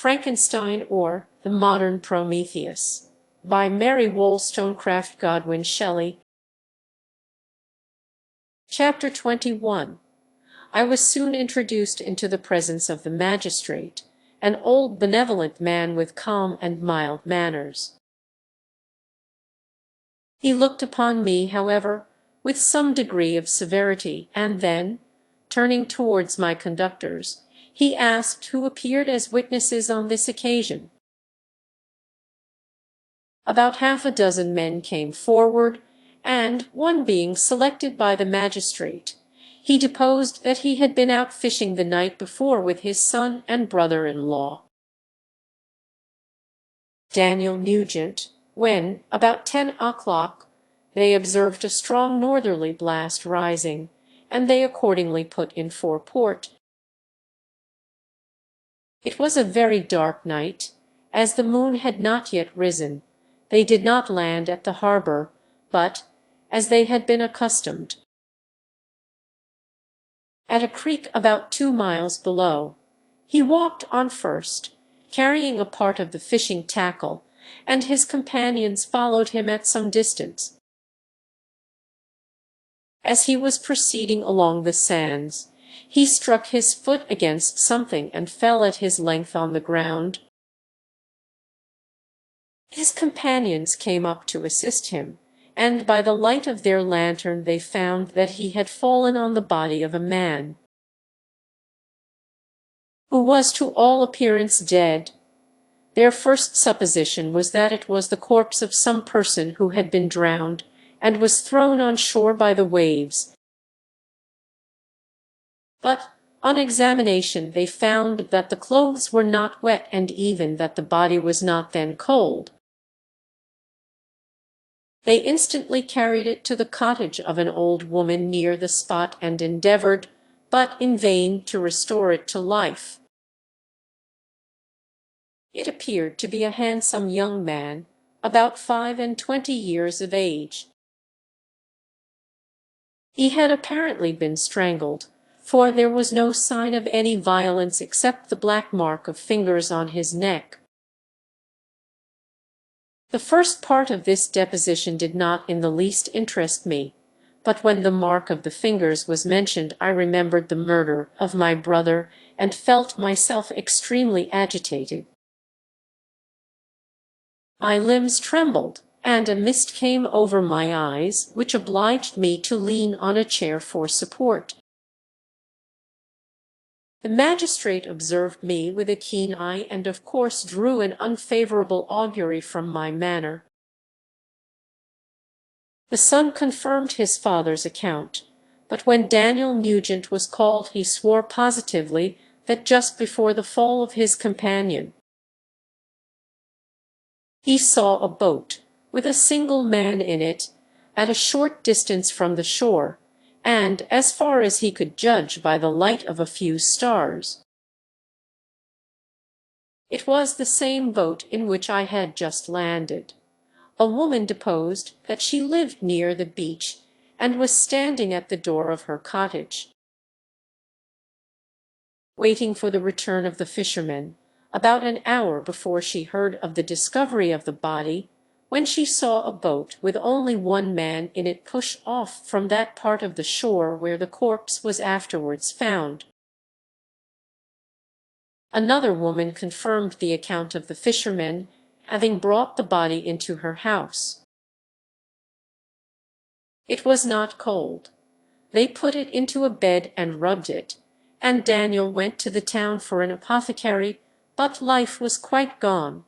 Frankenstein or The Modern Prometheus by Mary Wollstonecraft Godwin Shelley. Chapter 21. I was soon introduced into the presence of the magistrate, an old benevolent man with calm and mild manners. He looked upon me, however, with some degree of severity, and then, turning towards my conductors, he asked who appeared as witnesses on this occasion. About half a dozen men came forward, and, one being selected by the magistrate, he deposed that he had been out fishing the night before with his son and brother-in-law, Daniel Nugent, when, about 10 o'clock, they observed a strong northerly blast rising, and they accordingly put in for port. It was a very dark night. As the moon had not yet risen, they did not land at the harbor, but, as they had been accustomed, at a creek about 2 miles below, he walked on first, carrying a part of the fishing tackle, and his companions followed him at some distance. As he was proceeding along the sands, he struck his foot against something and fell at his length on the ground. His companions came up to assist him, and by the light of their lantern they found that he had fallen on the body of a man, who was to all appearance dead. Their first supposition was that it was the corpse of some person who had been drowned, and was thrown on shore by the waves. But on examination they found that the clothes were not wet, and even that the body was not then cold. They instantly carried it to the cottage of an old woman near the spot, and endeavored, but in vain, to restore it to life. It appeared to be a handsome young man, about 25 years of age. He had apparently been strangled, for there was no sign of any violence except the black mark of fingers on his neck. The first part of this deposition did not in the least interest me, but when the mark of the fingers was mentioned I remembered the murder of my brother, and felt myself extremely agitated. My limbs trembled, and a mist came over my eyes, which obliged me to lean on a chair for support. The magistrate observed me with a keen eye, and of course drew an unfavorable augury from my manner. The son confirmed his father's account, but when Daniel Nugent was called he swore positively that just before the fall of his companion, he saw a boat, with a single man in it, at a short distance from the shore, and, as far as he could judge by the light of a few stars, it was the same boat in which I had just landed. A woman deposed that she lived near the beach, and was standing at the door of her cottage, waiting for the return of the fishermen, about an hour before she heard of the discovery of the body, when she saw a boat with only one man in it push off from that part of the shore where the corpse was afterwards found. Another woman confirmed the account of the fishermen having brought the body into her house. It was not cold. They put it into a bed and rubbed it, and Daniel went to the town for an apothecary, but life was quite gone.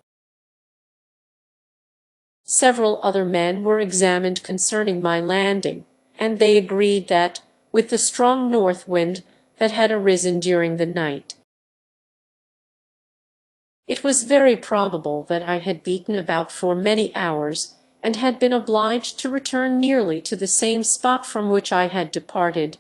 Several other men were examined concerning my landing, and they agreed that, with the strong north wind that had arisen during the night, it was very probable that I had beaten about for many hours, and had been obliged to return nearly to the same spot from which I had departed.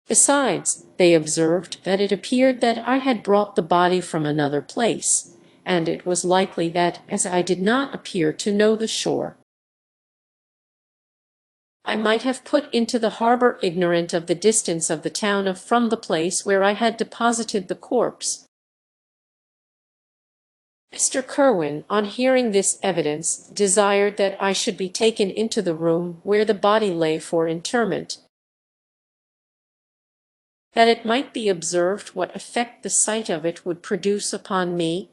Besides, they observed that it appeared that I had brought the body from another place, and it was likely that, as I did not appear to know the shore, I might have put into the harbor ignorant of the distance of the town from the place where I had deposited the corpse, Mr. Kerwin, on hearing this evidence, desired that I should be taken into the room where the body lay for interment, that it might be observed what effect the sight of it would produce upon me.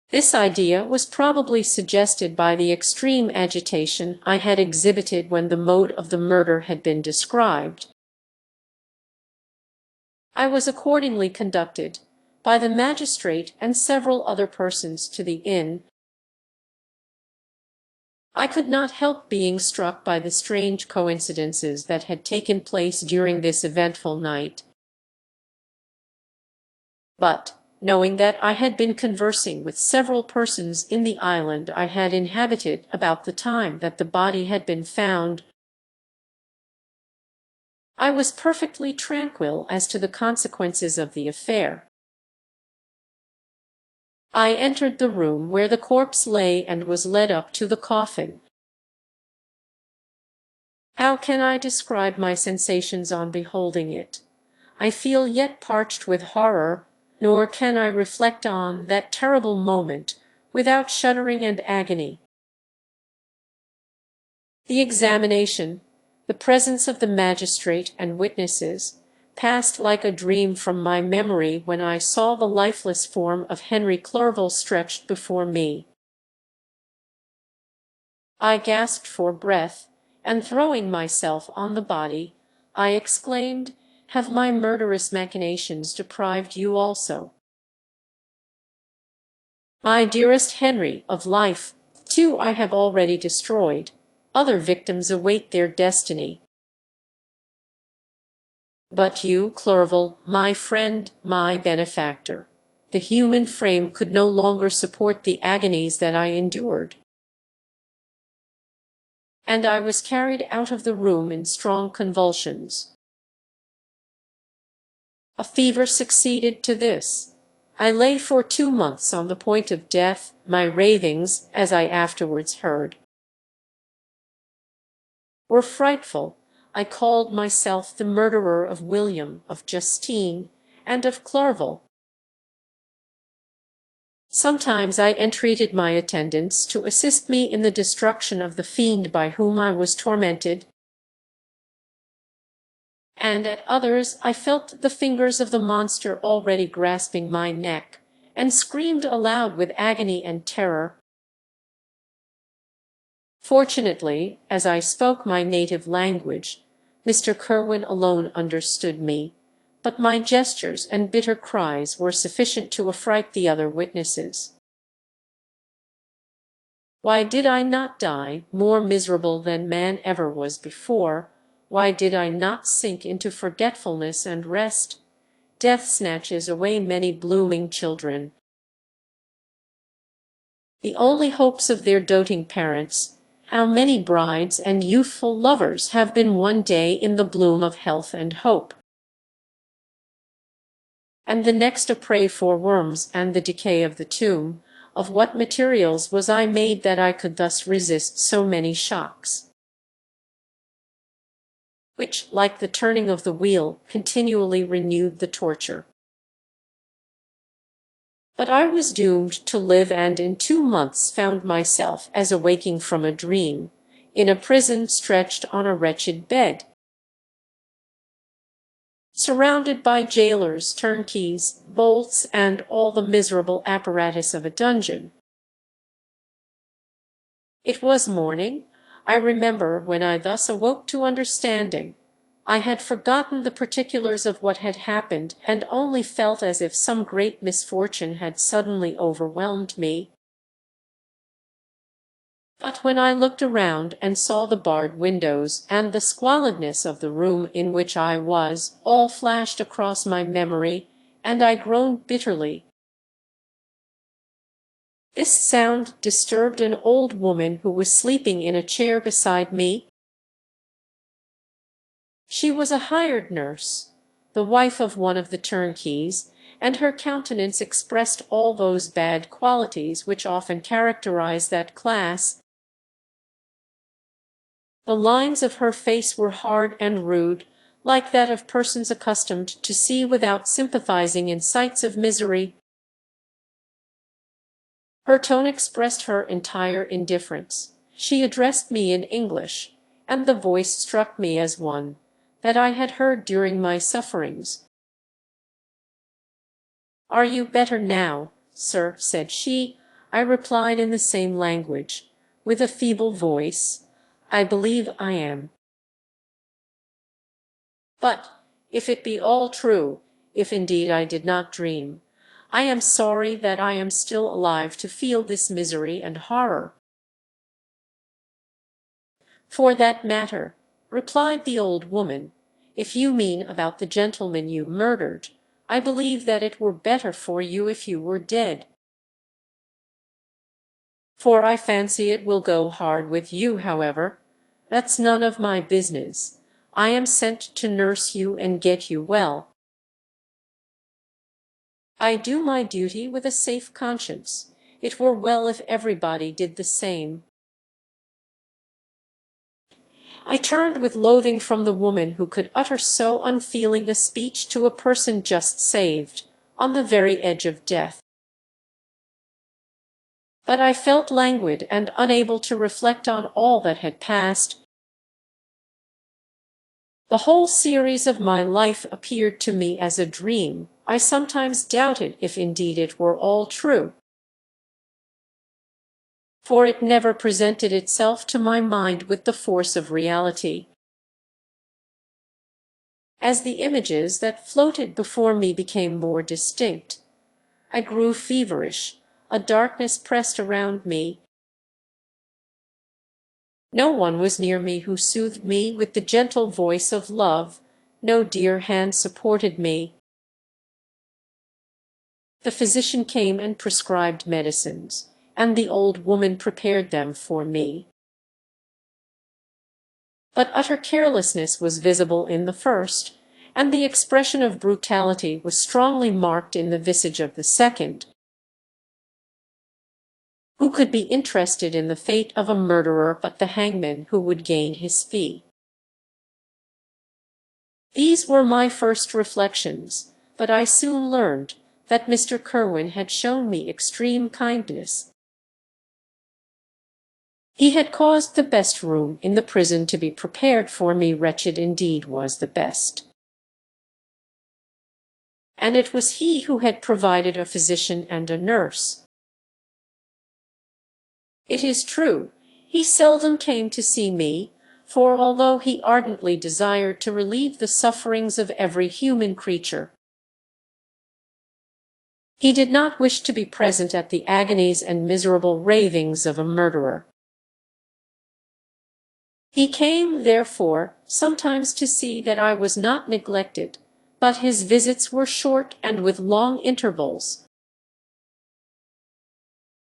This idea was probably suggested by the extreme agitation I had exhibited when the mode of the murder had been described. I was accordingly conducted by the magistrate and several other persons to the inn. I could not help being struck by the strange coincidences that had taken place during this eventful night. But, knowing that I had been conversing with several persons in the island I had inhabited about the time that the body had been found, I was perfectly tranquil as to the consequences of the affair. I entered the room where the corpse lay and was led up to the coffin. How can I describe my sensations on beholding it? I feel yet parched with horror, nor can I reflect on that terrible moment without shuddering and agony. The examination, the presence of the magistrate and witnesses, passed like a dream from my memory when I saw the lifeless form of Henry Clerval stretched before me. I gasped for breath, and throwing myself on the body, I exclaimed, "Have my murderous machinations deprived you also? My dearest Henry, of life, too, I have already destroyed. Other victims await their destiny. But you, Clerval, my friend, my benefactor, the human frame could no longer support the agonies that I endured, and I was carried out of the room in strong convulsions. A fever succeeded to this. I lay for 2 months on the point of death. My ravings, as I afterwards heard, were frightful. I called myself the murderer of William, of Justine, and of Clerval. Sometimes I entreated my attendants to assist me in the destruction of the fiend by whom I was tormented, and at others I felt the fingers of the monster already grasping my neck, and screamed aloud with agony and terror. Fortunately, as I spoke my native language, Mr. Kerwin alone understood me, but my gestures and bitter cries were sufficient to affright the other witnesses. Why did I not die, more miserable than man ever was before? Why did I not sink into forgetfulness and rest? Death snatches away many blooming children, the only hopes of their doting parents. How many brides and youthful lovers have been one day in the bloom of health and hope, and the next a prey for worms and the decay of the tomb? Of what materials was I made that I could thus resist so many shocks, which, like the turning of the wheel, continually renewed the torture? But I was doomed to live, and in 2 months found myself, as awaking from a dream, in a prison stretched on a wretched bed, surrounded by jailers, turnkeys, bolts, and all the miserable apparatus of a dungeon. It was morning, I remember, when I thus awoke to understanding. I had forgotten the particulars of what had happened, and only felt as if some great misfortune had suddenly overwhelmed me. But when I looked around and saw the barred windows and the squalidness of the room in which I was, all flashed across my memory, and I groaned bitterly. This sound disturbed an old woman who was sleeping in a chair beside me. She was a hired nurse, the wife of one of the turnkeys, and her countenance expressed all those bad qualities which often characterize that class. The lines of her face were hard and rude, like that of persons accustomed to see without sympathizing in sights of misery. Her tone expressed her entire indifference. She addressed me in English, and the voice struck me as one that I had heard during my sufferings. "Are you better now, sir?" said she. I replied in the same language, with a feeble voice, "I believe I am. But, if it be all true, if indeed I did not dream, I am sorry that I am still alive to feel this misery and horror." "For that matter," replied the old woman, "if you mean about the gentleman you murdered, I believe that it were better for you if you were dead. For I fancy it will go hard with you, however. That's none of my business. I am sent to nurse you and get you well. I do my duty with a safe conscience. It were well if everybody did the same." I turned with loathing from the woman who could utter so unfeeling a speech to a person just saved, on the very edge of death. But I felt languid and unable to reflect on all that had passed. The whole series of my life appeared to me as a dream. I sometimes doubted if indeed it were all true, for it never presented itself to my mind with the force of reality. As the images that floated before me became more distinct, I grew feverish. A darkness pressed around me. No one was near me who soothed me with the gentle voice of love. No dear hand supported me. The physician came and prescribed medicines, and the old woman prepared them for me. But utter carelessness was visible in the first, and the expression of brutality was strongly marked in the visage of the second. Who could be interested in the fate of a murderer but the hangman who would gain his fee? These were my first reflections, but I soon learned that Mr. Kirwin had shown me extreme kindness. He had caused the best room in the prison to be prepared for me. Wretched indeed was the best. And it was he who had provided a physician and a nurse. It is true, he seldom came to see me, for although he ardently desired to relieve the sufferings of every human creature, he did not wish to be present at the agonies and miserable ravings of a murderer. He came, therefore, sometimes to see that I was not neglected, but his visits were short and with long intervals.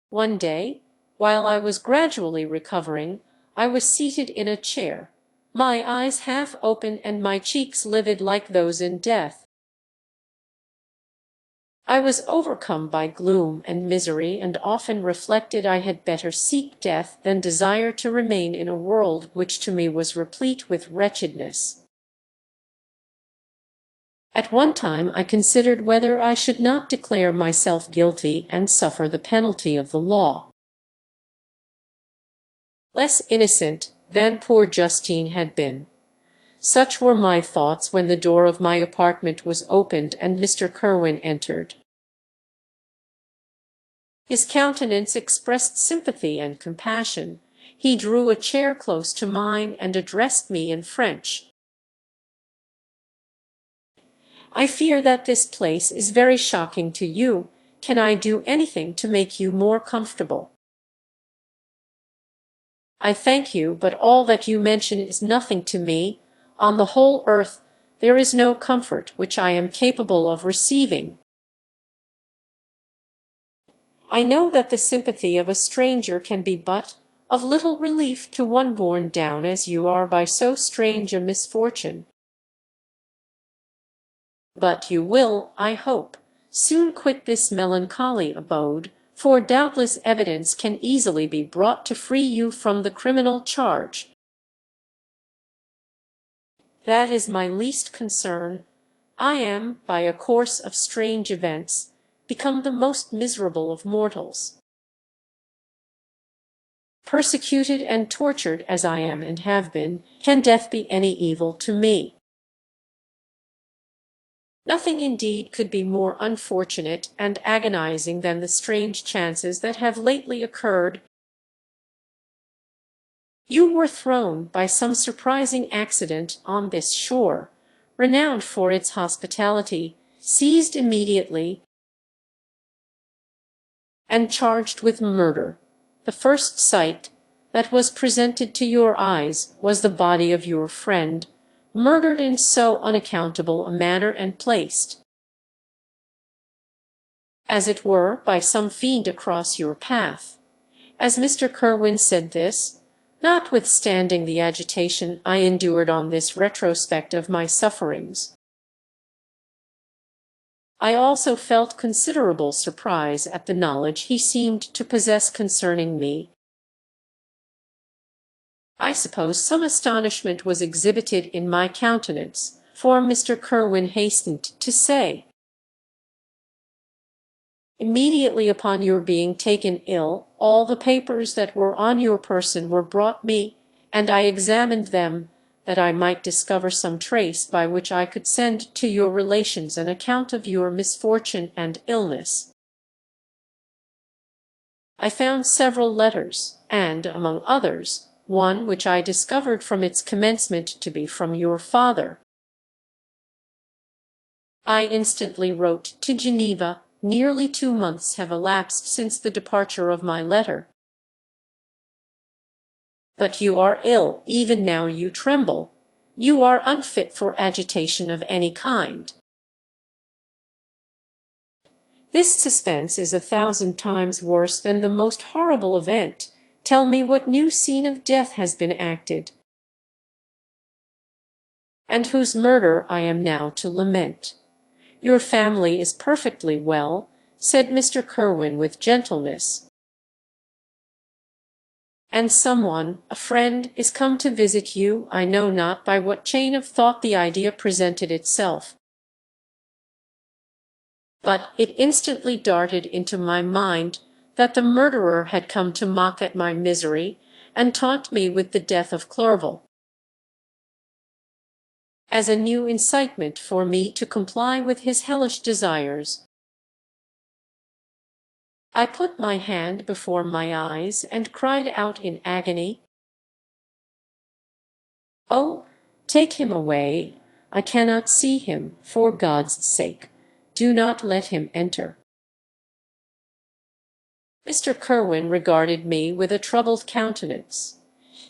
One day, while I was gradually recovering, I was seated in a chair, my eyes half open and my cheeks livid like those in death. I was overcome by gloom and misery, and often reflected I had better seek death than desire to remain in a world which to me was replete with wretchedness. At one time I considered whether I should not declare myself guilty and suffer the penalty of the law. Less innocent than poor Justine had been. Such were my thoughts when the door of my apartment was opened and Mr. Kirwin entered. His countenance expressed sympathy and compassion. He drew a chair close to mine and addressed me in French. "I fear that this place is very shocking to you. Can I do anything to make you more comfortable?" "I thank you, but all that you mention is nothing to me. On the whole earth there is no comfort which I am capable of receiving. I know that the sympathy of a stranger can be but of little relief to one borne down as you are by so strange a misfortune. But you will, I hope, soon quit this melancholy abode, for doubtless evidence can easily be brought to free you from the criminal charge." "That is my least concern. I am, by a course of strange events, become the most miserable of mortals. Persecuted and tortured as I am and have been, can death be any evil to me? Nothing indeed could be more unfortunate and agonizing than the strange chances that have lately occurred. You were thrown by some surprising accident on this shore, renowned for its hospitality, seized immediately, and charged with murder. The first sight that was presented to your eyes was the body of your friend, murdered in so unaccountable a manner and placed, as it were, by some fiend across your path. As Mr. Kerwin said this, notwithstanding the agitation I endured on this retrospect of my sufferings, I also felt considerable surprise at the knowledge he seemed to possess concerning me. I suppose some astonishment was exhibited in my countenance, for Mr. Kerwin hastened to say, "Immediately upon your being taken ill, all the papers that were on your person were brought me, and I examined them, that I might discover some trace by which I could send to your relations an account of your misfortune and illness. I found several letters, and, among others, one which I discovered from its commencement to be from your father. I instantly wrote to Geneva. Nearly 2 months have elapsed since the departure of my letter. But you are ill, even now you tremble. You are unfit for agitation of any kind. This suspense is 1,000 times worse than the most horrible event. Tell me what new scene of death has been acted, and whose murder I am now to lament." "Your family is perfectly well," said Mr. Kerwin with gentleness, "and someone, a friend, is come to visit you. I know not by what chain of thought the idea presented itself, but it instantly darted into my mind that the murderer had come to mock at my misery and taunt me with the death of Clerval, as a new incitement for me to comply with his hellish desires. I put my hand before my eyes and cried out in agony, 'Oh, take him away! I cannot see him. For God's sake, do not let him enter.'" Mr. Kerwin regarded me with a troubled countenance.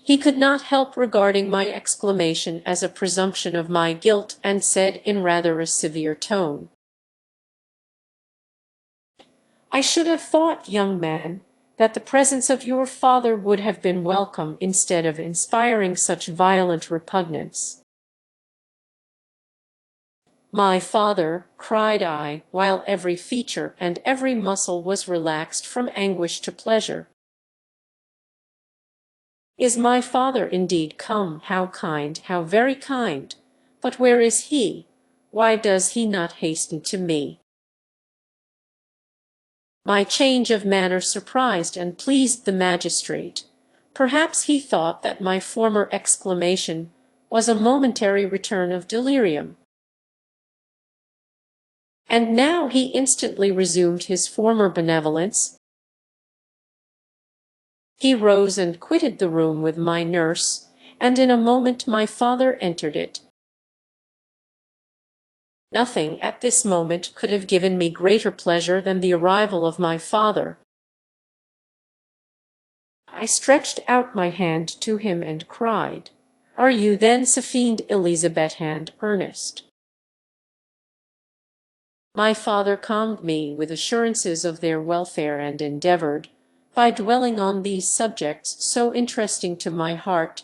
He could not help regarding my exclamation as a presumption of my guilt, and said in rather a severe tone, "I should have thought, young man, that the presence of your father would have been welcome instead of inspiring such violent repugnance." "My father!" cried I, while every feature and every muscle was relaxed from anguish to pleasure. "Is my father indeed come? How kind, how very kind! But where is he? Why does he not hasten to me?" My change of manner surprised and pleased the magistrate. Perhaps he thought that my former exclamation was a momentary return of delirium, and now he instantly resumed his former benevolence. He rose and quitted the room with my nurse, and in a moment my father entered it. Nothing at this moment could have given me greater pleasure than the arrival of my father. I stretched out my hand to him and cried, "Are you then Saffied Elizabeth and Ernest?" My father calmed me with assurances of their welfare, and endeavored, by dwelling on these subjects so interesting to my heart,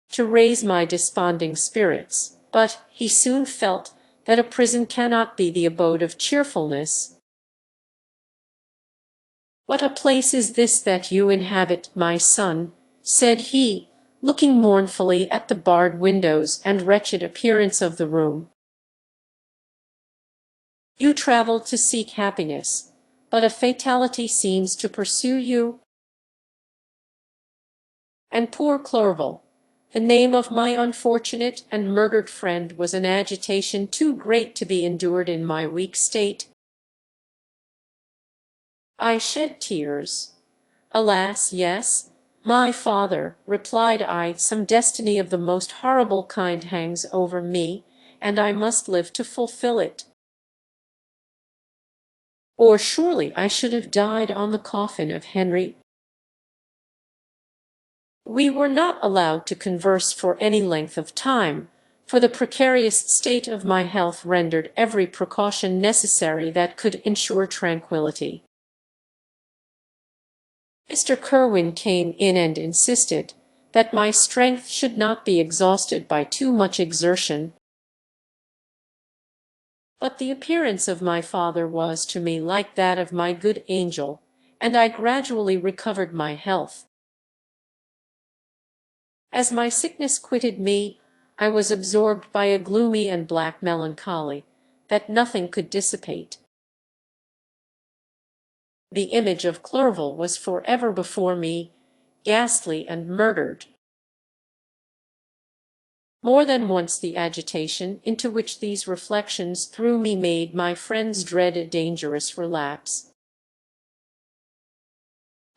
to raise my desponding spirits. But he soon felt that a prison cannot be the abode of cheerfulness. "What a place is this that you inhabit, my son?" said he, looking mournfully at the barred windows and wretched appearance of the room. "You travel to seek happiness, but a fatality seems to pursue you. And poor Clerval, the name of my unfortunate and murdered friend, was an agitation too great to be endured in my weak state. I shed tears. Alas, yes, my father, replied I, some destiny of the most horrible kind hangs over me, and I must live to fulfill it. Or surely I should have died on the coffin of Henry. We were not allowed to converse for any length of time, for the precarious state of my health rendered every precaution necessary that could ensure tranquillity. Mr. Kirwin came in and insisted that my strength should not be exhausted by too much exertion. But the appearance of my father was to me like that of my good angel, and I gradually recovered my health. As my sickness quitted me, I was absorbed by a gloomy and black melancholy that nothing could dissipate. The image of Clerval was forever before me, ghastly and murdered. More than once the agitation into which these reflections threw me made my friends dread a dangerous relapse.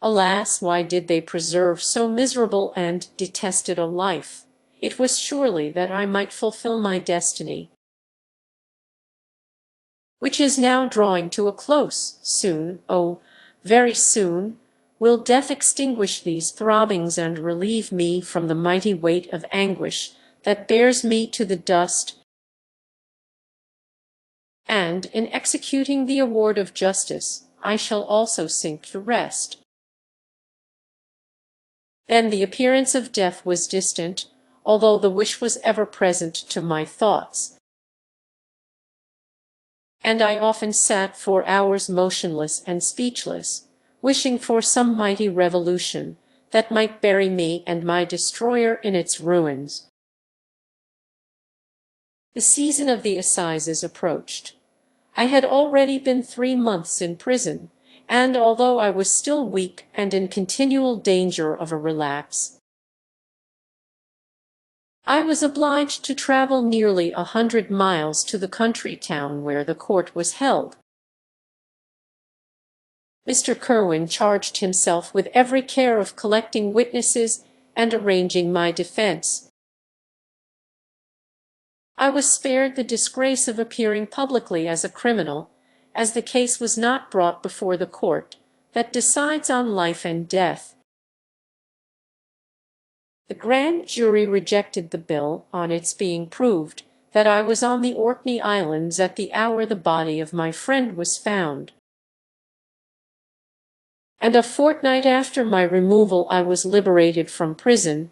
Alas, why did they preserve so miserable and detested a life? It was surely that I might fulfill my destiny, which is now drawing to a close. Soon, oh, very soon, will death extinguish these throbbings and relieve me from the mighty weight of anguish that bears me to the dust. And in executing the award of justice, I shall also sink to rest. Then the appearance of death was distant, although the wish was ever present to my thoughts. And I often sat for hours motionless and speechless, wishing for some mighty revolution that might bury me and my destroyer in its ruins. The season of the assizes approached. I had already been 3 months in prison, and although I was still weak and in continual danger of a relapse, I was obliged to travel nearly 100 miles to the country town where the court was held. Mr. Kirwin charged himself with every care of collecting witnesses and arranging my defense. I was spared the disgrace of appearing publicly as a criminal, as the case was not brought before the court that decides on life and death. The grand jury rejected the bill on its being proved that I was on the Orkney Islands at the hour the body of my friend was found. And a fortnight after my removal I was liberated from prison.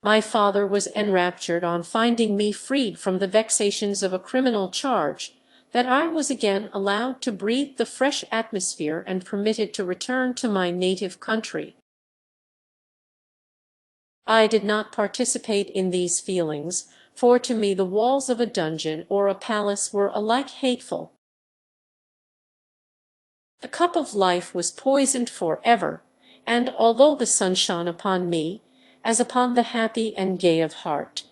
My father was enraptured on finding me freed from the vexations of a criminal charge, that I was again allowed to breathe the fresh atmosphere and permitted to return to my native country. I did not participate in these feelings, for to me the walls of a dungeon or a palace were alike hateful. The cup of life was poisoned for ever, and although the sun shone upon me, as upon the happy and gay of heart,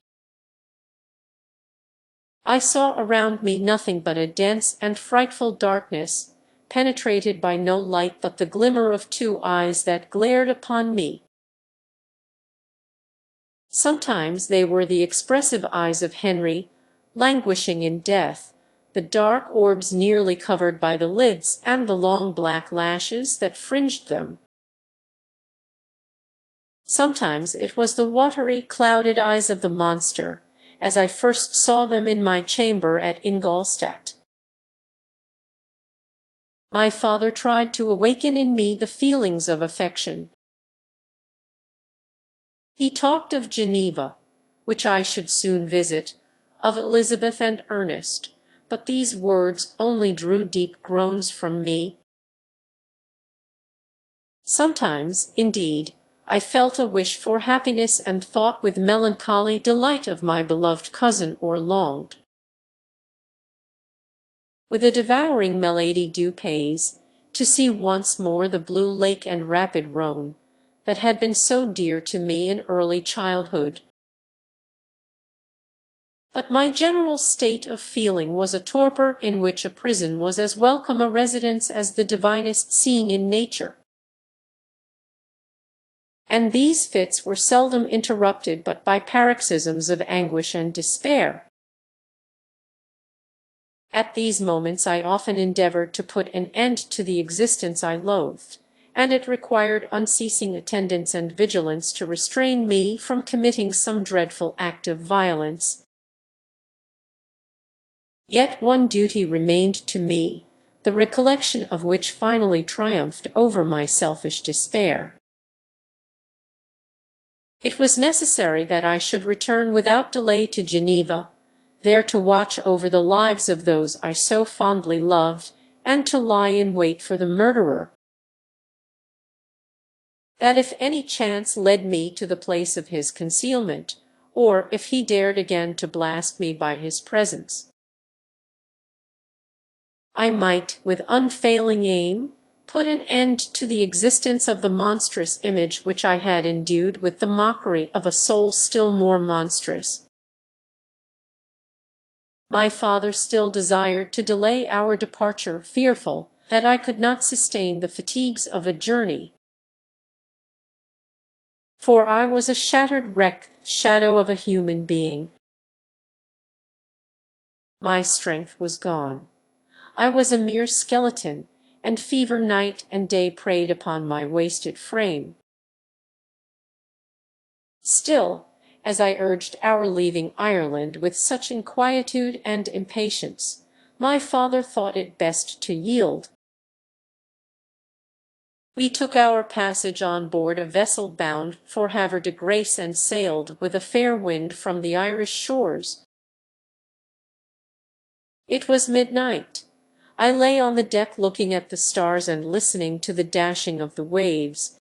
I saw around me nothing but a dense and frightful darkness, penetrated by no light but the glimmer of 2 eyes that glared upon me. Sometimes they were the expressive eyes of Henry, languishing in death, the dark orbs nearly covered by the lids and the long black lashes that fringed them. Sometimes it was the watery, clouded eyes of the monster, as I first saw them in my chamber at Ingolstadt. My father tried to awaken in me the feelings of affection. He talked of Geneva, which I should soon visit, of Elizabeth and Ernest, but these words only drew deep groans from me. Sometimes, indeed, I felt a wish for happiness and thought with melancholy delight of my beloved cousin or longed with a devouring malady du pays, to see once more the blue lake and rapid Rhone that had been so dear to me in early childhood. But my general state of feeling was a torpor in which a prison was as welcome a residence as the divinest scene in nature. And these fits were seldom interrupted but by paroxysms of anguish and despair. At these moments I often endeavored to put an end to the existence I loathed, and it required unceasing attendance and vigilance to restrain me from committing some dreadful act of violence. Yet one duty remained to me, the recollection of which finally triumphed over my selfish despair. It was necessary that I should return without delay to Geneva, there to watch over the lives of those I so fondly loved, and to lie in wait for the murderer. That if any chance led me to the place of his concealment, or if he dared again to blast me by his presence, I might, with unfailing aim, put an end to the existence of the monstrous image which I had endued with the mockery of a soul still more monstrous. My father still desired to delay our departure, fearful that I could not sustain the fatigues of a journey. For I was a shattered wreck, shadow of a human being. My strength was gone. I was a mere skeleton, and fever night and day preyed upon my wasted frame. Still, as I urged our leaving Ireland with such inquietude and impatience, my father thought it best to yield. We took our passage on board a vessel bound for Havre de Grace and sailed with a fair wind from the Irish shores. It was midnight. I lay on the deck looking at the stars and listening to the dashing of the waves.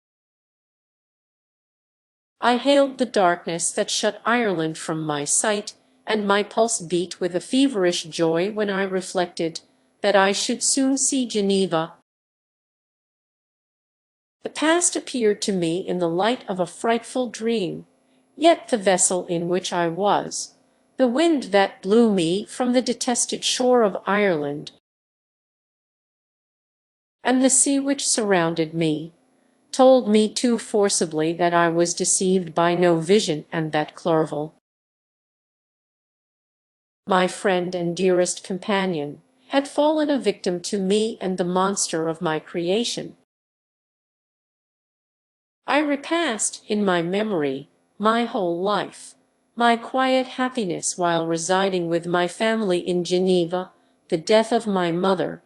I hailed the darkness that shut Ireland from my sight, and my pulse beat with a feverish joy when I reflected that I should soon see Geneva. The past appeared to me in the light of a frightful dream, yet the vessel in which I was, the wind that blew me from the detested shore of Ireland, and the sea which surrounded me, told me too forcibly that I was deceived by no vision, and that Clerval, my friend and dearest companion, had fallen a victim to me and the monster of my creation. I repassed in my memory my whole life, my quiet happiness while residing with my family in Geneva, the death of my mother,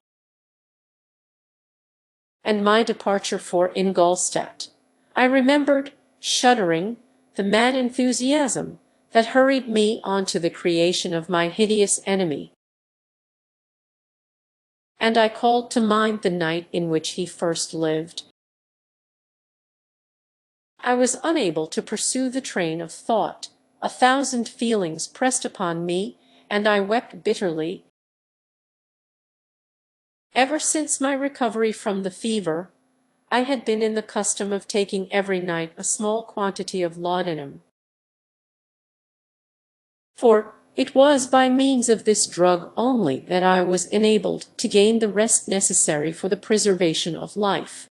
and my departure for Ingolstadt. I remembered, shuddering, the mad enthusiasm that hurried me on to the creation of my hideous enemy. And I called to mind the night in which he first lived. I was unable to pursue the train of thought. 1,000 feelings pressed upon me, and I wept bitterly. Ever since my recovery from the fever, I had been in the custom of taking every night a small quantity of laudanum. For it was by means of this drug only that I was enabled to gain the rest necessary for the preservation of life.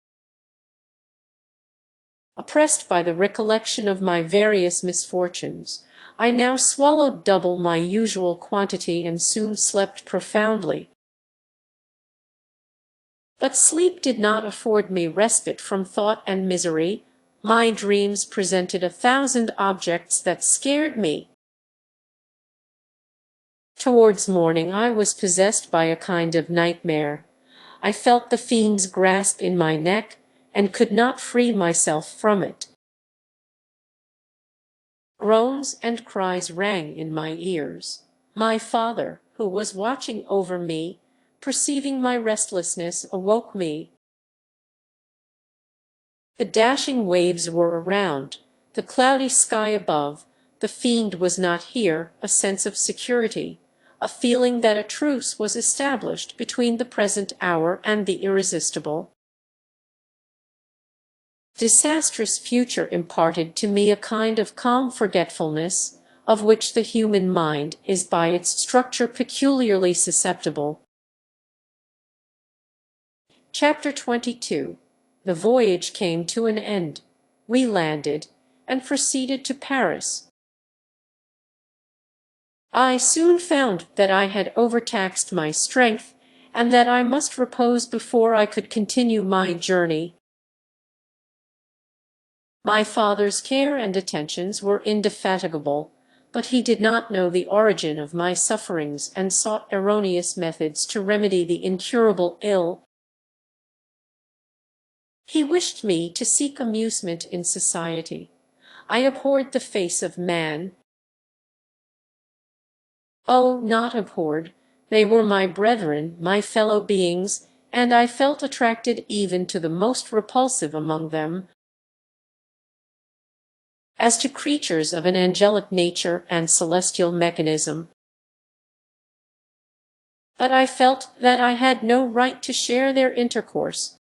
Oppressed by the recollection of my various misfortunes, I now swallowed double my usual quantity and soon slept profoundly. But sleep did not afford me respite from thought and misery. My dreams presented 1,000 objects that scared me. Towards morning I was possessed by a kind of nightmare. I felt the fiend's grasp in my neck, and could not free myself from it. Groans and cries rang in my ears. My father, who was watching over me, perceiving my restlessness, awoke me. The dashing waves were around, the cloudy sky above. The fiend was not here, a sense of security, a feeling that a truce was established between the present hour and the irresistible, disastrous future imparted to me a kind of calm forgetfulness, of which the human mind is by its structure peculiarly susceptible. Chapter 22. The voyage came to an end. We landed, and proceeded to Paris. I soon found that I had overtaxed my strength, and that I must repose before I could continue my journey. My father's care and attentions were indefatigable, but he did not know the origin of my sufferings and sought erroneous methods to remedy the incurable ill. He wished me to seek amusement in society. I abhorred the face of man. Oh, not abhorred. They were my brethren, my fellow beings, and I felt attracted even to the most repulsive among them. As to creatures of an angelic nature and celestial mechanism, but I felt that I had no right to share their intercourse.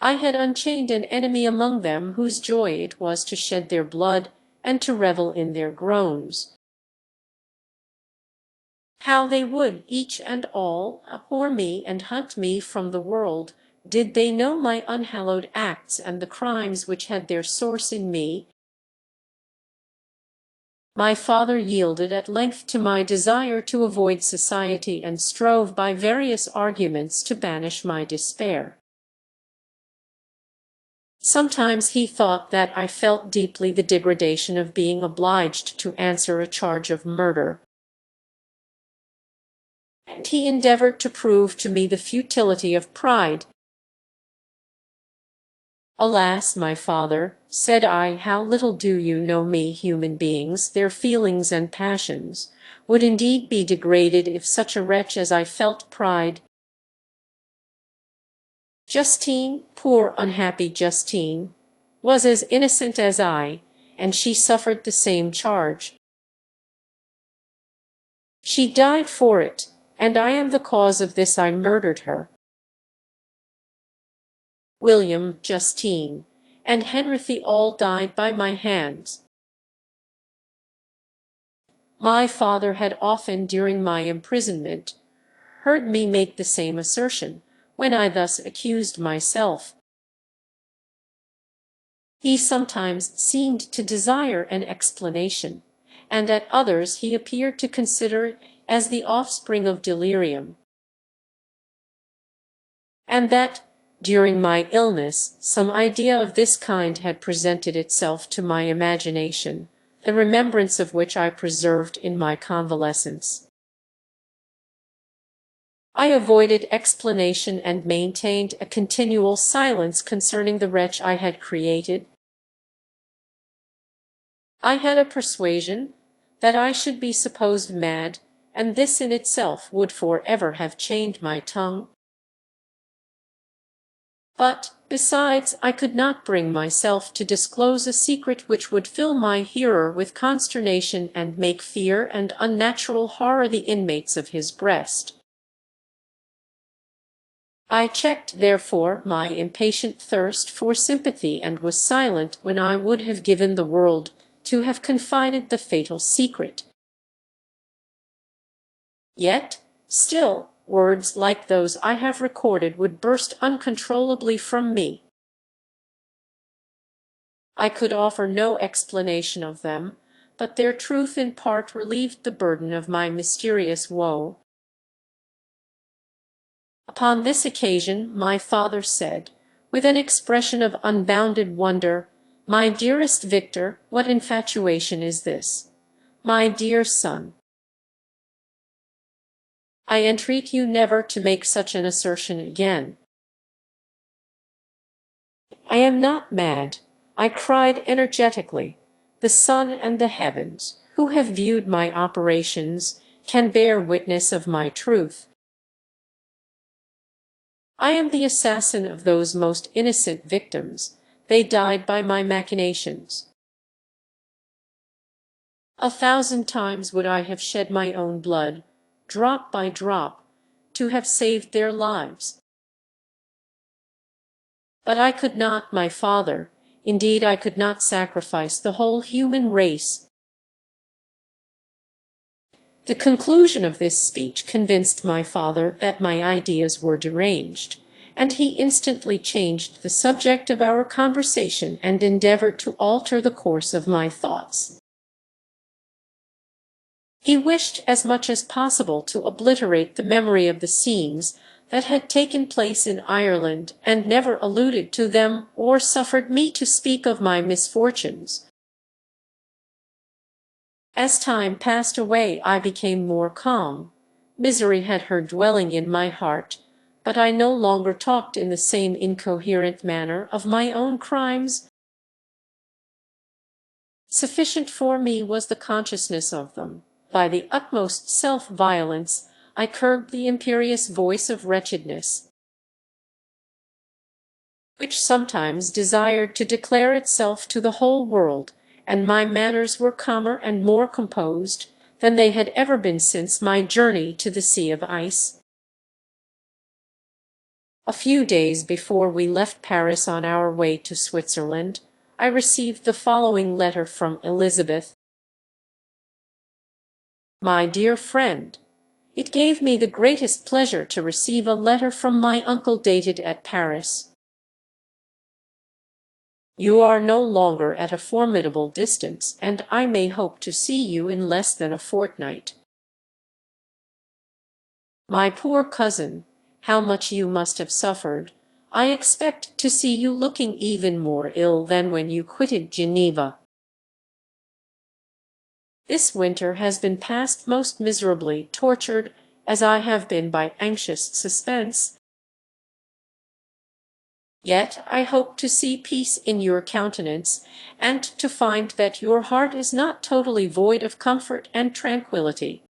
I had unchained an enemy among them whose joy it was to shed their blood and to revel in their groans. How they would, each and all, abhor me and hunt me from the world, did they know my unhallowed acts and the crimes which had their source in me. My father yielded at length to my desire to avoid society and strove by various arguments to banish my despair. Sometimes he thought that I felt deeply the degradation of being obliged to answer a charge of murder, and he endeavored to prove to me the futility of pride. Alas, my father, said I, how little do you know me. Human beings, their feelings and passions, would indeed be degraded if such a wretch as I felt pride. Justine, poor unhappy Justine, was as innocent as I, and she suffered the same charge. She died for it, and I am the cause of this. I murdered her. William, Justine, and Henry all died by my hands. My father had often during my imprisonment heard me make the same assertion, when I thus accused myself. He sometimes seemed to desire an explanation, and at others he appeared to consider it as the offspring of delirium, and that, during my illness, some idea of this kind had presented itself to my imagination, the remembrance of which I preserved in my convalescence. I avoided explanation and maintained a continual silence concerning the wretch I had created. I had a persuasion that I should be supposed mad, and this in itself would for ever have chained my tongue. But, besides, I could not bring myself to disclose a secret which would fill my hearer with consternation and make fear and unnatural horror the inmates of his breast. I checked, therefore, my impatient thirst for sympathy, and was silent when I would have given the world to have confided the fatal secret. Yet, still, words like those I have recorded would burst uncontrollably from me. I could offer no explanation of them, but their truth in part relieved the burden of my mysterious woe. Upon this occasion my father said, with an expression of unbounded wonder, "My dearest Victor, what infatuation is this? My dear son, I entreat you never to make such an assertion again." "I am not mad," I cried energetically. "The sun and the heavens, who have viewed my operations, can bear witness of my truth. I am the assassin of those most innocent victims. They died by my machinations. 1,000 times would I have shed my own blood, drop by drop, to have saved their lives. But I could not, my father, indeed I could not sacrifice the whole human race. The conclusion of this speech convinced my father that my ideas were deranged, and he instantly changed the subject of our conversation and endeavored to alter the course of my thoughts. He wished as much as possible to obliterate the memory of the scenes that had taken place in Ireland, and never alluded to them or suffered me to speak of my misfortunes. As time passed away, I became more calm. Misery had her dwelling in my heart, but I no longer talked in the same incoherent manner of my own crimes. Sufficient for me was the consciousness of them. By the utmost self-violence, I curbed the imperious voice of wretchedness, which sometimes desired to declare itself to the whole world, and my manners were calmer and more composed than they had ever been since my journey to the Sea of Ice. A few days before we left Paris on our way to Switzerland, I received the following letter from Elizabeth. My dear friend, it gave me the greatest pleasure to receive a letter from my uncle dated at Paris. You are no longer at a formidable distance, and I may hope to see you in less than a fortnight. My poor cousin, how much you must have suffered! I expect to see you looking even more ill than when you quitted Geneva. This winter has been passed most miserably, tortured as I have been by anxious suspense. Yet I hope to see peace in your countenance, and to find that your heart is not totally void of comfort and tranquillity.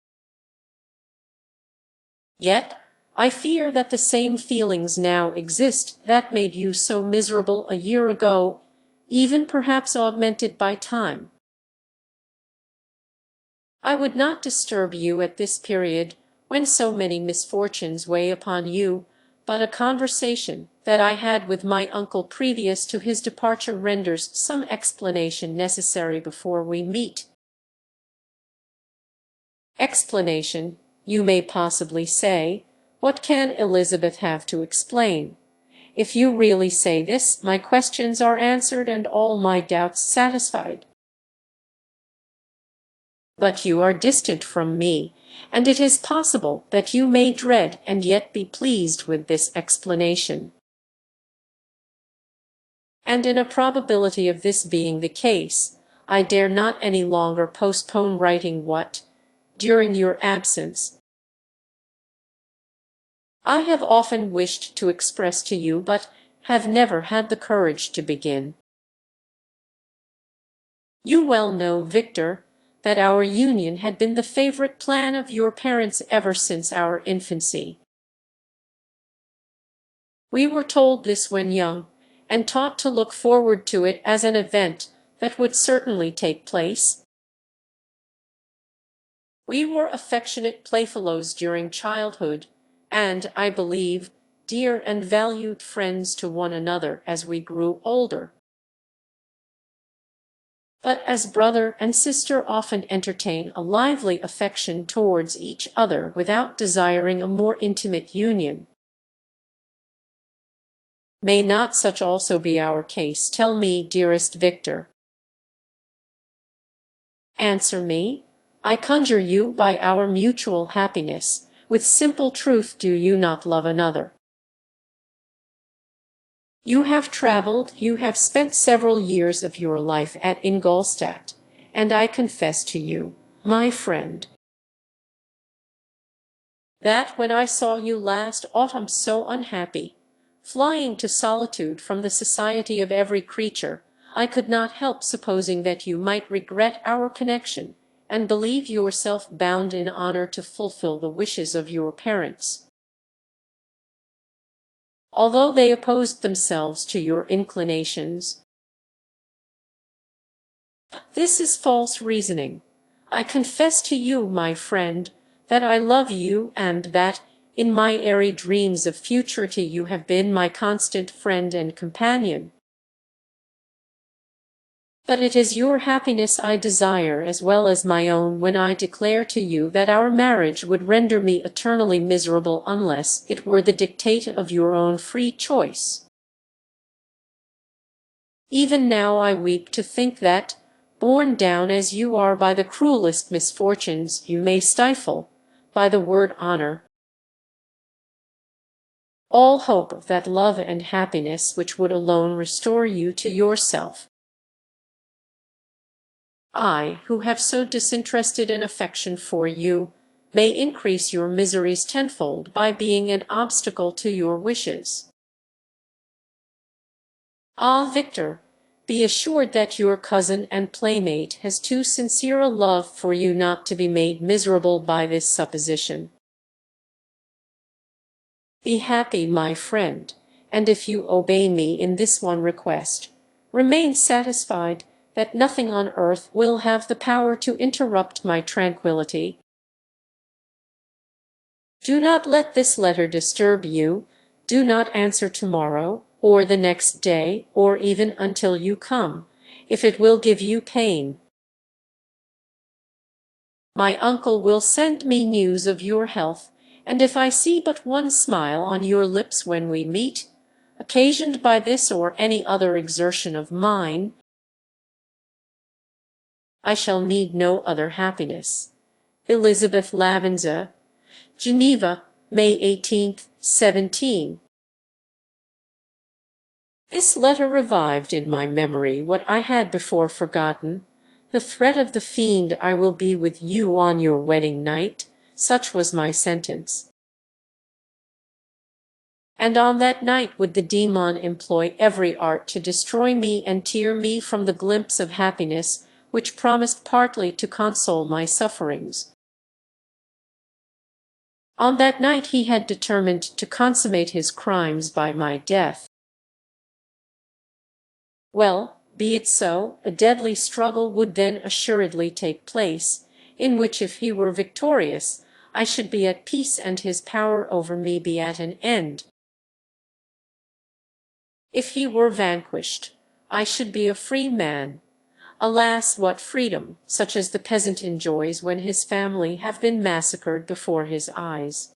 Yet I fear that the same feelings now exist that made you so miserable a year ago, even perhaps augmented by time. I would not disturb you at this period, when so many misfortunes weigh upon you, but a conversation that I had with my uncle previous to his departure renders some explanation necessary before we meet. Explanation, you may possibly say. What can Elizabeth have to explain? If you really say this, my questions are answered and all my doubts satisfied. But you are distant from me, and it is possible that you may dread and yet be pleased with this explanation. And in a probability of this being the case, I dare not any longer postpone writing what, during your absence, I have often wished to express to you, but have never had the courage to begin. You well know, Victor, that our union had been the favorite plan of your parents ever since our infancy. We were told this when young, and taught to look forward to it as an event that would certainly take place. We were affectionate playfellows during childhood, and, I believe, dear and valued friends to one another as we grew older. But as brother and sister often entertain a lively affection towards each other without desiring a more intimate union. May not such also be our case? Tell me, dearest Victor. Answer me, I conjure you, by our mutual happiness. With simple truth, do you not love another? You have traveled, you have spent several years of your life at Ingolstadt, and I confess to you, my friend, that when I saw you last autumn so unhappy, flying to solitude from the society of every creature, I could not help supposing that you might regret our connection, and believe yourself bound in honor to fulfill the wishes of your parents, although they opposed themselves to your inclinations. This is false reasoning. I confess to you, my friend, that I love you, and that, in my airy dreams of futurity, you have been my constant friend and companion. But it is your happiness I desire as well as my own when I declare to you that our marriage would render me eternally miserable unless it were the dictate of your own free choice. Even now I weep to think that, borne down as you are by the cruelest misfortunes, you may stifle, by the word honor, all hope of that love and happiness which would alone restore you to yourself. I, who have so disinterested an affection for you, may increase your miseries tenfold by being an obstacle to your wishes. Ah, Victor, be assured that your cousin and playmate has too sincere a love for you not to be made miserable by this supposition. Be happy, my friend, and if you obey me in this one request, remain satisfied that nothing on earth will have the power to interrupt my tranquillity. Do not let this letter disturb you. Do not answer tomorrow, or the next day, or even until you come, if it will give you pain. My uncle will send me news of your health, and if I see but one smile on your lips when we meet, occasioned by this or any other exertion of mine, I shall need no other happiness. Elizabeth Lavenza, Geneva, May 18th, 17. This letter revived in my memory what I had before forgotten, the threat of the fiend, I will be with you on your wedding night. Such was my sentence. And on that night would the demon employ every art to destroy me and tear me from the glimpse of happiness which promised partly to console my sufferings. On that night he had determined to consummate his crimes by my death. Well, be it so, a deadly struggle would then assuredly take place, in which if he were victorious, I should be at peace and his power over me be at an end. If he were vanquished, I should be a free man. Alas, what freedom, such as the peasant enjoys when his family have been massacred before his eyes.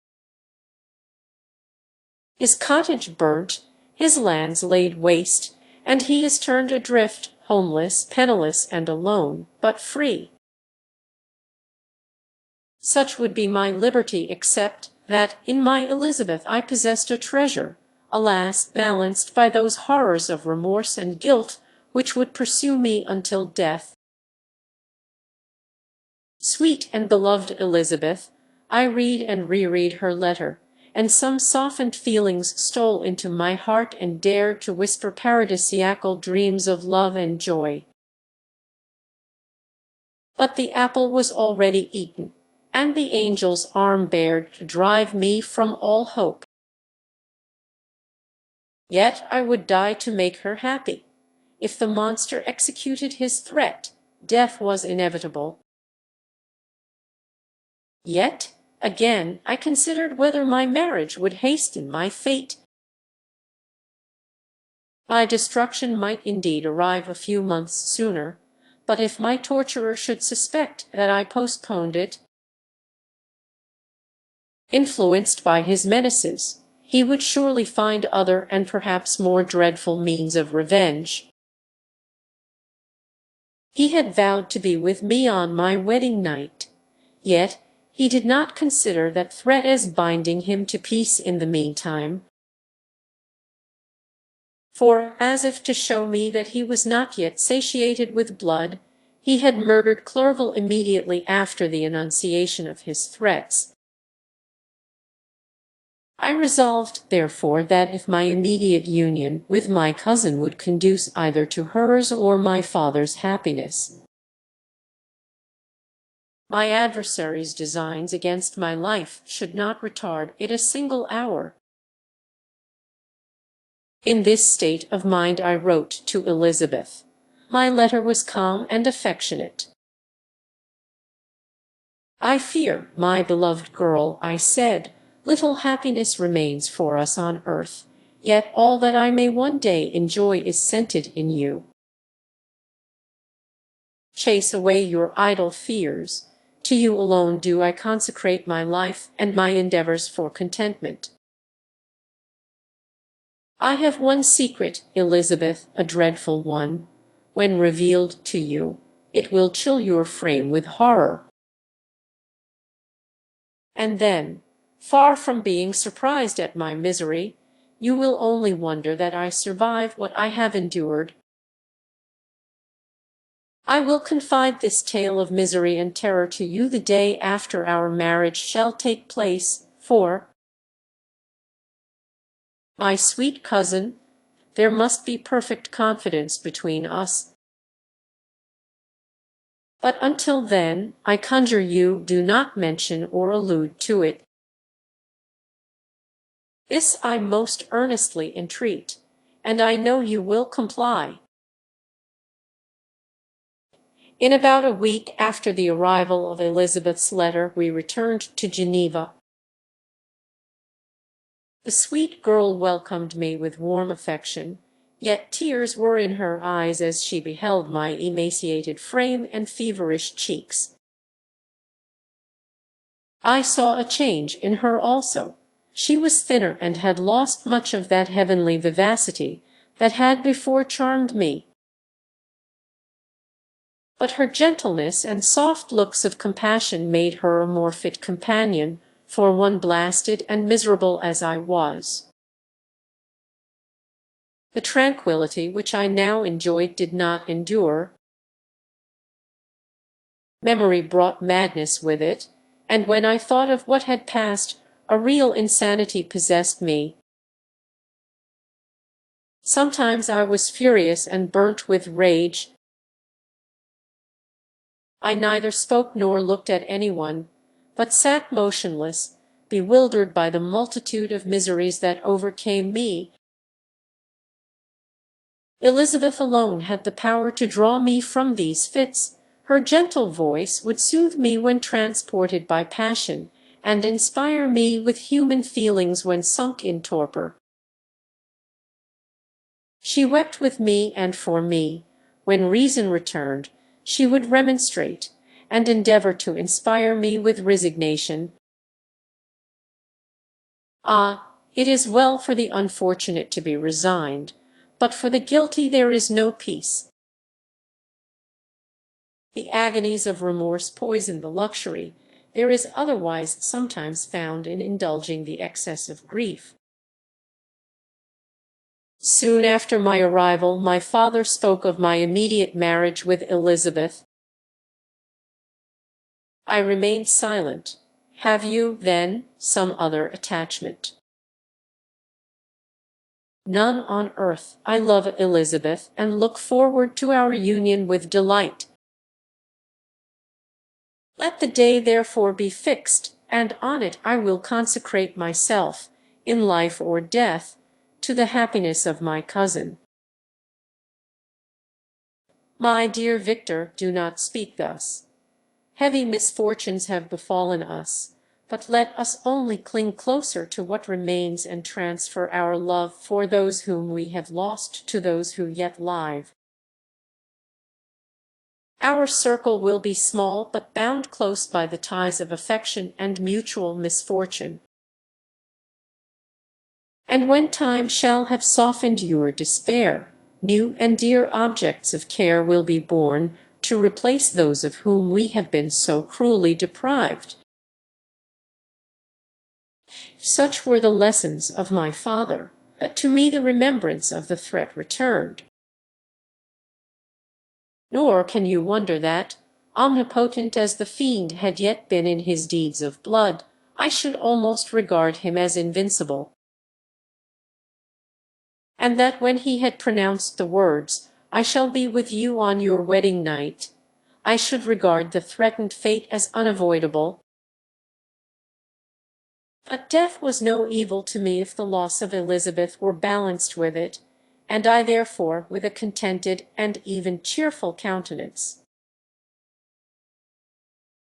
His cottage burnt, his lands laid waste, and he is turned adrift, homeless, penniless, and alone, but free. Such would be my liberty, except that in my Elizabeth I possessed a treasure, alas, balanced by those horrors of remorse and guilt which would pursue me until death. Sweet and beloved Elizabeth, I read and reread her letter, and some softened feelings stole into my heart and dared to whisper paradisiacal dreams of love and joy. But the apple was already eaten, and the angel's arm bared to drive me from all hope. Yet I would die to make her happy. If the monster executed his threat, death was inevitable. Yet, again, I considered whether my marriage would hasten my fate. My destruction might indeed arrive a few months sooner, but if my torturer should suspect that I postponed it, influenced by his menaces, he would surely find other and perhaps more dreadful means of revenge. He had vowed to be with me on my wedding night, yet he did not consider that threat as binding him to peace in the meantime. For, as if to show me that he was not yet satiated with blood, he had murdered Clerval immediately after the enunciation of his threats. I resolved, therefore, that if my immediate union with my cousin would conduce either to hers or my father's happiness, my adversary's designs against my life should not retard it a single hour. In this state of mind I wrote to Elizabeth. My letter was calm and affectionate. I fear, my beloved girl, I said, little happiness remains for us on earth, yet all that I may one day enjoy is scented in you. Chase away your idle fears. To you alone do I consecrate my life and my endeavors for contentment. I have one secret, Elizabeth, a dreadful one. When revealed to you, it will chill your frame with horror. And then, far from being surprised at my misery, you will only wonder that I survive what I have endured. I will confide this tale of misery and terror to you the day after our marriage shall take place, for, my sweet cousin, there must be perfect confidence between us. But until then, I conjure you, do not mention or allude to it. This I most earnestly entreat, and I know you will comply. In about a week after the arrival of Elizabeth's letter, we returned to Geneva. The sweet girl welcomed me with warm affection, yet tears were in her eyes as she beheld my emaciated frame and feverish cheeks. I saw a change in her also. She was thinner and had lost much of that heavenly vivacity that had before charmed me. But her gentleness and soft looks of compassion made her a more fit companion for one blasted and miserable as I was. The tranquillity which I now enjoyed did not endure. Memory brought madness with it, and when I thought of what had passed, a real insanity possessed me. Sometimes I was furious and burnt with rage. I neither spoke nor looked at anyone, but sat motionless, bewildered by the multitude of miseries that overcame me. Elizabeth alone had the power to draw me from these fits. Her gentle voice would soothe me when transported by passion, and inspire me with human feelings when sunk in torpor. She wept with me and for me. When reason returned, she would remonstrate, and endeavor to inspire me with resignation. Ah, it is well for the unfortunate to be resigned, but for the guilty there is no peace. The agonies of remorse poison the luxury there is otherwise sometimes found in indulging the excess of grief. Soon after my arrival, my father spoke of my immediate marriage with Elizabeth. I remained silent. Have you, then, some other attachment? None on earth. I love Elizabeth, and look forward to our union with delight. Let the day therefore be fixed, and on it I will consecrate myself, in life or death, to the happiness of my cousin. My dear Victor, do not speak thus. Heavy misfortunes have befallen us, but let us only cling closer to what remains and transfer our love for those whom we have lost to those who yet live. Our circle will be small, but bound close by the ties of affection and mutual misfortune. And when time shall have softened your despair, new and dear objects of care will be born to replace those of whom we have been so cruelly deprived. Such were the lessons of my father, but to me the remembrance of the threat returned. Nor can you wonder that, omnipotent as the fiend had yet been in his deeds of blood, I should almost regard him as invincible. And that when he had pronounced the words, "I shall be with you on your wedding night," I should regard the threatened fate as unavoidable. But death was no evil to me if the loss of Elizabeth were balanced with it, and I therefore, with a contented and even cheerful countenance,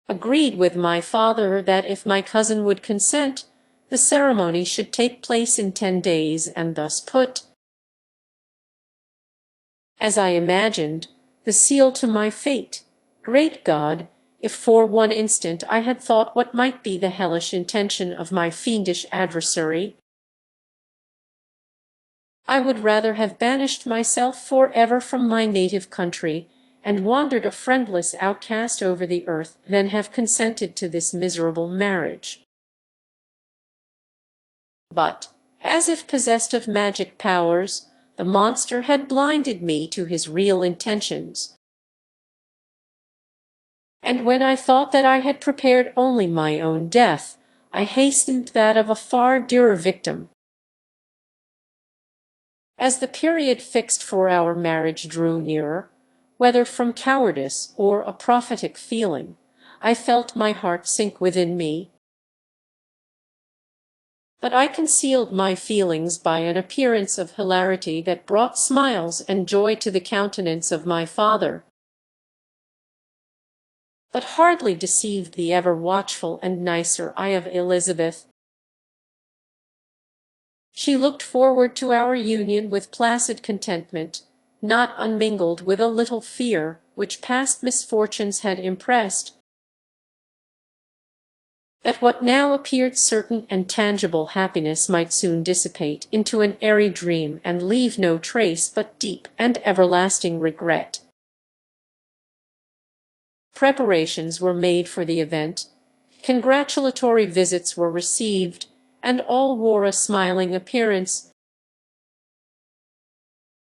agreed with my father that if my cousin would consent, the ceremony should take place in 10 days, and thus put, as I imagined, the seal to my fate. Great God, if for one instant I had thought what might be the hellish intention of my fiendish adversary, I would rather have banished myself forever from my native country, and wandered a friendless outcast over the earth, than have consented to this miserable marriage. But, as if possessed of magic powers, the monster had blinded me to his real intentions, and when I thought that I had prepared only my own death, I hastened that of a far dearer victim. As the period fixed for our marriage drew nearer, whether from cowardice or a prophetic feeling, I felt my heart sink within me. But I concealed my feelings by an appearance of hilarity that brought smiles and joy to the countenance of my father, but hardly deceived the ever watchful and nicer eye of Elizabeth. She looked forward to our union with placid contentment, not unmingled with a little fear, which past misfortunes had impressed, that what now appeared certain and tangible happiness might soon dissipate into an airy dream and leave no trace but deep and everlasting regret. Preparations were made for the event, congratulatory visits were received, and all wore a smiling appearance.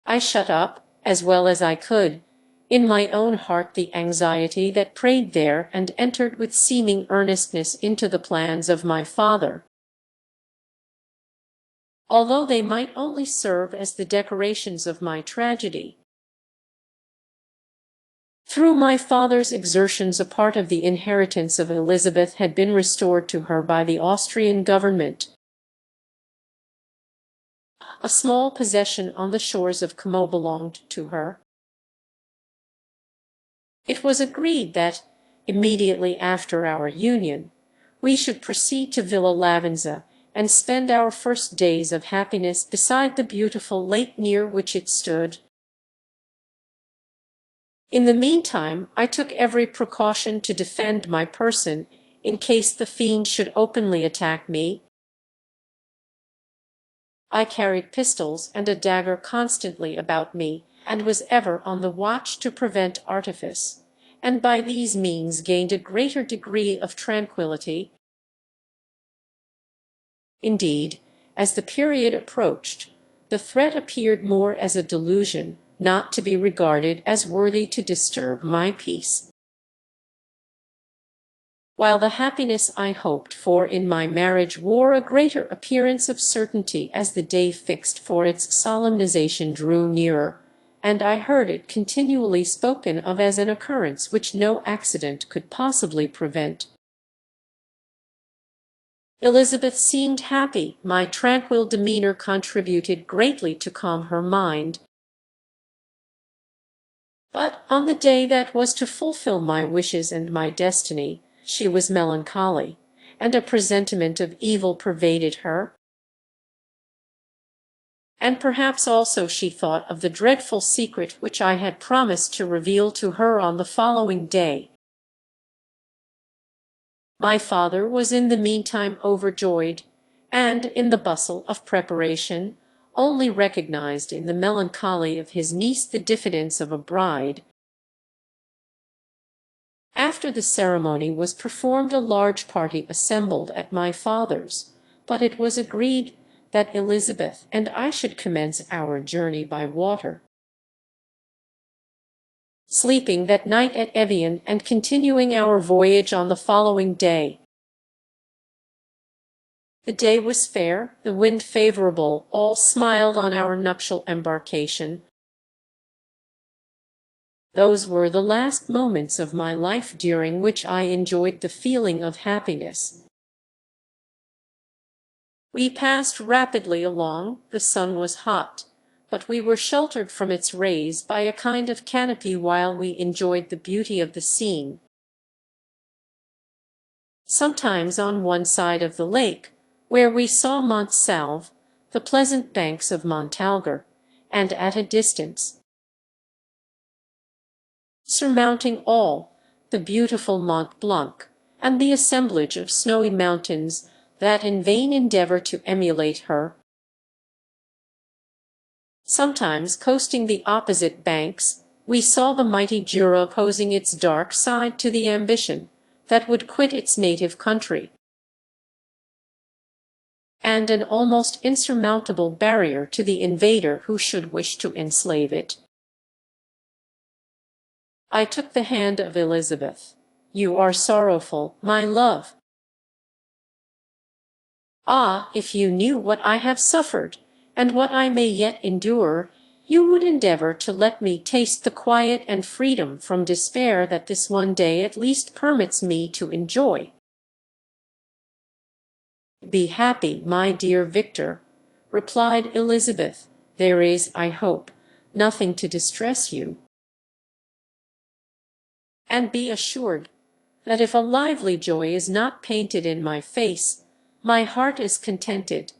I shut up, as well as I could, in my own heart the anxiety that preyed there, and entered with seeming earnestness into the plans of my father, although they might only serve as the decorations of my tragedy. Through my father's exertions a part of the inheritance of Elizabeth had been restored to her by the Austrian government. A small possession on the shores of Como belonged to her. It was agreed that, immediately after our union, we should proceed to Villa Lavenza, and spend our first days of happiness beside the beautiful lake near which it stood. In the meantime, I took every precaution to defend my person, in case the fiend should openly attack me. I carried pistols and a dagger constantly about me, and was ever on the watch to prevent artifice, and by these means gained a greater degree of tranquillity. Indeed, as the period approached, the threat appeared more as a delusion, not to be regarded as worthy to disturb my peace. While the happiness I hoped for in my marriage wore a greater appearance of certainty as the day fixed for its solemnization drew nearer, and I heard it continually spoken of as an occurrence which no accident could possibly prevent. Elizabeth seemed happy. My tranquil demeanor contributed greatly to calm her mind. But on the day that was to fulfill my wishes and my destiny, she was melancholy, and a presentiment of evil pervaded her. And perhaps also she thought of the dreadful secret which I had promised to reveal to her on the following day. My father was in the meantime overjoyed, and, in the bustle of preparation, only recognized in the melancholy of his niece the diffidence of a bride. After the ceremony was performed a large party assembled at my father's, but it was agreed that Elizabeth and I should commence our journey by water, sleeping that night at Evian and continuing our voyage on the following day. The day was fair, the wind favorable, all smiled on our nuptial embarkation. Those were the last moments of my life during which I enjoyed the feeling of happiness. We passed rapidly along. The sun was hot, but we were sheltered from its rays by a kind of canopy while we enjoyed the beauty of the scene. sometimes on one side of the lake, where we saw Mont Salve, the pleasant banks of Montalgar, and at a distance, surmounting all, the beautiful Mont Blanc, and the assemblage of snowy mountains that in vain endeavor to emulate her. Sometimes coasting the opposite banks, we saw the mighty Jura opposing its dark side to the ambition that would quit its native country, and an almost insurmountable barrier to the invader who should wish to enslave it. I took the hand of Elizabeth. "You are sorrowful, my love. Ah, if you knew what I have suffered, and what I may yet endure, you would endeavor to let me taste the quiet and freedom from despair that this one day at least permits me to enjoy." "Be happy, my dear Victor," replied Elizabeth. "There is, I hope, nothing to distress you. And be assured that if a lively joy is not painted in my face, my heart is contented.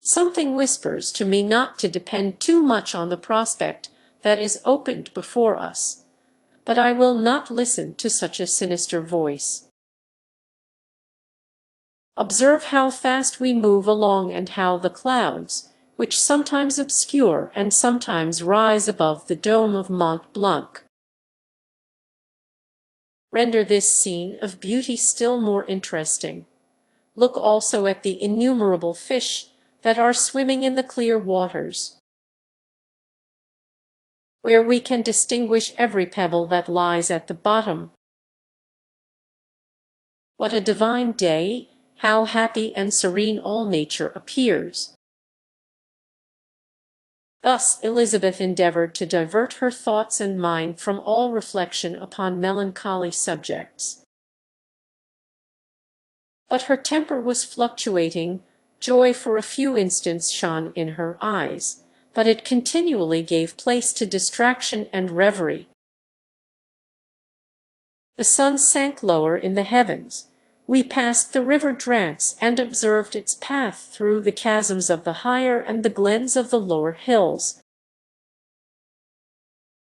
Something whispers to me not to depend too much on the prospect that is opened before us, but I will not listen to such a sinister voice. Observe how fast we move along, and how the clouds, which sometimes obscure and sometimes rise above the dome of Mont Blanc, render this scene of beauty still more interesting. Look also at the innumerable fish that are swimming in the clear waters, where we can distinguish every pebble that lies at the bottom. What a divine day! How happy and serene all nature appears!" Thus Elizabeth endeavored to divert her thoughts and mind from all reflection upon melancholy subjects. But her temper was fluctuating. Joy for a few instants shone in her eyes, but it continually gave place to distraction and reverie. The sun sank lower in the heavens. We passed the river Drance and observed its path through the chasms of the higher and the glens of the lower hills.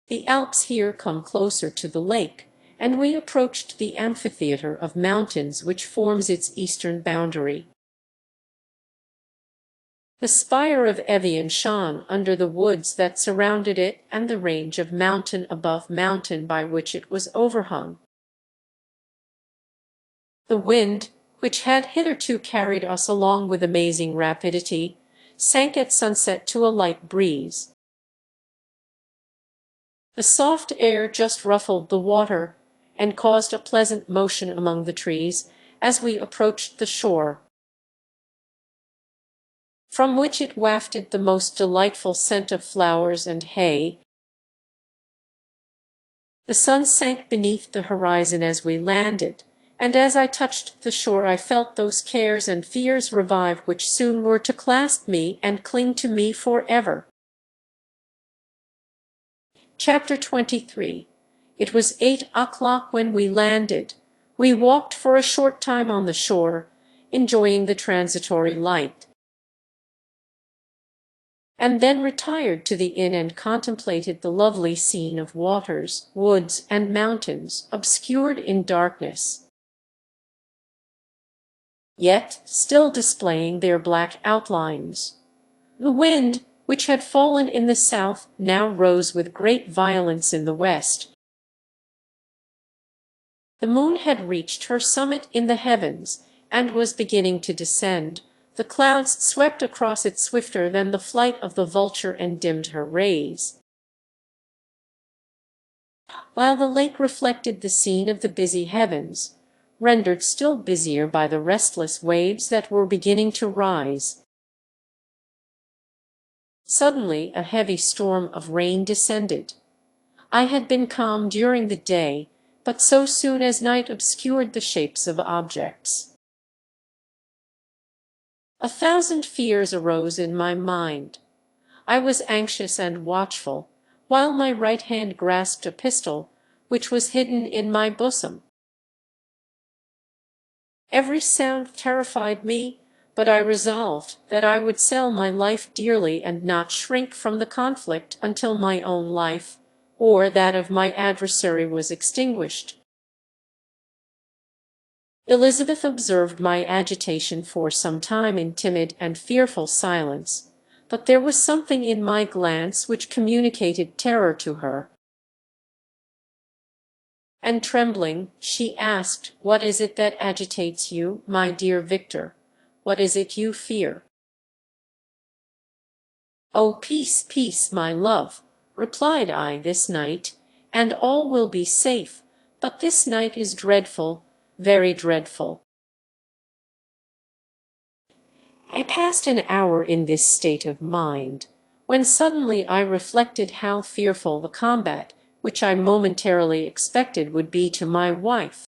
The Alps here come closer to the lake, and we approached the amphitheatre of mountains which forms its eastern boundary. The spire of Evian shone under the woods that surrounded it and the range of mountain above mountain by which it was overhung. The wind, which had hitherto carried us along with amazing rapidity, sank at sunset to a light breeze. The soft air just ruffled the water, and caused a pleasant motion among the trees as we approached the shore, from which it wafted the most delightful scent of flowers and hay. The sun sank beneath the horizon as we landed, and as I touched the shore I felt those cares and fears revive which soon were to clasp me and cling to me forever. Chapter 23. It was 8 o'clock when we landed. We walked for a short time on the shore, enjoying the transitory light, and then retired to the inn and contemplated the lovely scene of waters, woods, and mountains, obscured in darkness, yet still displaying their black outlines. The wind, which had fallen in the south, now rose with great violence in the west. The moon had reached her summit in the heavens, and was beginning to descend. The clouds swept across it swifter than the flight of the vulture and dimmed her rays, while the lake reflected the scene of the busy heavens, rendered still busier by the restless waves that were beginning to rise. Suddenly a heavy storm of rain descended. I had been calm during the day, but so soon as night obscured the shapes of objects, 1,000 fears arose in my mind. I was anxious and watchful, while my right hand grasped a pistol, which was hidden in my bosom. Every sound terrified me, but I resolved that I would sell my life dearly and not shrink from the conflict until my own life, or that of my adversary, was extinguished. Elizabeth observed my agitation for some time in timid and fearful silence, but there was something in my glance which communicated terror to her. And trembling, she asked, "What is it that agitates you, my dear Victor? What is it you fear?" "Oh, peace, peace, my love," replied I, "this night, and all will be safe, but this night is dreadful, very dreadful." I passed an hour in this state of mind, when suddenly I reflected how fearful the combat which I momentarily expected would be to my wife,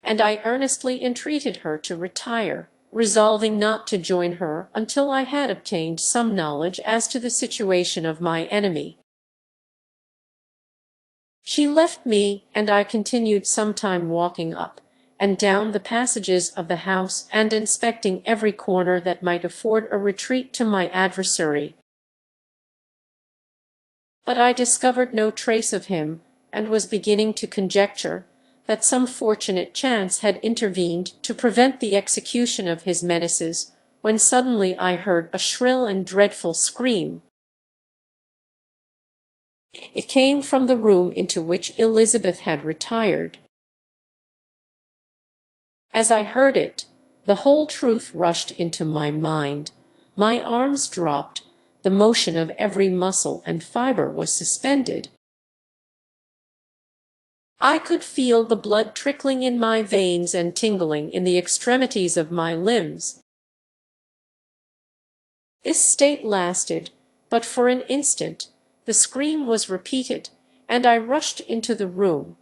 and I earnestly entreated her to retire, resolving not to join her until I had obtained some knowledge as to the situation of my enemy. She left me, and I continued some time walking up and down the passages of the house and inspecting every corner that might afford a retreat to my adversary. But I discovered no trace of him, and was beginning to conjecture that some fortunate chance had intervened to prevent the execution of his menaces, when suddenly I heard a shrill and dreadful scream. It came from the room into which Elizabeth had retired. As I heard it, the whole truth rushed into my mind. My arms dropped, the motion of every muscle and fibre was suspended. I could feel the blood trickling in my veins and tingling in the extremities of my limbs. This state lasted but for an instant. The scream was repeated, and I rushed into the room.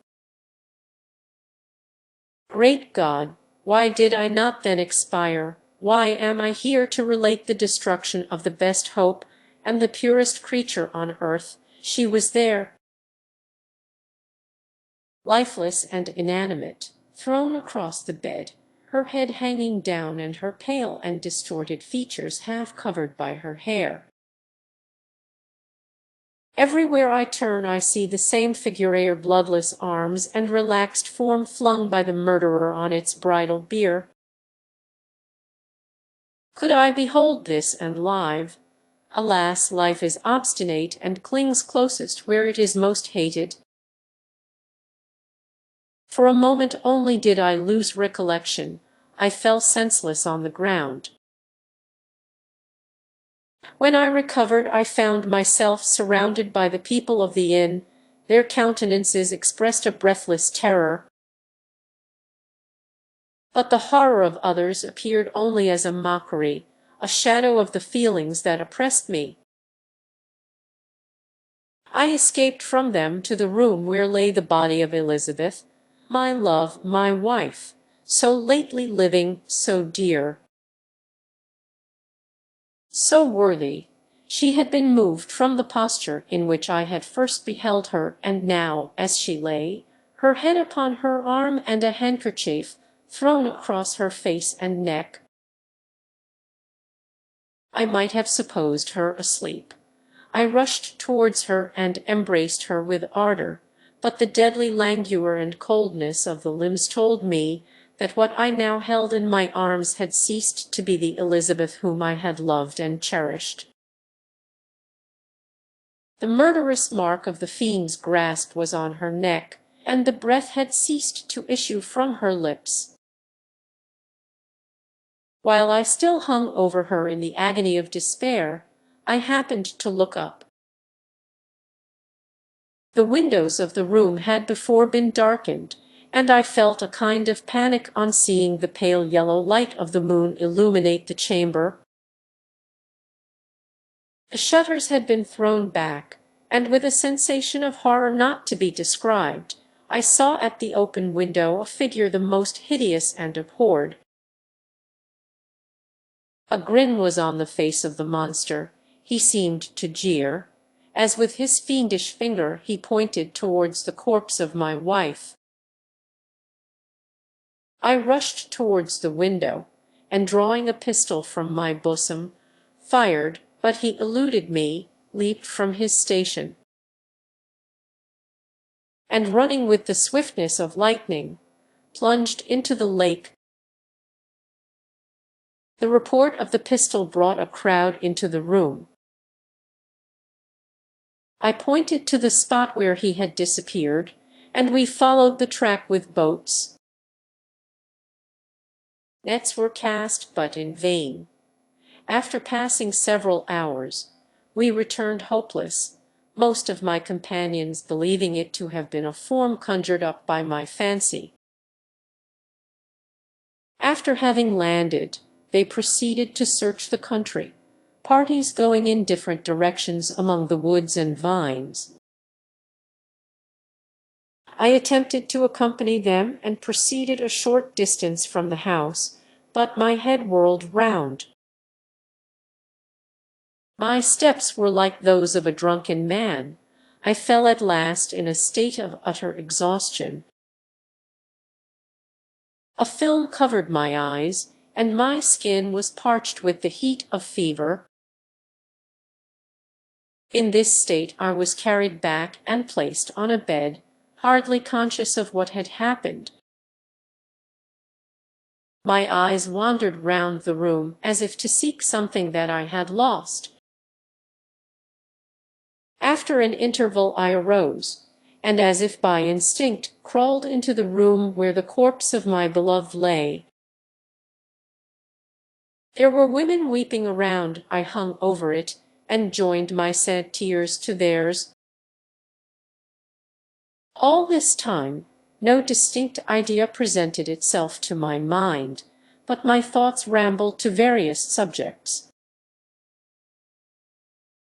Great God! Why did I not then expire? Why am I here to relate the destruction of the best hope and the purest creature on earth? She was there, lifeless and inanimate, thrown across the bed, her head hanging down and her pale and distorted features half covered by her hair. Everywhere I turn I see the same figure, her bloodless arms and relaxed form flung by the murderer on its bridal bier. Could I behold this and live? Alas, life is obstinate and clings closest where it is most hated. For a moment only did I lose recollection. I fell senseless on the ground. When I recovered, I found myself surrounded by the people of the inn. Their countenances expressed a breathless terror, but the horror of others appeared only as a mockery, a shadow of the feelings that oppressed me. I escaped from them to the room where lay the body of Elizabeth, my love, my wife, so lately living, so dear, so worthy. She had been moved from the posture in which I had first beheld her, and now, as she lay, her head upon her arm and a handkerchief thrown across her face and neck, I might have supposed her asleep. I rushed towards her and embraced her with ardor, but the deadly languor and coldness of the limbs told me that what I now held in my arms had ceased to be the Elizabeth whom I had loved and cherished. The murderous mark of the fiend's grasp was on her neck, and the breath had ceased to issue from her lips. While I still hung over her in the agony of despair, I happened to look up. The windows of the room had before been darkened, and I felt a kind of panic on seeing the pale yellow light of the moon illuminate the chamber. The shutters had been thrown back, and with a sensation of horror not to be described, I saw at the open window a figure the most hideous and abhorred. A grin was on the face of the monster. He seemed to jeer, as with his fiendish finger he pointed towards the corpse of my wife. I rushed towards the window, and drawing a pistol from my bosom, fired, but he eluded me, leaped from his station, and running with the swiftness of lightning, plunged into the lake. The report of the pistol brought a crowd into the room. I pointed to the spot where he had disappeared, and we followed the track with boats. Nets were cast, but in vain. After passing several hours, we returned hopeless, most of my companions believing it to have been a form conjured up by my fancy. After having landed, they proceeded to search the country, parties going in different directions among the woods and vines. I attempted to accompany them and proceeded a short distance from the house, but my head whirled round. My steps were like those of a drunken man. I fell at last in a state of utter exhaustion. A film covered my eyes, and my skin was parched with the heat of fever. In this state I was carried back and placed on a bed, hardly conscious of what had happened. My eyes wandered round the room as if to seek something that I had lost. After an interval I arose, and as if by instinct crawled into the room where the corpse of my beloved lay. There were women weeping around. I hung over it, and joined my sad tears to theirs. All this time, no distinct idea presented itself to my mind, but my thoughts rambled to various subjects.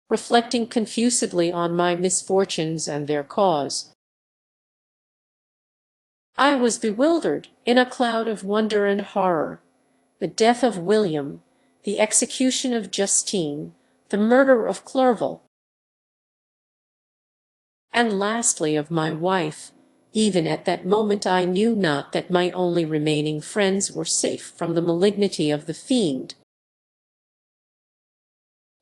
Reflecting confusedly on my misfortunes and their cause, I was bewildered in a cloud of wonder and horror. The death of William, the execution of Justine, the murder of Clerval, and lastly of my wife. Even at that moment I knew not that my only remaining friends were safe from the malignity of the fiend.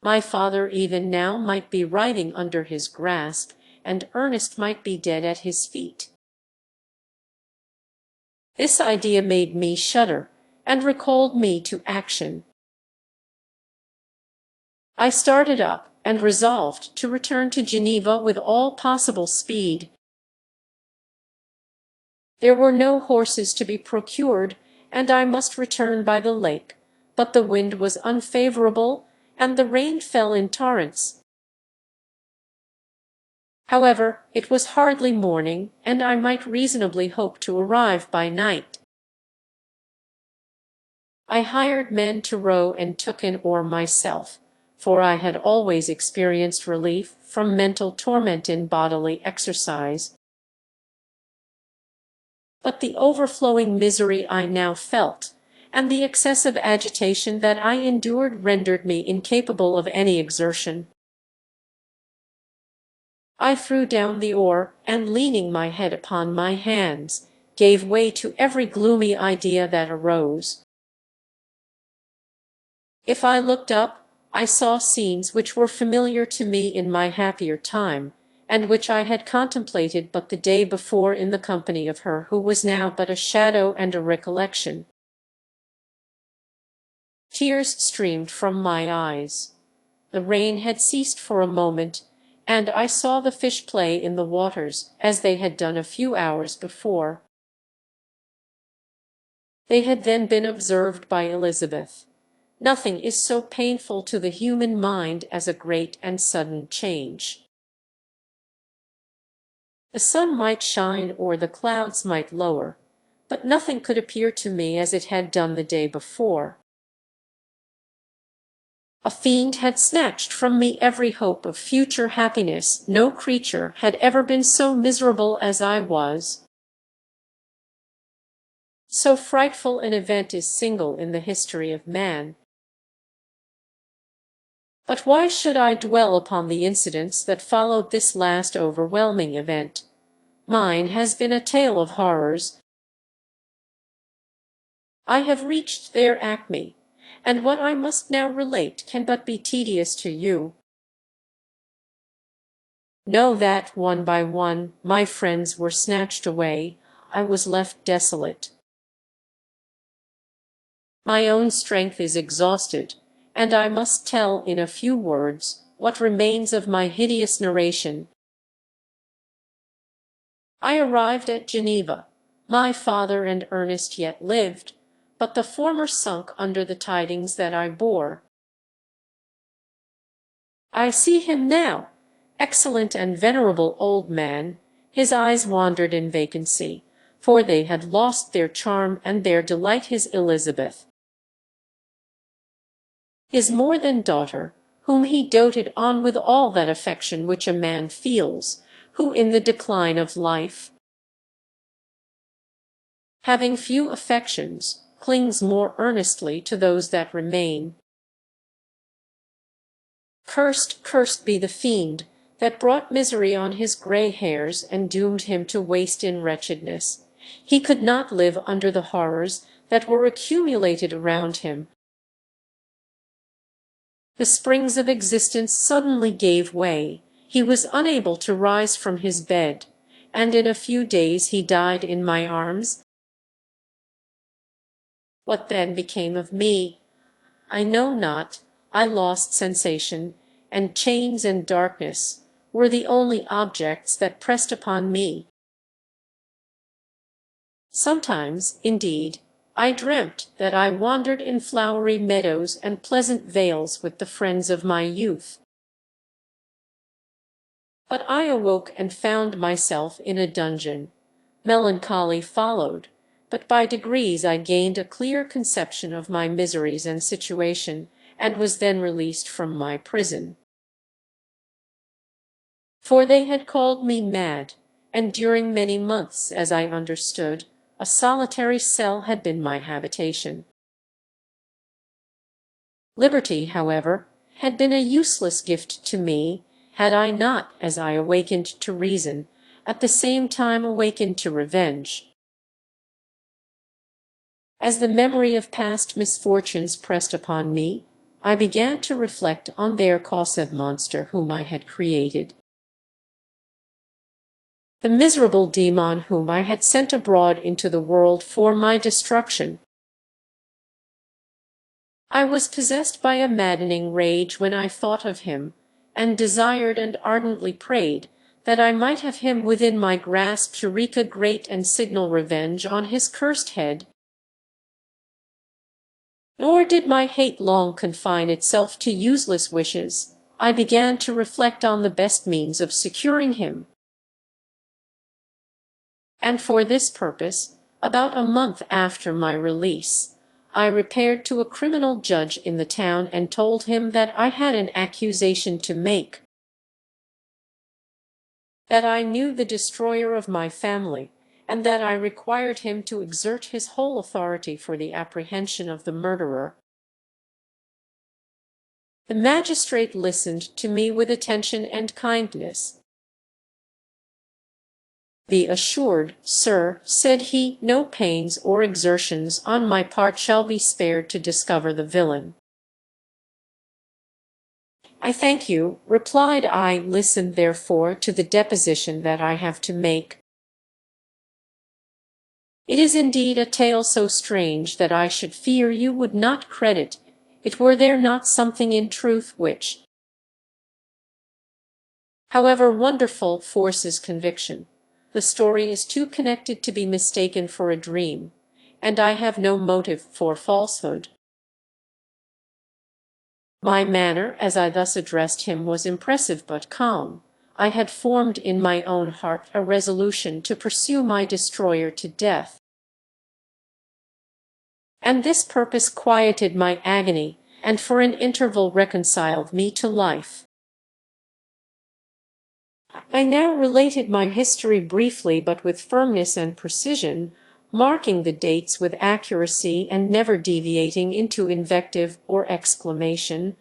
My father even now might be writhing under his grasp, and Ernest might be dead at his feet. This idea made me shudder, and recalled me to action. I started up, and resolved to return to Geneva with all possible speed. There were no horses to be procured, and I must return by the lake, but the wind was unfavorable, and the rain fell in torrents. However, it was hardly morning, and I might reasonably hope to arrive by night. I hired men to row and took an oar myself, for I had always experienced relief from mental torment in bodily exercise. But the overflowing misery I now felt, and the excessive agitation that I endured rendered me incapable of any exertion. I threw down the oar, and leaning my head upon my hands, gave way to every gloomy idea that arose. If I looked up, I saw scenes which were familiar to me in my happier time, and which I had contemplated but the day before in the company of her who was now but a shadow and a recollection. Tears streamed from my eyes. The rain had ceased for a moment, and I saw the fish play in the waters as they had done a few hours before. They had then been observed by Elizabeth. Nothing is so painful to the human mind as a great and sudden change. The sun might shine or the clouds might lower, but nothing could appear to me as it had done the day before. A fiend had snatched from me every hope of future happiness. No creature had ever been so miserable as I was. So frightful an event is single in the history of man. But why should I dwell upon the incidents that followed this last overwhelming event? Mine has been a tale of horrors, I have reached their acme, and what I must now relate can but be tedious to you. Know that, one by one, my friends were snatched away. I was left desolate. My own strength is exhausted, and I must tell in a few words what remains of my hideous narration. I arrived at Geneva. My father and Ernest yet lived, but the former sunk under the tidings that I bore. I see him now, excellent and venerable old man. His eyes wandered in vacancy, for they had lost their charm and their delight. His Elizabeth, his more than daughter, whom he doted on with all that affection which a man feels, who in the decline of life, having few affections, clings more earnestly to those that remain. Cursed, cursed be the fiend that brought misery on his grey hairs and doomed him to waste in wretchedness. He could not live under the horrors that were accumulated around him. The springs of existence suddenly gave way. He was unable to rise from his bed, and in a few days he died in my arms. What then became of me? I know not. I lost sensation, and chains and darkness were the only objects that pressed upon me. Sometimes, indeed, I dreamt that I wandered in flowery meadows and pleasant vales with the friends of my youth. But I awoke and found myself in a dungeon. Melancholy followed, but by degrees I gained a clear conception of my miseries and situation, and was then released from my prison. For they had called me mad, and during many months, as I understood, a solitary cell had been my habitation. Liberty, however, had been a useless gift to me, had I not, as I awakened to reason, at the same time awakened to revenge. As the memory of past misfortunes pressed upon me, I began to reflect on their causative monster whom I had created. The miserable demon whom I had sent abroad into the world for my destruction. I was possessed by a maddening rage when I thought of him, and desired and ardently prayed that I might have him within my grasp to wreak a great and signal revenge on his cursed head. Nor did my hate long confine itself to useless wishes. I began to reflect on the best means of securing him. And for this purpose, about a month after my release, I repaired to a criminal judge in the town and told him that I had an accusation to make, that I knew the destroyer of my family, and that I required him to exert his whole authority for the apprehension of the murderer. The magistrate listened to me with attention and kindness. "Be assured, sir," said he, "no pains or exertions on my part shall be spared to discover the villain." "I thank you," replied I. "Listen, therefore, to the deposition that I have to make. It is indeed a tale so strange that I should fear you would not credit it were there not something in truth which, however wonderful, forces conviction. The story is too connected to be mistaken for a dream, and I have no motive for falsehood." My manner, as I thus addressed him, was impressive but calm. I had formed in my own heart a resolution to pursue my destroyer to death, and this purpose quieted my agony, and for an interval reconciled me to life. I now related my history briefly but with firmness and precision, marking the dates with accuracy and never deviating into invective or exclamation.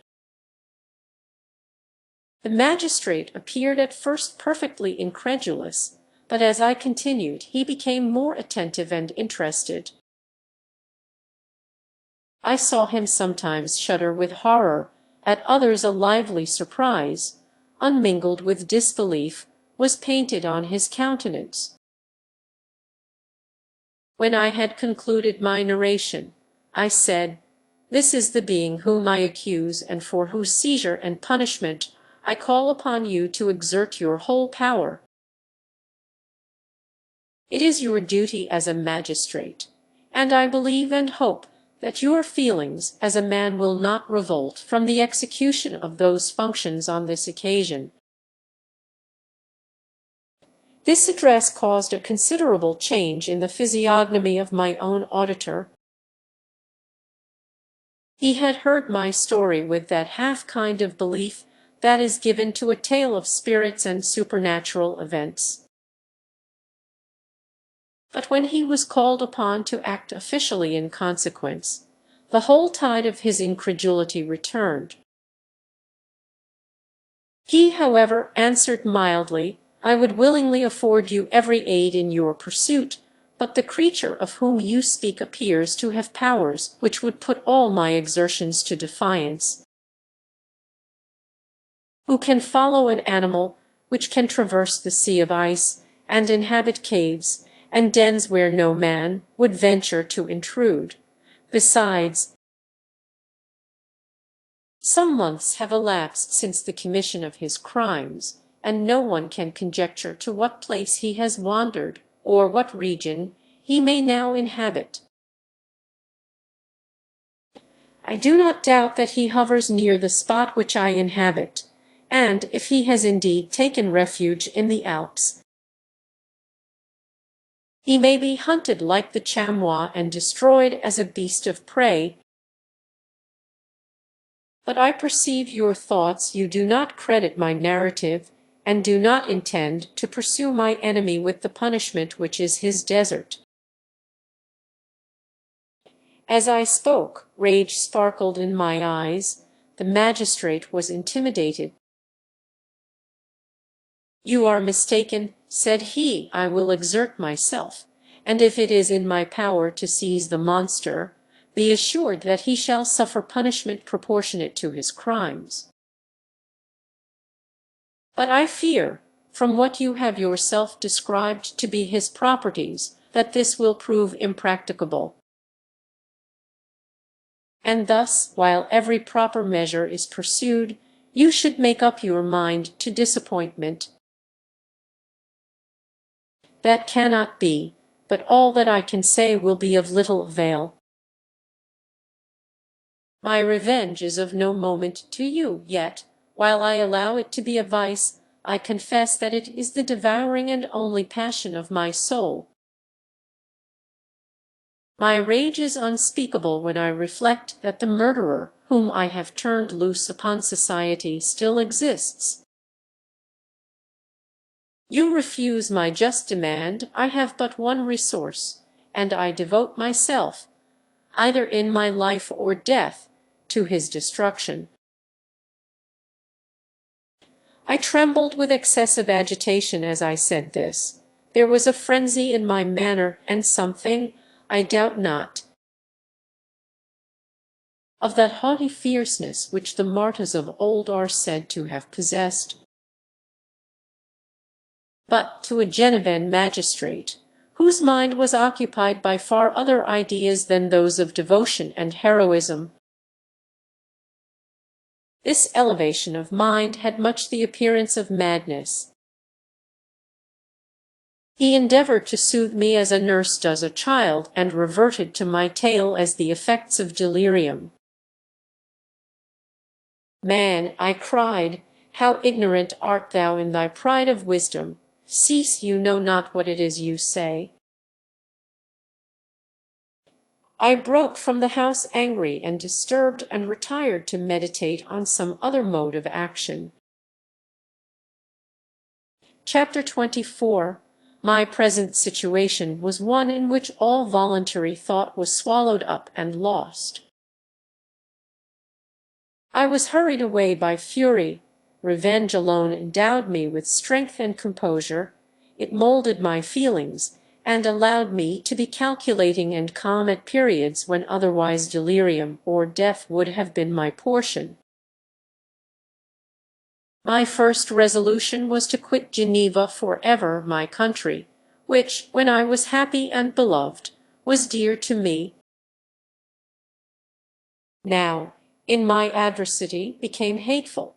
The magistrate appeared at first perfectly incredulous, but as I continued he became more attentive and interested. I saw him sometimes shudder with horror, at others a lively surprise, unmingled with disbelief, was painted on his countenance. When I had concluded my narration, I said, "This is the being whom I accuse and for whose seizure and punishment I call upon you to exert your whole power. It is your duty as a magistrate, and I believe and hope that your feelings as a man will not revolt from the execution of those functions on this occasion." This address caused a considerable change in the physiognomy of my own auditor. He had heard my story with that half kind of belief that is given to a tale of spirits and supernatural events. But when he was called upon to act officially in consequence, the whole tide of his incredulity returned. He, however, answered mildly, "I would willingly afford you every aid in your pursuit, but the creature of whom you speak appears to have powers which would put all my exertions to defiance. Who can follow an animal which can traverse the sea of ice, and inhabit caves and dens where no man would venture to intrude? Besides, some months have elapsed since the commission of his crimes, and no one can conjecture to what place he has wandered, or what region he may now inhabit. I do not doubt that he hovers near the spot which I inhabit, and if he has indeed taken refuge in the Alps, he may be hunted like the chamois and destroyed as a beast of prey. But I perceive your thoughts. You do not credit my narrative, and do not intend to pursue my enemy with the punishment which is his desert." As I spoke, rage sparkled in my eyes. The magistrate was intimidated. "You are mistaken," said he. "I will exert myself, and if it is in my power to seize the monster, be assured that he shall suffer punishment proportionate to his crimes. But I fear, from what you have yourself described to be his properties, that this will prove impracticable. And thus, while every proper measure is pursued, you should make up your mind to disappointment. That cannot be, but all that I can say will be of little avail. My revenge is of no moment to you, yet, while I allow it to be a vice, I confess that it is the devouring and only passion of my soul. My rage is unspeakable when I reflect that the murderer whom I have turned loose upon society still exists. You refuse my just demand. I have but one resource, and I devote myself, either in my life or death, to his destruction." I trembled with excessive agitation as I said this. There was a frenzy in my manner, and something, I doubt not, of that haughty fierceness which the martyrs of old are said to have possessed. But to a Genevan magistrate, whose mind was occupied by far other ideas than those of devotion and heroism, this elevation of mind had much the appearance of madness. He endeavored to soothe me as a nurse does a child, and reverted to my tale as the effects of delirium. "Man," I cried, "how ignorant art thou in thy pride of wisdom! Cease, you know not what it is you say." I broke from the house angry and disturbed, and retired to meditate on some other mode of action. Chapter 24. My present situation was one in which all voluntary thought was swallowed up and lost. I was hurried away by fury. Revenge alone endowed me with strength and composure. It molded my feelings, and allowed me to be calculating and calm at periods when otherwise delirium or death would have been my portion. My first resolution was to quit Geneva forever, my country, which, when I was happy and beloved, was dear to me. Now, in my adversity, became hateful.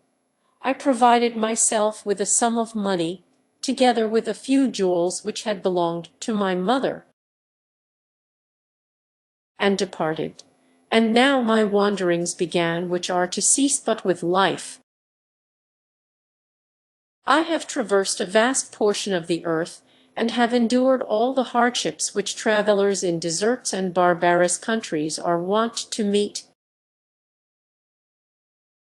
I provided myself with a sum of money, together with a few jewels which had belonged to my mother, and departed. And now my wanderings began, which are to cease but with life. I have traversed a vast portion of the earth, and have endured all the hardships which travellers in deserts and barbarous countries are wont to meet.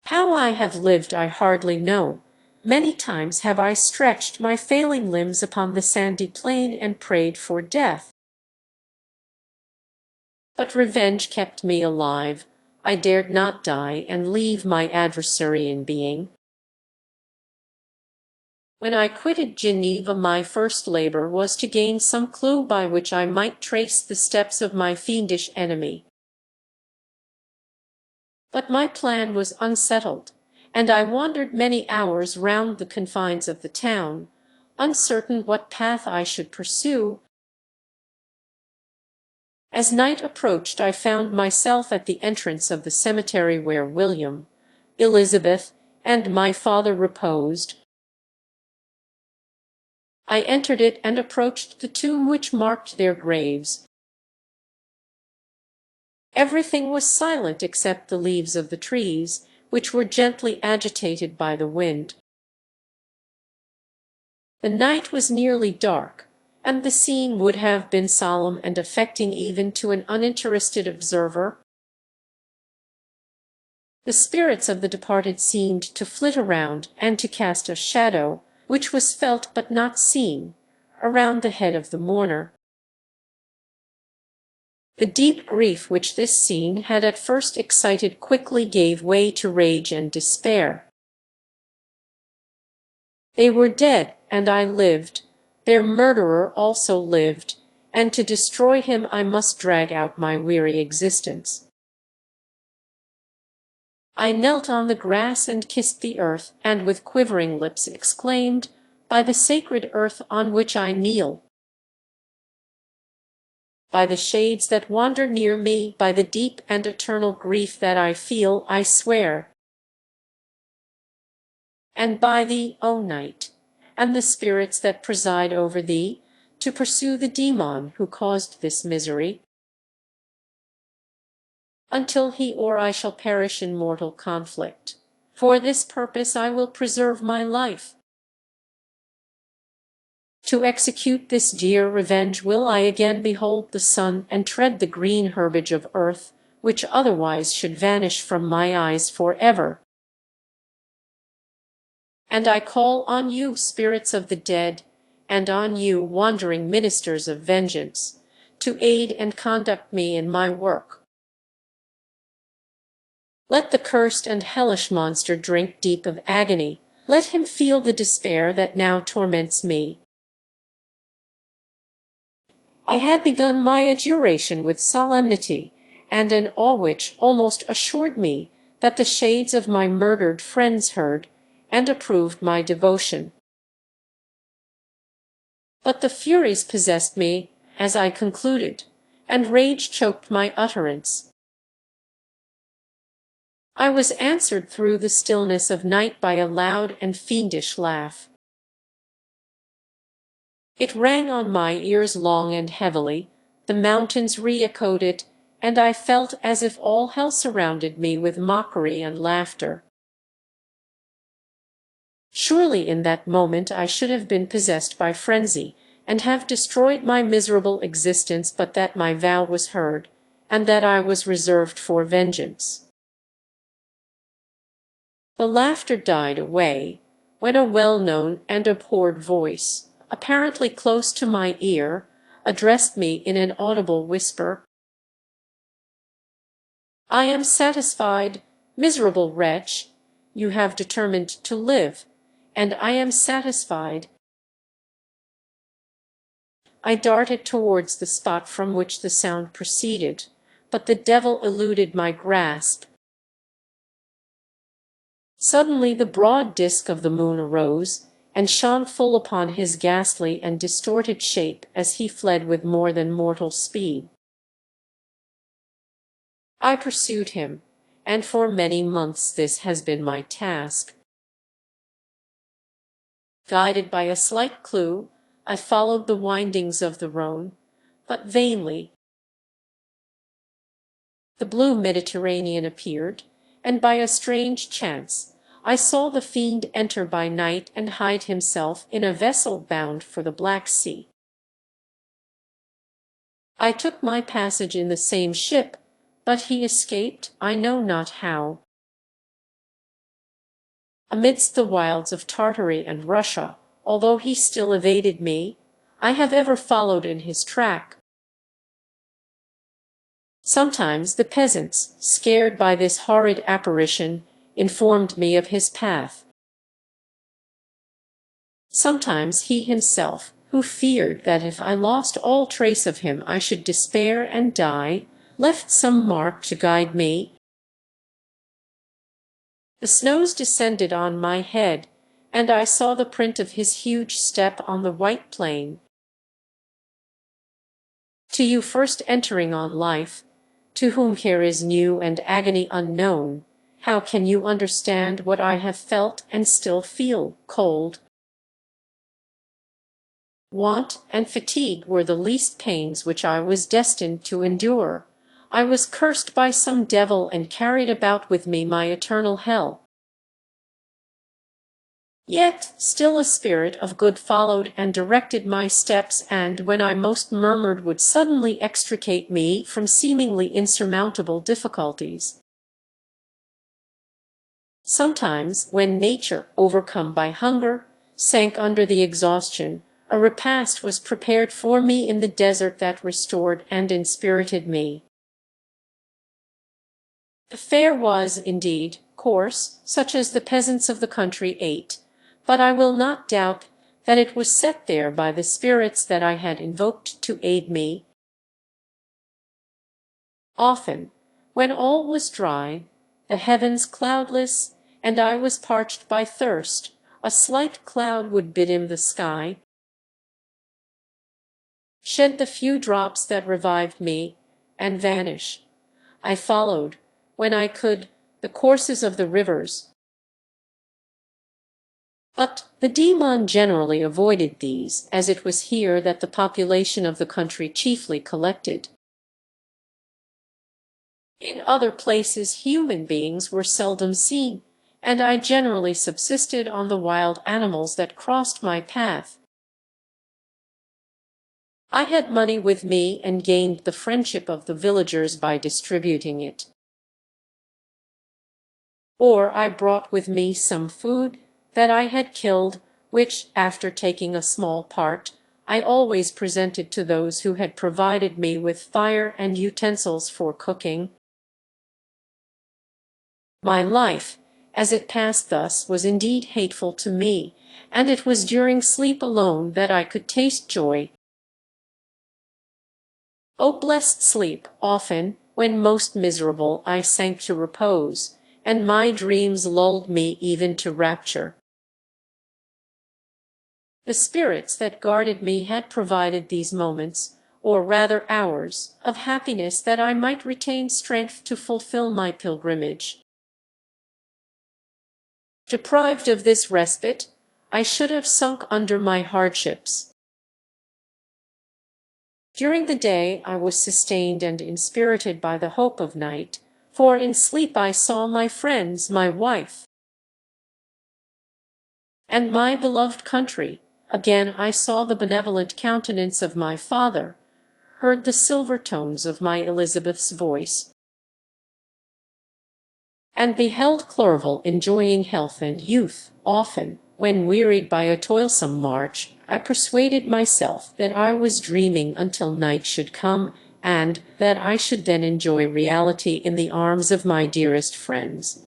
How I have lived I hardly know. Many times have I stretched my failing limbs upon the sandy plain and prayed for death. But revenge kept me alive. I dared not die and leave my adversary in being. When I quitted Geneva, my first labor was to gain some clue by which I might trace the steps of my fiendish enemy. But my plan was unsettled, and I wandered many hours round the confines of the town, uncertain what path I should pursue. As night approached, I found myself at the entrance of the cemetery where William, Elizabeth, and my father reposed. I entered it and approached the tomb which marked their graves. Everything was silent except the leaves of the trees, which were gently agitated by the wind. The night was nearly dark, and the scene would have been solemn and affecting even to an uninterested observer. The spirits of the departed seemed to flit around and to cast a shadow, which was felt but not seen, around the head of the mourner. The deep grief which this scene had at first excited quickly gave way to rage and despair. They were dead, and I lived. Their murderer also lived, and to destroy him I must drag out my weary existence. I knelt on the grass and kissed the earth, and with quivering lips exclaimed, "By the sacred earth on which I kneel, by the shades that wander near me, by the deep and eternal grief that I feel, I swear, and by thee, O night, and the spirits that preside over thee, to pursue the demon who caused this misery, until he or I shall perish in mortal conflict. For this purpose I will preserve my life. To execute this dear revenge will I again behold the sun and tread the green herbage of earth, which otherwise should vanish from my eyes forever. And I call on you, spirits of the dead, and on you, wandering ministers of vengeance, to aid and conduct me in my work. Let the cursed and hellish monster drink deep of agony. Let him feel the despair that now torments me. I had begun my adjuration with solemnity, and an awe which almost assured me that the shades of my murdered friends heard and approved my devotion. But the furies possessed me as I concluded, and rage choked my utterance. I was answered through the stillness of night by a loud and fiendish laugh. It rang on my ears long and heavily, the mountains re-echoed it, and I felt as if all hell surrounded me with mockery and laughter. Surely in that moment I should have been possessed by frenzy, and have destroyed my miserable existence, but that my vow was heard, and that I was reserved for vengeance. The laughter died away, when a well-known and abhorred voice, apparently close to my ear, addressed me in an audible whisper. "I am satisfied, miserable wretch. You have determined to live, and I am satisfied. I darted towards the spot from which the sound proceeded, but the devil eluded my grasp. Suddenly the broad disk of the moon arose, and shone full upon his ghastly and distorted shape as he fled with more than mortal speed. I pursued him, and for many months this has been my task. Guided by a slight clue, I followed the windings of the Rhone, but vainly. The blue Mediterranean appeared, and by a strange chance I saw the fiend enter by night and hide himself in a vessel bound for the Black Sea. I took my passage in the same ship, but he escaped I know not how. Amidst the wilds of Tartary and Russia, although he still evaded me, I have ever followed in his track. Sometimes the peasants, scared by this horrid apparition, informed me of his path. Sometimes he himself, who feared that if I lost all trace of him I should despair and die, left some mark to guide me. The snows descended on my head, and I saw the print of his huge step on the white plain. To you first entering on life, to whom here is new and agony unknown, how can you understand what I have felt and still feel? Cold, want, and fatigue were the least pains which I was destined to endure. I was cursed by some devil and carried about with me my eternal hell. Yet still a spirit of good followed and directed my steps, and when I most murmured would suddenly extricate me from seemingly insurmountable difficulties. Sometimes, when nature, overcome by hunger, sank under the exhaustion, a repast was prepared for me in the desert that restored and inspirited me. The fare was, indeed, coarse, such as the peasants of the country ate, but I will not doubt that it was set there by the spirits that I had invoked to aid me. Often, when all was dry, the heavens cloudless, and I was parched by thirst, a slight cloud would bedim the sky, shed the few drops that revived me, and vanish. I followed, when I could, the courses of the rivers. But the demon generally avoided these, as it was here that the population of the country chiefly collected. In other places human beings were seldom seen, and I generally subsisted on the wild animals that crossed my path. I had money with me and gained the friendship of the villagers by distributing it. Or I brought with me some food that I had killed, which, after taking a small part, I always presented to those who had provided me with fire and utensils for cooking. My life, as it passed thus, was indeed hateful to me, and it was during sleep alone that I could taste joy. O blessed sleep! Often, when most miserable, I sank to repose, and my dreams lulled me even to rapture. The spirits that guarded me had provided these moments, or rather hours, of happiness that I might retain strength to fulfill my pilgrimage. Deprived of this respite, I should have sunk under my hardships. During the day I was sustained and inspirited by the hope of night, for in sleep I saw my friends, my wife, and my beloved country. Again I saw the benevolent countenance of my father, heard the silver tones of my Elizabeth's voice, and beheld Clerval enjoying health and youth. Often, when wearied by a toilsome march, I persuaded myself that I was dreaming until night should come, and that I should then enjoy reality in the arms of my dearest friends.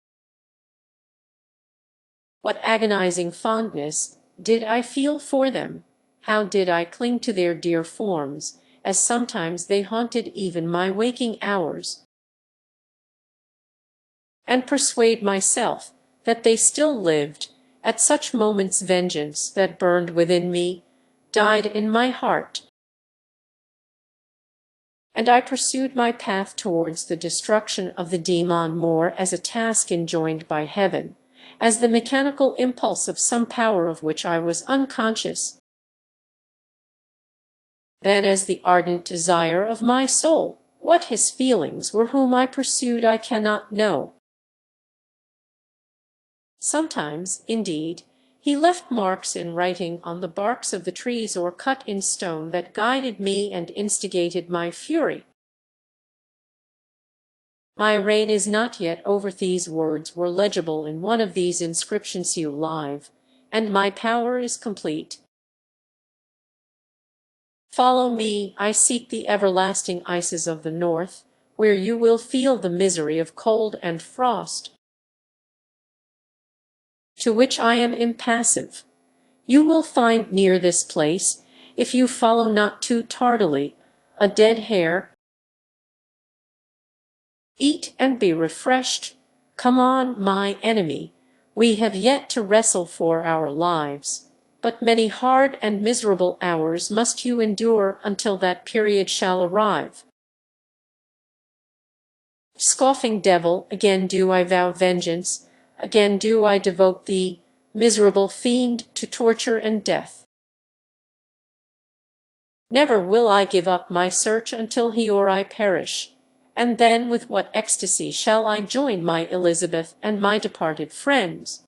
What agonizing fondness did I feel for them! how did I cling to their dear forms, as sometimes they haunted even my waking hours, and persuade myself that they still lived. At such moments vengeance that burned within me died in my heart, and I pursued my path towards the destruction of the demon more as a task enjoined by heaven, as the mechanical impulse of some power of which I was unconscious, than as the ardent desire of my soul. What his feelings were whom I pursued I cannot know. Sometimes, indeed, he left marks in writing on the barks of the trees or cut in stone that guided me and instigated my fury. My reign is not yet over. These words were legible in one of these inscriptions you live, and my power is complete. Follow me, I seek the everlasting ices of the north, where you will feel the misery of cold and frost, to which I am impassive. You will find near this place, if you follow not too tardily, a dead hare. Eat and be refreshed. Come on, my enemy. We have yet to wrestle for our lives, but many hard and miserable hours must you endure until that period shall arrive. Scoffing devil, again do I vow vengeance, again do I devote thee, miserable fiend, to torture and death. Never will I give up my search until he or I perish, and then with what ecstasy shall I join my Elizabeth and my departed friends,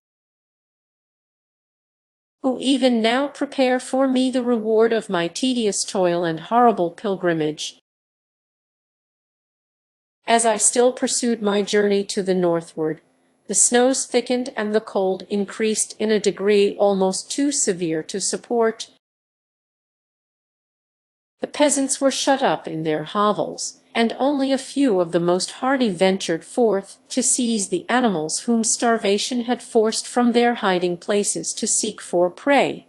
who even now prepare for me the reward of my tedious toil and horrible pilgrimage. As I still pursued my journey to the northward, the snows thickened and the cold increased in a degree almost too severe to support. The peasants were shut up in their hovels, and only a few of the most hardy ventured forth to seize the animals whom starvation had forced from their hiding places to seek for prey.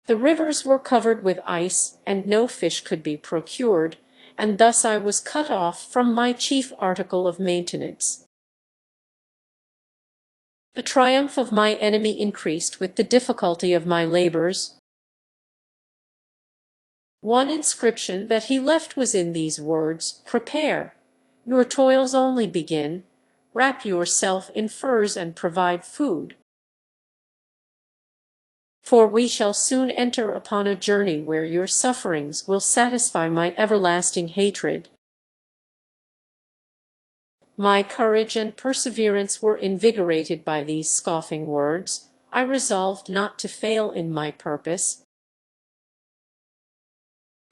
The rivers were covered with ice, and no fish could be procured, and thus I was cut off from my chief article of maintenance. The triumph of my enemy increased with the difficulty of my labors. One inscription that he left was in these words: "Prepare. Your toils only begin. Wrap yourself in furs and provide food. For we shall soon enter upon a journey where your sufferings will satisfy my everlasting hatred." My courage and perseverance were invigorated by these scoffing words. I resolved not to fail in my purpose,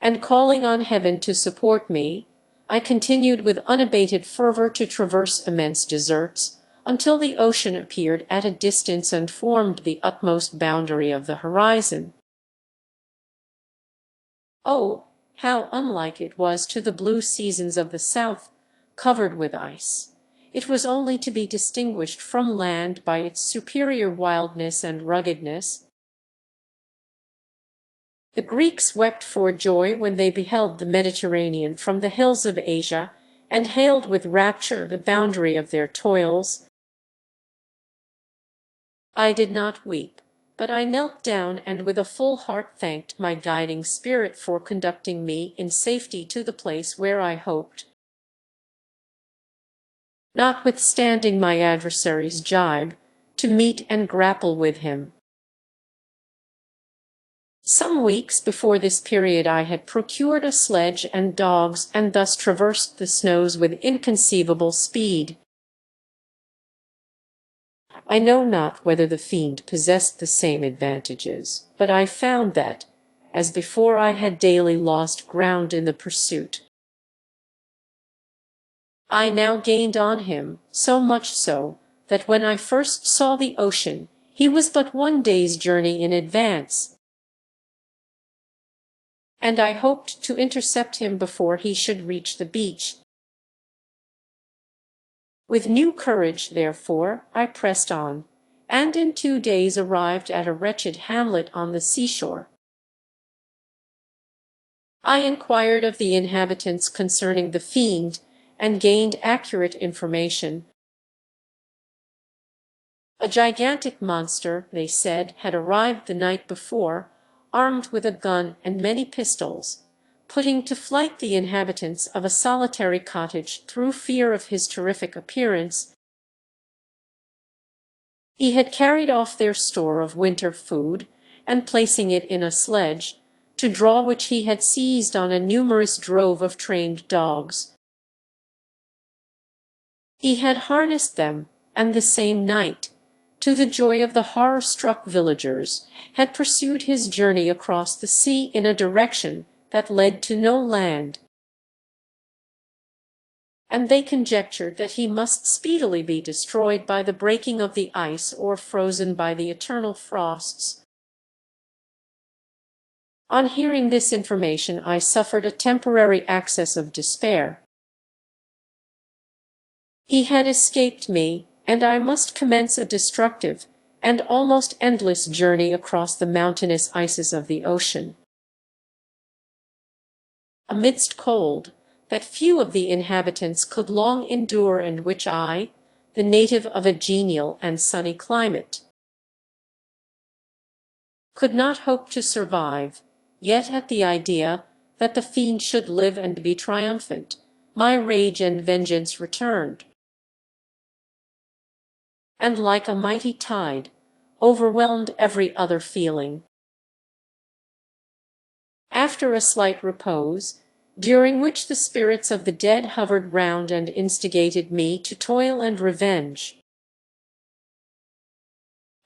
and calling on heaven to support me, I continued with unabated fervor to traverse immense deserts, until the ocean appeared at a distance and formed the utmost boundary of the horizon. Oh, how unlike it was to the blue seasons of the south, covered with ice! It was only to be distinguished from land by its superior wildness and ruggedness. The Greeks wept for joy when they beheld the Mediterranean from the hills of Asia, and hailed with rapture the boundary of their toils. I did not weep, but I knelt down and with a full heart thanked my guiding spirit for conducting me in safety to the place where I hoped, notwithstanding my adversary's jibe, to meet and grapple with him. Some weeks before this period I had procured a sledge and dogs, and thus traversed the snows with inconceivable speed. I know not whether the fiend possessed the same advantages, but I found that, as before, I had daily lost ground in the pursuit. I now gained on him, so much so, that when I first saw the ocean, he was but 1 day's journey in advance, and I hoped to intercept him before he should reach the beach. With new courage, therefore, I pressed on, and in 2 days arrived at a wretched hamlet on the seashore. I inquired of the inhabitants concerning the fiend, and gained accurate information. A gigantic monster, they said, had arrived the night before, armed with a gun and many pistols, putting to flight the inhabitants of a solitary cottage through fear of his terrific appearance. He had carried off their store of winter food, and placing it in a sledge, to draw which he had seized on a numerous drove of trained dogs. He had harnessed them, and the same night, to the joy of the horror-struck villagers, had pursued his journey across the sea in a direction that led to no land. And they conjectured that he must speedily be destroyed by the breaking of the ice or frozen by the eternal frosts. On hearing this information, I suffered a temporary access of despair. He had escaped me, and I must commence a destructive and almost endless journey across the mountainous ices of the ocean. Amidst cold that few of the inhabitants could long endure, and which I, the native of a genial and sunny climate, could not hope to survive, yet at the idea that the fiend should live and be triumphant, my rage and vengeance returned, and like a mighty tide, overwhelmed every other feeling. After a slight repose, during which the spirits of the dead hovered round and instigated me to toil and revenge,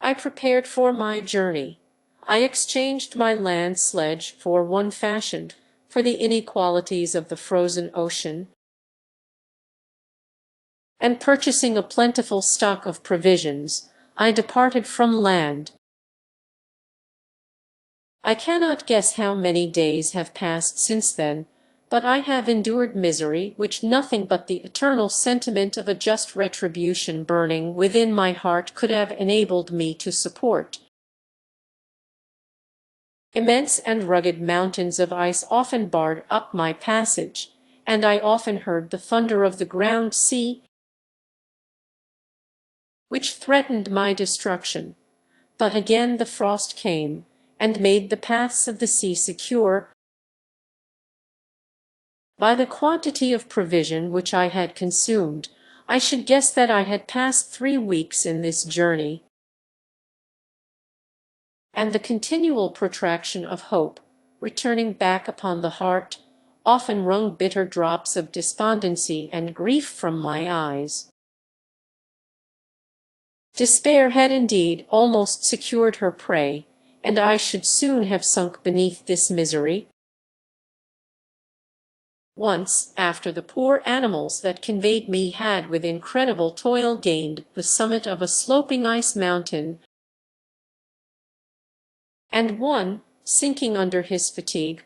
I prepared for my journey. I exchanged my land sledge for one fashioned for the inequalities of the frozen ocean, and purchasing a plentiful stock of provisions, I departed from land. I cannot guess how many days have passed since then, but I have endured misery which nothing but the eternal sentiment of a just retribution burning within my heart could have enabled me to support. Immense and rugged mountains of ice often barred up my passage, and I often heard the thunder of the ground sea, which threatened my destruction. But again the frost came, and made the paths of the sea secure. By the quantity of provision which I had consumed, I should guess that I had passed 3 weeks in this journey, and the continual protraction of hope, returning back upon the heart, often wrung bitter drops of despondency and grief from my eyes. Despair had indeed almost secured her prey, and I should soon have sunk beneath this misery. Once, after the poor animals that conveyed me had with incredible toil gained the summit of a sloping ice mountain, and one, sinking under his fatigue,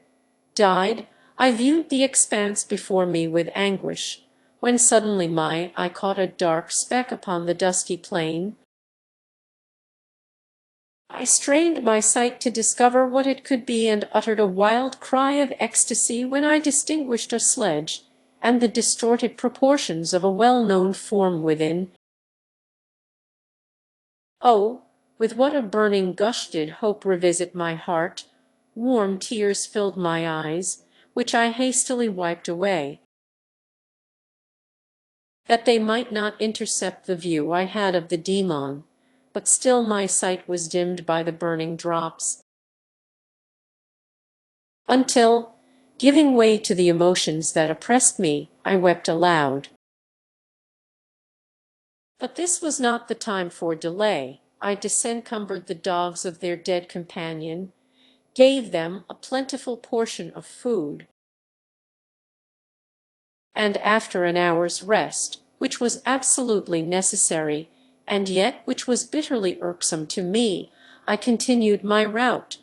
died, I viewed the expanse before me with anguish, when suddenly my eye caught a dark speck upon the dusky plain. I strained my sight to discover what it could be, and uttered a wild cry of ecstasy when I distinguished a sledge, and the distorted proportions of a well-known form within. Oh, with what a burning gush did hope revisit my heart! Warm tears filled my eyes, which I hastily wiped away, that they might not intercept the view I had of the demon. But still my sight was dimmed by the burning drops, until, giving way to the emotions that oppressed me, I wept aloud. But this was not the time for delay. I disencumbered the dogs of their dead companion, gave them a plentiful portion of food, and after an hour's rest, which was absolutely necessary, and yet which was bitterly irksome to me, I continued my route.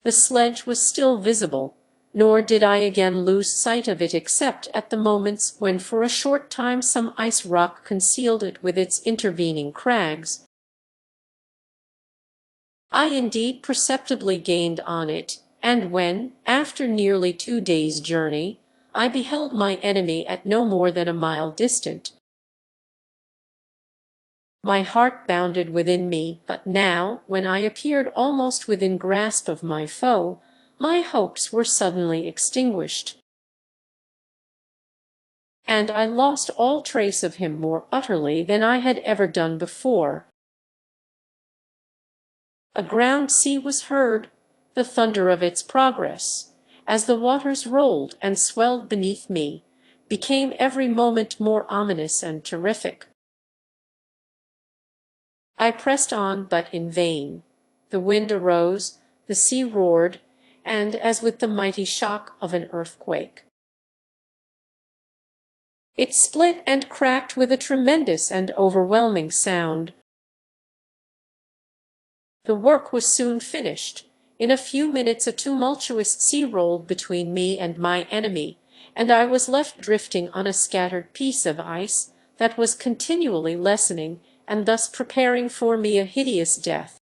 The sledge was still visible, nor did I again lose sight of it except at the moments when for a short time some ice rock concealed it with its intervening crags. I indeed perceptibly gained on it, and when, after nearly 2 days' journey, I beheld my enemy at no more than a mile distant, my heart bounded within me. But now, when I appeared almost within grasp of my foe, my hopes were suddenly extinguished, and I lost all trace of him more utterly than I had ever done before. A ground sea was heard, the thunder of its progress, as the waters rolled and swelled beneath me, became every moment more ominous and terrific. I pressed on, but in vain. The wind arose, the sea roared, and, as with the mighty shock of an earthquake, it split and cracked with a tremendous and overwhelming sound. The work was soon finished. In a few minutes a tumultuous sea rolled between me and my enemy, and I was left drifting on a scattered piece of ice that was continually lessening, and thus preparing for me a hideous death.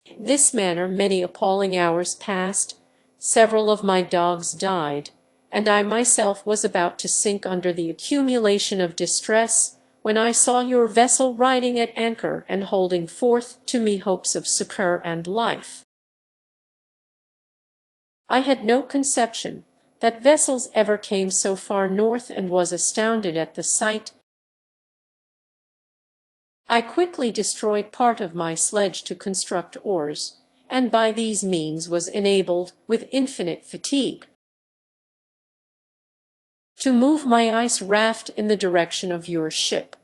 In this manner many appalling hours passed, several of my dogs died, and I myself was about to sink under the accumulation of distress, when I saw your vessel riding at anchor and holding forth to me hopes of succor and life. I had no conception that vessels ever came so far north, and was astounded at the sight. I quickly destroyed part of my sledge to construct oars, and by these means was enabled, with infinite fatigue, to move my ice raft in the direction of your ship.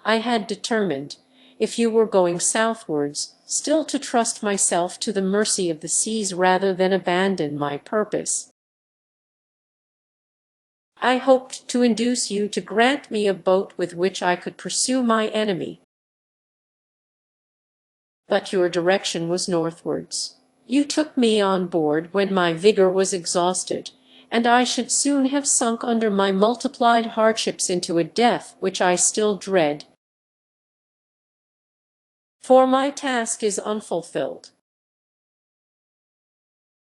I had determined, if you were going southwards, still to trust myself to the mercy of the seas rather than abandon my purpose. I hoped to induce you to grant me a boat with which I could pursue my enemy. But your direction was northwards. You took me on board when my vigor was exhausted, and I should soon have sunk under my multiplied hardships into a death which I still dread. For my task is unfulfilled.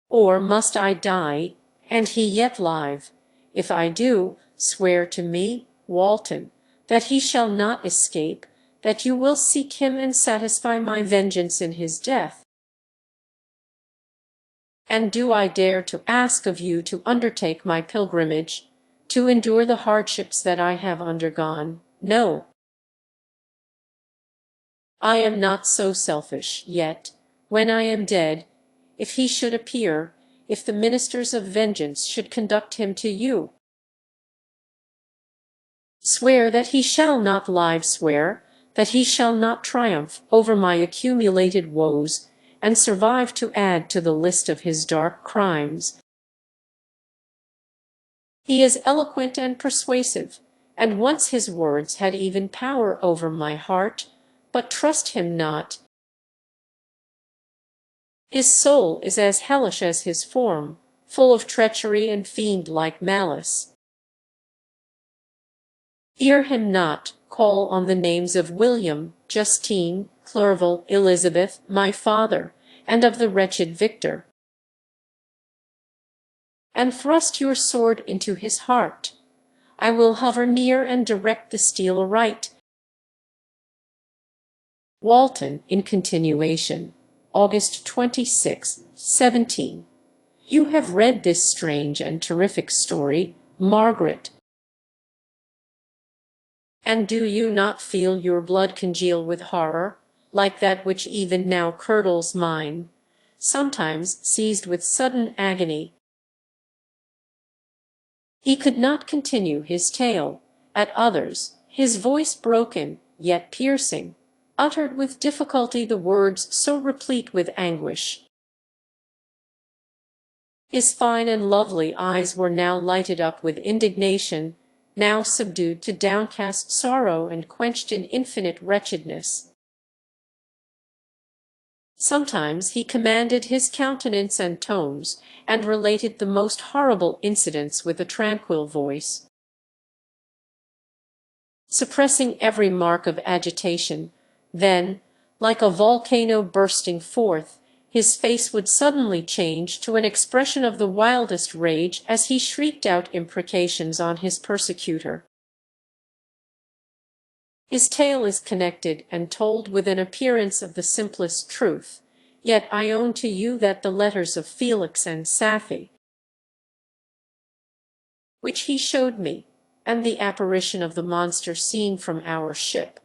Or must I die, and he yet live? If I do, swear to me, Walton, that he shall not escape, that you will seek him and satisfy my vengeance in his death. And do I dare to ask of you to undertake my pilgrimage, to endure the hardships that I have undergone? No. I am not so selfish, yet, when I am dead, if he should appear, if the ministers of vengeance should conduct him to you, swear that he shall not live, swear that he shall not triumph over my accumulated woes, and survive to add to the list of his dark crimes. He is eloquent and persuasive, and once his words had even power over my heart, but trust him not. His soul is as hellish as his form, full of treachery and fiend-like malice. Fear him not, call on the names of William, Justine, Clerval, Elizabeth, my father, and of the wretched Victor, and thrust your sword into his heart. I will hover near and direct the steel aright. Walton, in continuation, August 26, 17. You have read this strange and terrific story, Margaret. And do you not feel your blood congeal with horror, like that which even now curdles mine, sometimes seized with sudden agony? He could not continue his tale. At others, his voice broken, yet piercing, uttered with difficulty the words so replete with anguish. His fine and lovely eyes were now lighted up with indignation, now subdued to downcast sorrow and quenched in infinite wretchedness. Sometimes he commanded his countenance and tones, and related the most horrible incidents with a tranquil voice, suppressing every mark of agitation. Then, like a volcano bursting forth, his face would suddenly change to an expression of the wildest rage as he shrieked out imprecations on his persecutor. His tale is connected and told with an appearance of the simplest truth, yet I own to you that the letters of Felix and Safie, which he showed me, and the apparition of the monster seen from our ship,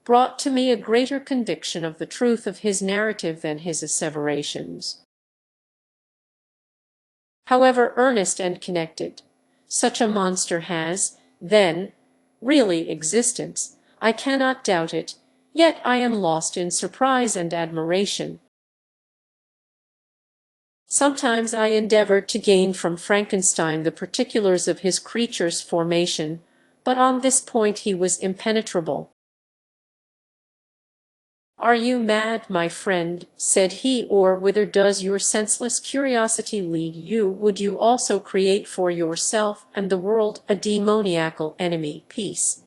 brought to me a greater conviction of the truth of his narrative than his asseverations. However earnest and connected such a monster has, then, really existence, I cannot doubt it, yet I am lost in surprise and admiration. Sometimes I endeavored to gain from Frankenstein the particulars of his creature's formation, but on this point he was impenetrable. "Are you mad, my friend," said he, "or whither does your senseless curiosity lead you? Would you also create for yourself and the world a demoniacal enemy? Peace,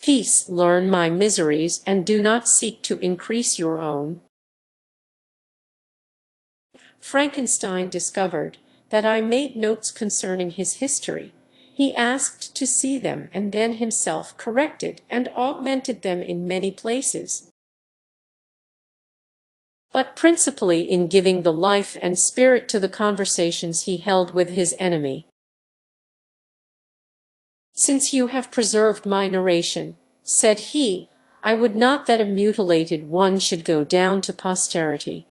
peace, learn my miseries, and do not seek to increase your own." Frankenstein discovered that I made notes concerning his history. He asked to see them, and then himself corrected and augmented them in many places, but principally in giving the life and spirit to the conversations he held with his enemy. "Since you have preserved my narration," said he, "I would not that a mutilated one should go down to posterity."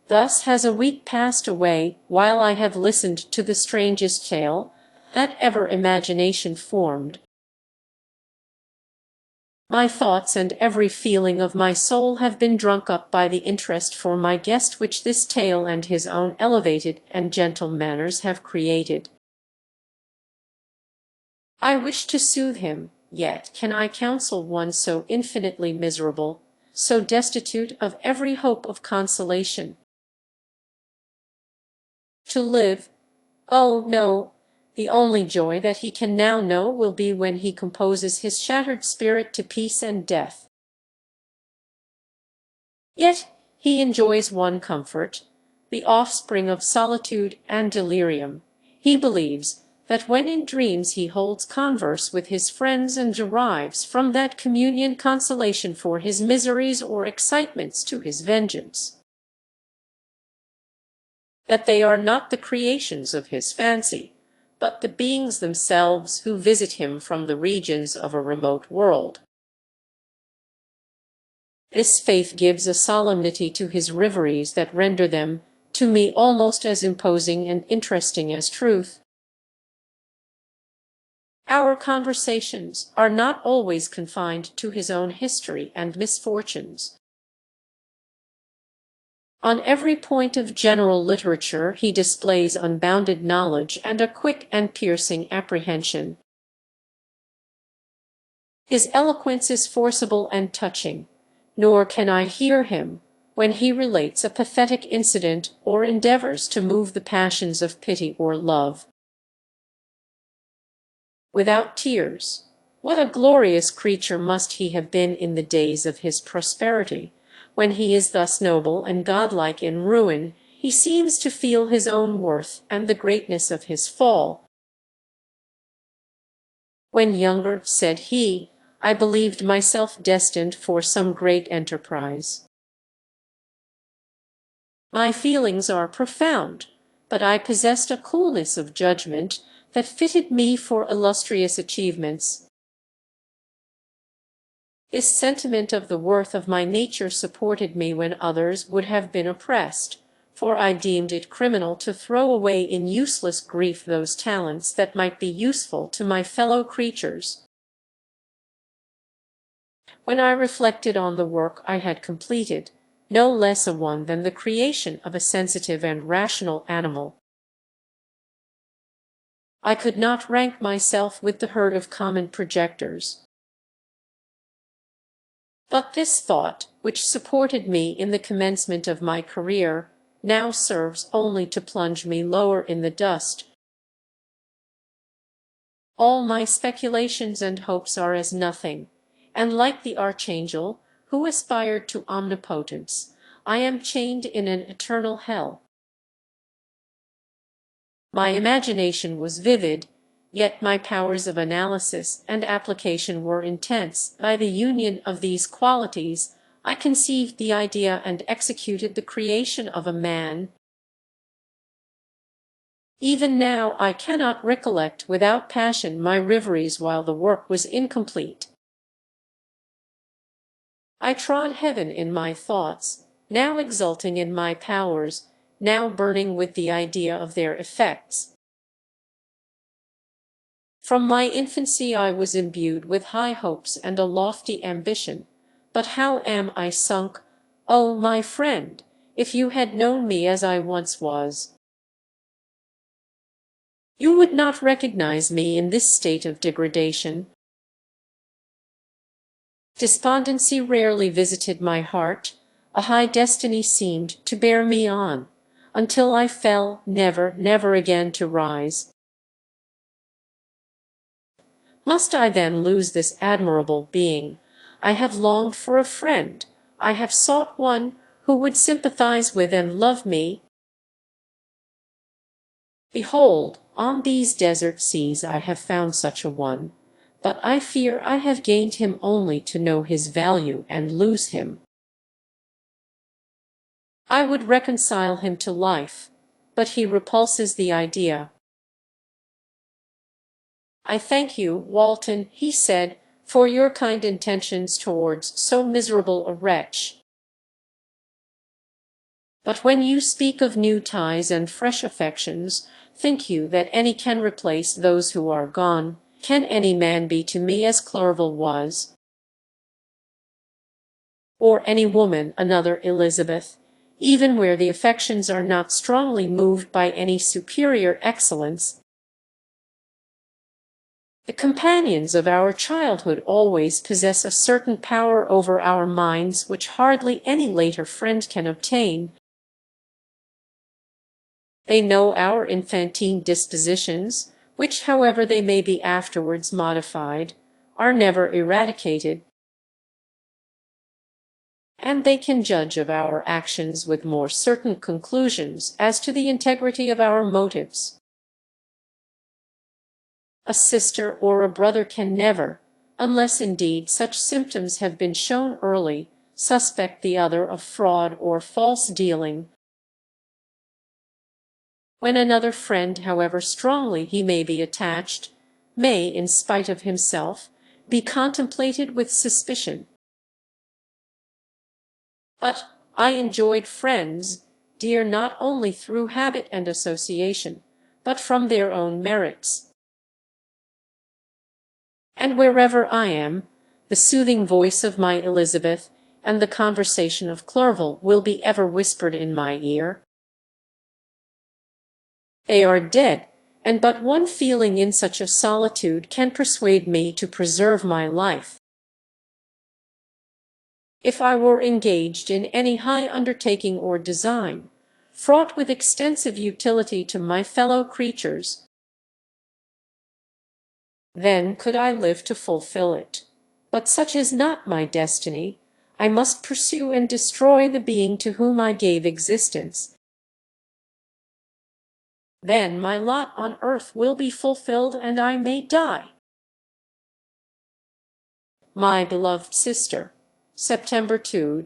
Thus has a week passed away, while I have listened to the strangest tale that ever imagination formed. My thoughts and every feeling of my soul have been drunk up by the interest for my guest which this tale and his own elevated and gentle manners have created. I wish to soothe him, yet can I counsel one so infinitely miserable, so destitute of every hope of consolation? To live? Oh, no! The only joy that he can now know will be when he composes his shattered spirit to peace and death. Yet he enjoys one comfort, the offspring of solitude and delirium. He believes that when in dreams he holds converse with his friends and derives from that communion consolation for his miseries or excitements to his vengeance, that they are not the creations of his fancy, but the beings themselves who visit him from the regions of a remote world. This faith gives a solemnity to his reveries that render them, to me, almost as imposing and interesting as truth. Our conversations are not always confined to his own history and misfortunes. On every point of general literature he displays unbounded knowledge and a quick and piercing apprehension. His eloquence is forcible and touching, nor can I hear him, when he relates a pathetic incident or endeavors to move the passions of pity or love, without tears. What a glorious creature must he have been in the days of his prosperity! When he is thus noble and godlike in ruin, he seems to feel his own worth and the greatness of his fall. When younger, said he, I believed myself destined for some great enterprise. My feelings are profound, but I possessed a coolness of judgment that fitted me for illustrious achievements. This sentiment of the worth of my nature supported me when others would have been oppressed, for I deemed it criminal to throw away in useless grief those talents that might be useful to my fellow creatures. When I reflected on the work I had completed, no less a one than the creation of a sensitive and rational animal, I could not rank myself with the herd of common projectors. But this thought, which supported me in the commencement of my career, now serves only to plunge me lower in the dust. All my speculations and hopes are as nothing, and like the archangel, who aspired to omnipotence, I am chained in an eternal hell. My imagination was vivid, yet my powers of analysis and application were intense. By the union of these qualities, I conceived the idea and executed the creation of a man. Even now I cannot recollect without passion my reveries while the work was incomplete. I trod heaven in my thoughts, now exulting in my powers, now burning with the idea of their effects. From my infancy I was imbued with high hopes and a lofty ambition, but how am I sunk, oh, my friend, if you had known me as I once was! You would not recognize me in this state of degradation. Despondency rarely visited my heart, a high destiny seemed to bear me on, until I fell, never, never again to rise. Must I then lose this admirable being? I have longed for a friend, I have sought one who would sympathize with and love me. Behold, on these desert seas I have found such a one, but I fear I have gained him only to know his value and lose him. I would reconcile him to life, but he repulses the idea. I thank you, Walton, he said, for your kind intentions towards so miserable a wretch. But when you speak of new ties and fresh affections, think you that any can replace those who are gone? Can any man be to me as Clerval was? Or any woman another Elizabeth, even where the affections are not strongly moved by any superior excellence? The companions of our childhood always possess a certain power over our minds which hardly any later friend can obtain. They know our infantine dispositions, which, however they may be afterwards modified, are never eradicated, and they can judge of our actions with more certain conclusions as to the integrity of our motives. A sister or a brother can never, unless indeed such symptoms have been shown early, suspect the other of fraud or false dealing. When another friend, however strongly he may be attached, may, in spite of himself, be contemplated with suspicion. But I enjoyed friends, dear not only through habit and association, but from their own merits. And wherever I am, the soothing voice of my Elizabeth and the conversation of Clerval will be ever whispered in my ear. They are dead, and but one feeling in such a solitude can persuade me to preserve my life. If I were engaged in any high undertaking or design, fraught with extensive utility to my fellow creatures, then could I live to fulfill it. But such is not my destiny. I must pursue and destroy the being to whom I gave existence. Then my lot on earth will be fulfilled, and I may die. My beloved sister, September 2,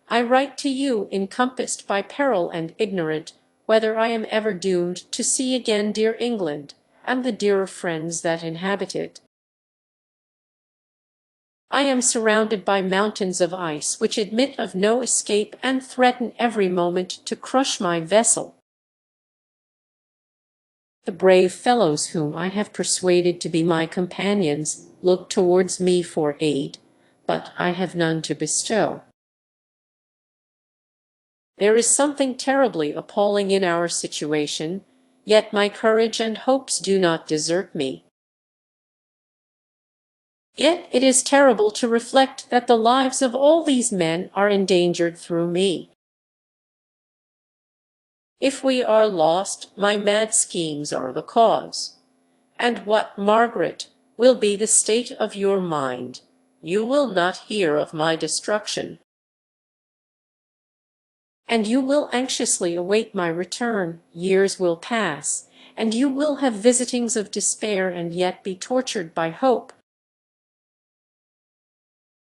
I write to you encompassed by peril and ignorant whether I am ever doomed to see again dear England, and the dearer friends that inhabit it. I am surrounded by mountains of ice which admit of no escape and threaten every moment to crush my vessel. The brave fellows whom I have persuaded to be my companions look towards me for aid, but I have none to bestow. There is something terribly appalling in our situation, yet my courage and hopes do not desert me. Yet it is terrible to reflect that the lives of all these men are endangered through me. If we are lost, my mad schemes are the cause. And what, Margaret, will be the state of your mind? You will not hear of my destruction, and you will anxiously await my return. Years will pass, and you will have visitings of despair and yet be tortured by hope.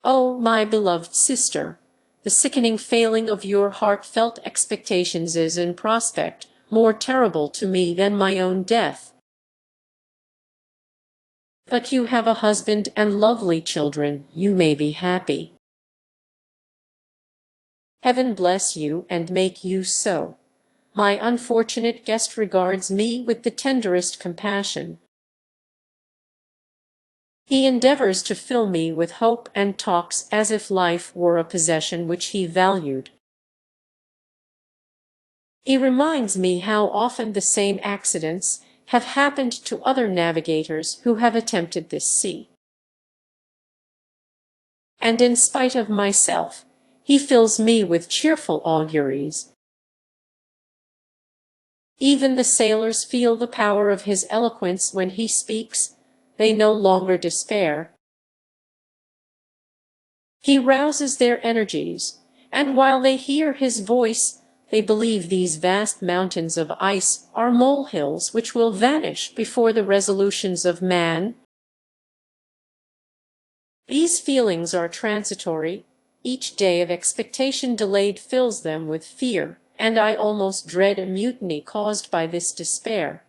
Oh, my beloved sister, the sickening failing of your heartfelt expectations is in prospect more terrible to me than my own death. But you have a husband and lovely children, you may be happy. Heaven bless you and make you so. My unfortunate guest regards me with the tenderest compassion. He endeavors to fill me with hope and talks as if life were a possession which he valued. He reminds me how often the same accidents have happened to other navigators who have attempted this sea. And in spite of myself, he fills me with cheerful auguries. Even the sailors feel the power of his eloquence when he speaks. They no longer despair. He rouses their energies, and while they hear his voice, they believe these vast mountains of ice are molehills which will vanish before the resolutions of man. These feelings are transitory. Each day of expectation delayed fills them with fear, and I almost dread a mutiny caused by this despair.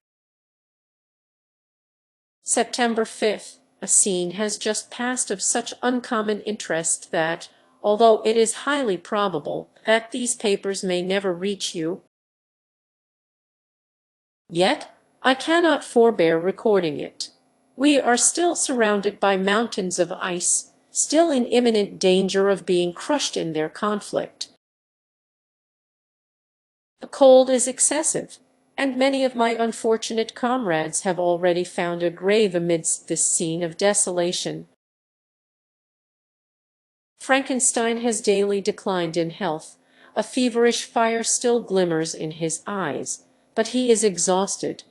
September 5th. A scene has just passed of such uncommon interest that, although it is highly probable that these papers may never reach you, yet I cannot forbear recording it. We are still surrounded by mountains of ice, still in imminent danger of being crushed in their conflict. The cold is excessive, and many of my unfortunate comrades have already found a grave amidst this scene of desolation. Frankenstein has daily declined in health. A feverish fire still glimmers in his eyes, but he is exhausted.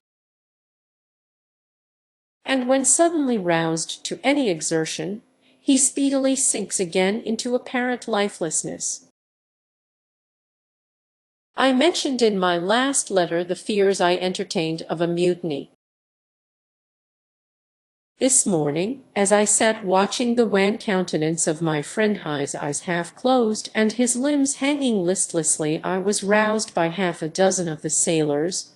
And when suddenly roused to any exertion, he speedily sinks again into apparent lifelessness. I mentioned in my last letter the fears I entertained of a mutiny. This morning, as I sat watching the wan countenance of my friend, his eyes half closed and his limbs hanging listlessly, I was roused by half a dozen of the sailors,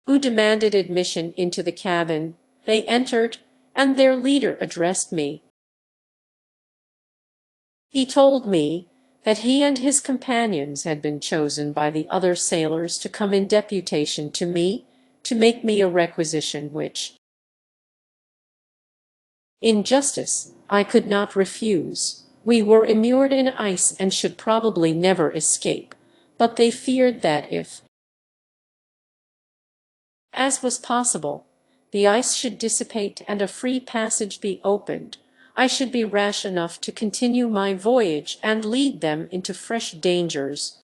who demanded admission into the cabin. They entered, and their leader addressed me. He told me that he and his companions had been chosen by the other sailors to come in deputation to me, to make me a requisition which, in justice, I could not refuse. We were immured in ice and should probably never escape, but they feared that if, as was possible, the ice should dissipate and a free passage be opened, I should be rash enough to continue my voyage and lead them into fresh dangers.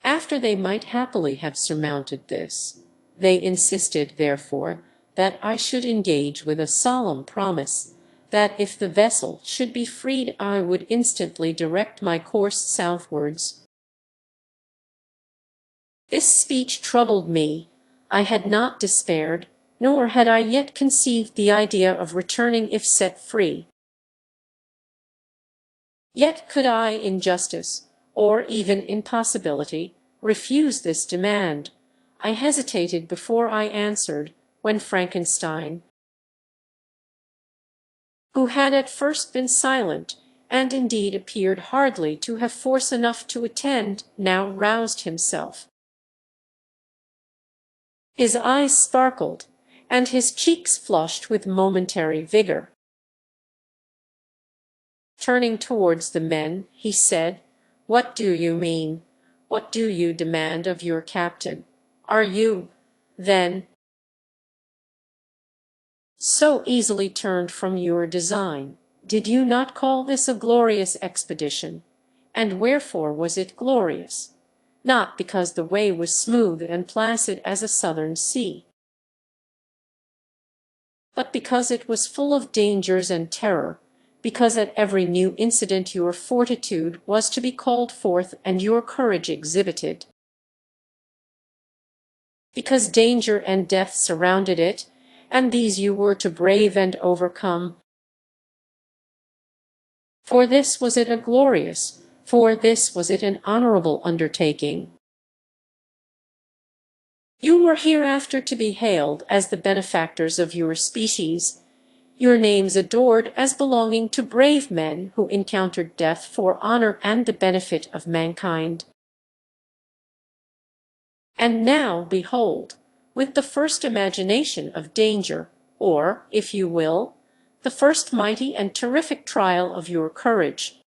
After they might happily have surmounted this, they insisted, therefore, that I should engage with a solemn promise that if the vessel should be freed I would instantly direct my course southwards. This speech troubled me. I had not despaired, nor had I yet conceived the idea of returning if set free. Yet could I, in justice, or even in possibility, refuse this demand? I hesitated before I answered, when Frankenstein, who had at first been silent, and indeed appeared hardly to have force enough to attend, now roused himself. His eyes sparkled, and his cheeks flushed with momentary vigor. Turning towards the men, he said, "What do you mean? What do you demand of your captain? Are you, then, so easily turned from your design? Did you not call this a glorious expedition? And wherefore was it glorious? Not because the way was smooth and placid as a southern sea, but because it was full of dangers and terror, because at every new incident your fortitude was to be called forth and your courage exhibited, because danger and death surrounded it, and these you were to brave and overcome. For this was it a glorious, for this was it an honorable undertaking. You were hereafter to be hailed as the benefactors of your species, your names adored as belonging to brave men who encountered death for honor and the benefit of mankind. And now, behold, with the first imagination of danger, or, if you will, the first mighty and terrific trial of your courage,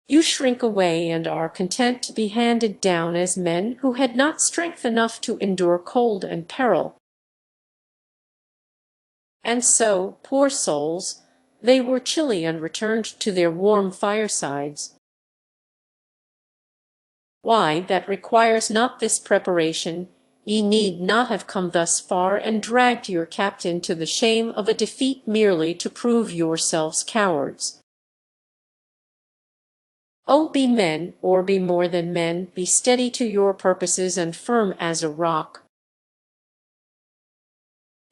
you shrink away and are content to be handed down as men who had not strength enough to endure cold and peril. And so, poor souls, they were chilly and returned to their warm firesides. Why, that requires not this preparation. Ye need not have come thus far and dragged your captain to the shame of a defeat merely to prove yourselves cowards. Oh, be men, or be more than men, be steady to your purposes and firm as a rock.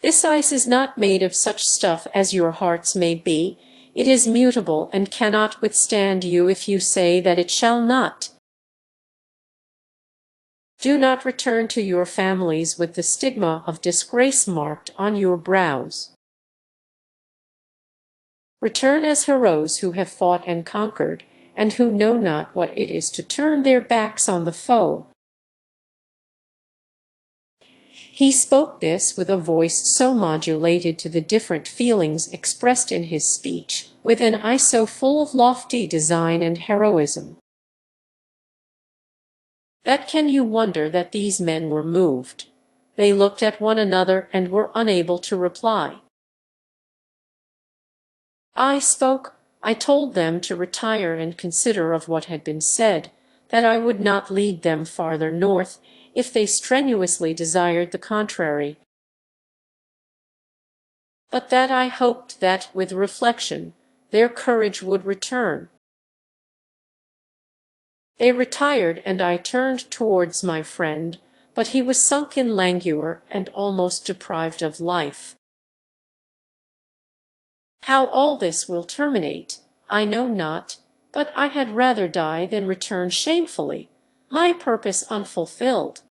This ice is not made of such stuff as your hearts may be. It is mutable and cannot withstand you if you say that it shall not. Do not return to your families with the stigma of disgrace marked on your brows. Return as heroes who have fought and conquered, and who know not what it is to turn their backs on the foe. He spoke this with a voice so modulated to the different feelings expressed in his speech, with an eye so full of lofty design and heroism, that can you wonder that these men were moved? They looked at one another and were unable to reply. I spoke. I told them to retire and consider of what had been said, that I would not lead them farther north if they strenuously desired the contrary, but that I hoped that, with reflection, their courage would return. They retired, and I turned towards my friend, but he was sunk in languor and almost deprived of life. How all this will terminate, I know not, but I had rather die than return shamefully, my purpose unfulfilled.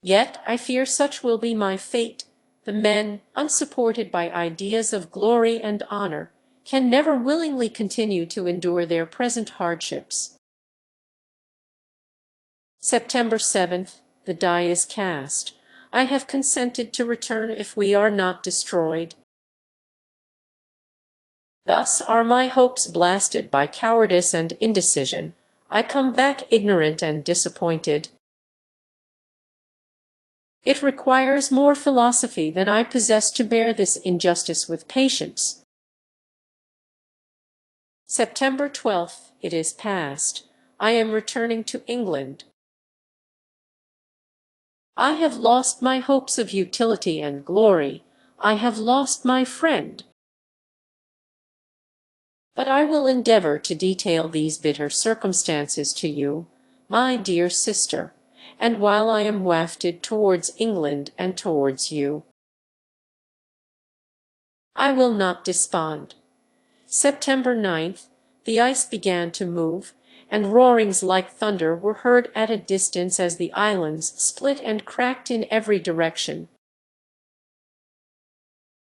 Yet I fear such will be my fate. The men, unsupported by ideas of glory and honor, can never willingly continue to endure their present hardships. September 7th, the die is cast. I have consented to return if we are not destroyed. Thus are my hopes blasted by cowardice and indecision. I come back ignorant and disappointed. It requires more philosophy than I possess to bear this injustice with patience. September 12th, it is past. I am returning to England. I have lost my hopes of utility and glory. I have lost my friend. But I will endeavor to detail these bitter circumstances to you, my dear sister, and while I am wafted towards England and towards you, I will not despond. September 9th, the ice began to move, and roarings like thunder were heard at a distance as the islands split and cracked in every direction.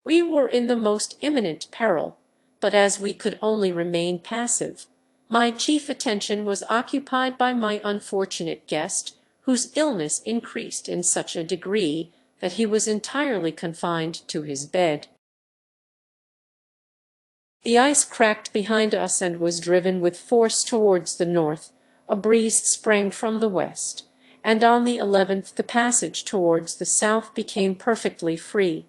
We were in the most imminent peril, but as we could only remain passive, my chief attention was occupied by my unfortunate guest, whose illness increased in such a degree that he was entirely confined to his bed. The ice cracked behind us and was driven with force towards the north. A breeze sprang from the west, and on the 11th the passage towards the south became perfectly free.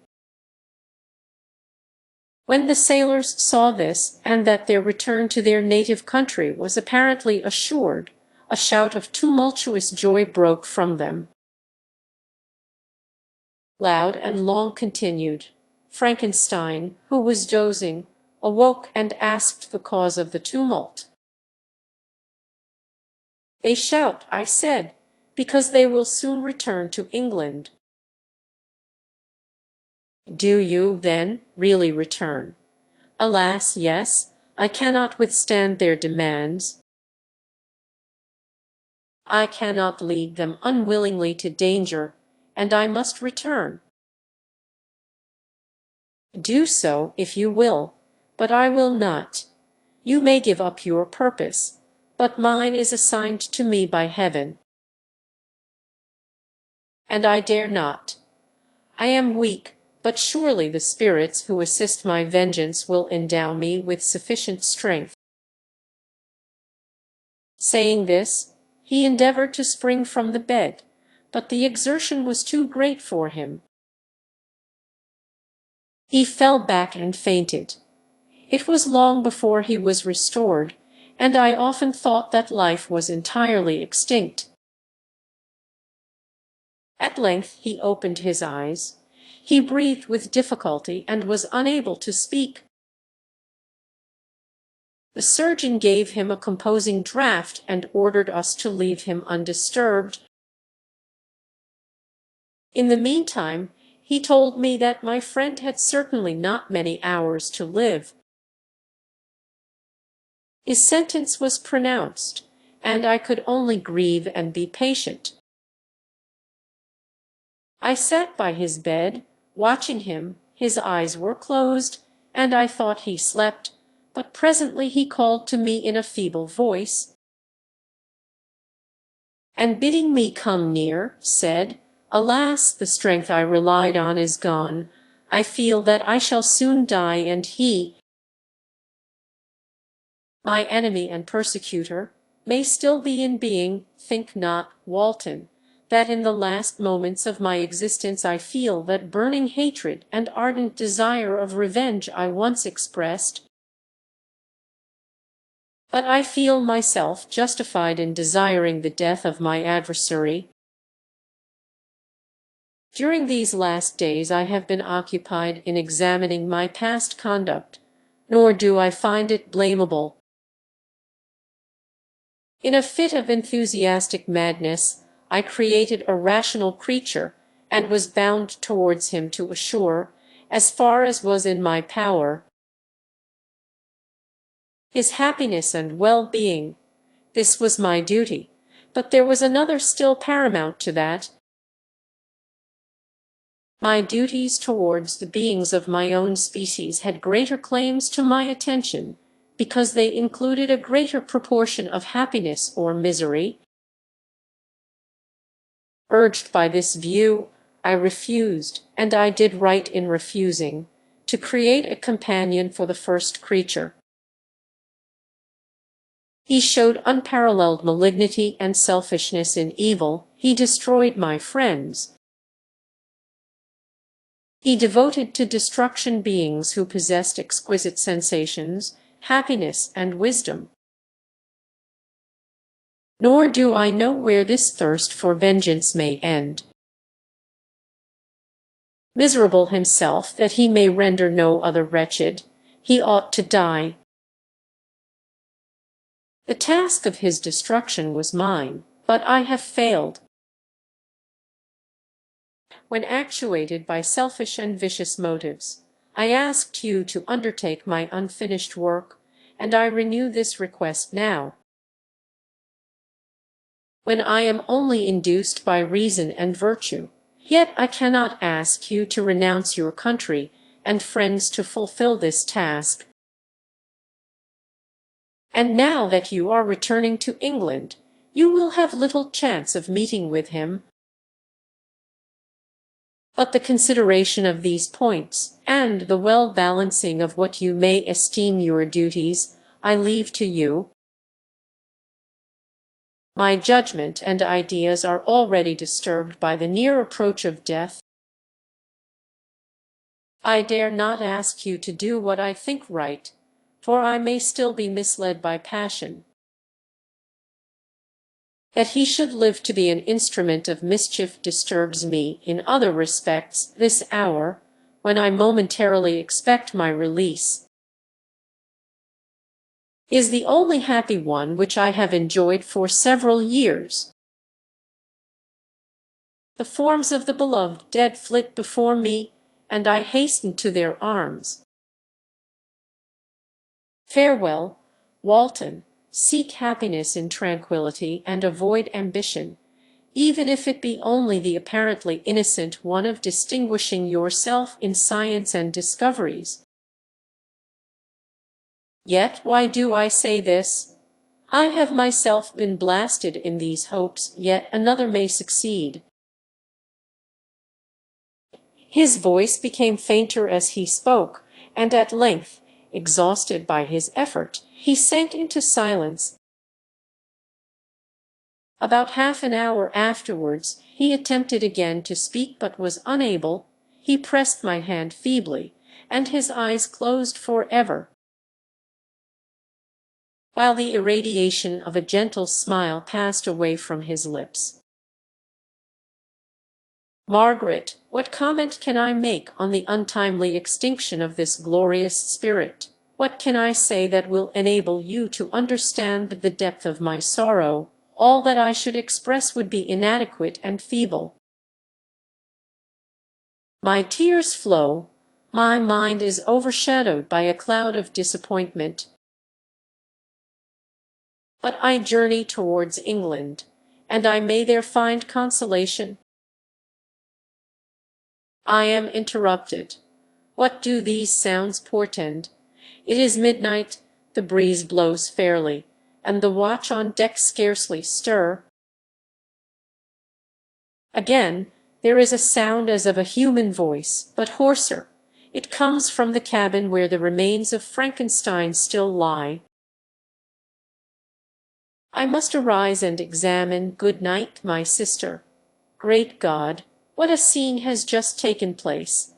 When the sailors saw this, and that their return to their native country was apparently assured, a shout of tumultuous joy broke from them. Loud and long continued. Frankenstein, who was dozing, awoke and asked the cause of the tumult. "They shout," I said, "because they will soon return to England." "Do you, then, really return?" "Alas, yes. I cannot withstand their demands. I cannot lead them unwillingly to danger, and I must return." "Do so, if you will, but I will not. You may give up your purpose, but mine is assigned to me by heaven, and I dare not. I am weak, but surely the spirits who assist my vengeance will endow me with sufficient strength." Saying this, he endeavored to spring from the bed, but the exertion was too great for him. He fell back and fainted. It was long before he was restored, and I often thought that life was entirely extinct. At length he opened his eyes. He breathed with difficulty and was unable to speak. The surgeon gave him a composing draught and ordered us to leave him undisturbed. In the meantime, he told me that my friend had certainly not many hours to live. His sentence was pronounced, and I could only grieve and be patient. I sat by his bed, watching him. His eyes were closed, and I thought he slept, but presently he called to me in a feeble voice, and bidding me come near, said, "Alas, the strength I relied on is gone. I feel that I shall soon die, and he, my enemy and persecutor, may still be in being. Think not, Walton, that in the last moments of my existence I feel that burning hatred and ardent desire of revenge I once expressed, but I feel myself justified in desiring the death of my adversary. During these last days I have been occupied in examining my past conduct, nor do I find it blamable. In a fit of enthusiastic madness, I created a rational creature, and was bound towards him to assure, as far as was in my power, his happiness and well-being. This was my duty, but there was another still paramount to that. My duties towards the beings of my own species had greater claims to my attention, because they included a greater proportion of happiness or misery. Urged by this view, I refused, and I did right in refusing, to create a companion for the first creature. He showed unparalleled malignity and selfishness in evil. He destroyed my friends. He devoted to destruction beings who possessed exquisite sensations, happiness, and wisdom. Nor do I know where this thirst for vengeance may end. Miserable himself, that he may render no other wretched, he ought to die. The task of his destruction was mine, but I have failed. When actuated by selfish and vicious motives, I asked you to undertake my unfinished work, and I renew this request now. When I am only induced by reason and virtue, yet I cannot ask you to renounce your country and friends to fulfill this task. And now that you are returning to England, you will have little chance of meeting with him. But the consideration of these points, and the well-balancing of what you may esteem your duties, I leave to you. My judgment and ideas are already disturbed by the near approach of death. I dare not ask you to do what I think right, for I may still be misled by passion. That he should live to be an instrument of mischief disturbs me in other respects this hour, when I momentarily expect my release is the only happy one which I have enjoyed for several years. The forms of the beloved dead flit before me, and I hasten to their arms. Farewell, Walton, seek happiness in tranquillity and avoid ambition, even if it be only the apparently innocent one of distinguishing yourself in science and discoveries. Yet why do I say this? I have myself been blasted in these hopes, yet another may succeed. His voice became fainter as he spoke, and at length, exhausted by his effort, he sank into silence. About half an hour afterwards he attempted again to speak but was unable. He pressed my hand feebly, and his eyes closed for ever, while the irradiation of a gentle smile passed away from his lips. Margaret, what comment can I make on the untimely extinction of this glorious spirit? What can I say that will enable you to understand the depth of my sorrow? All that I should express would be inadequate and feeble. My tears flow, my mind is overshadowed by a cloud of disappointment. But I journey towards England, and I may there find consolation. I am interrupted. What do these sounds portend? It is midnight, the breeze blows fairly, and the watch on deck scarcely stir. Again, there is a sound as of a human voice, but hoarser. It comes from the cabin where the remains of Frankenstein still lie. I must arise and examine. Good night, my sister. Great God, what a scene has just taken place!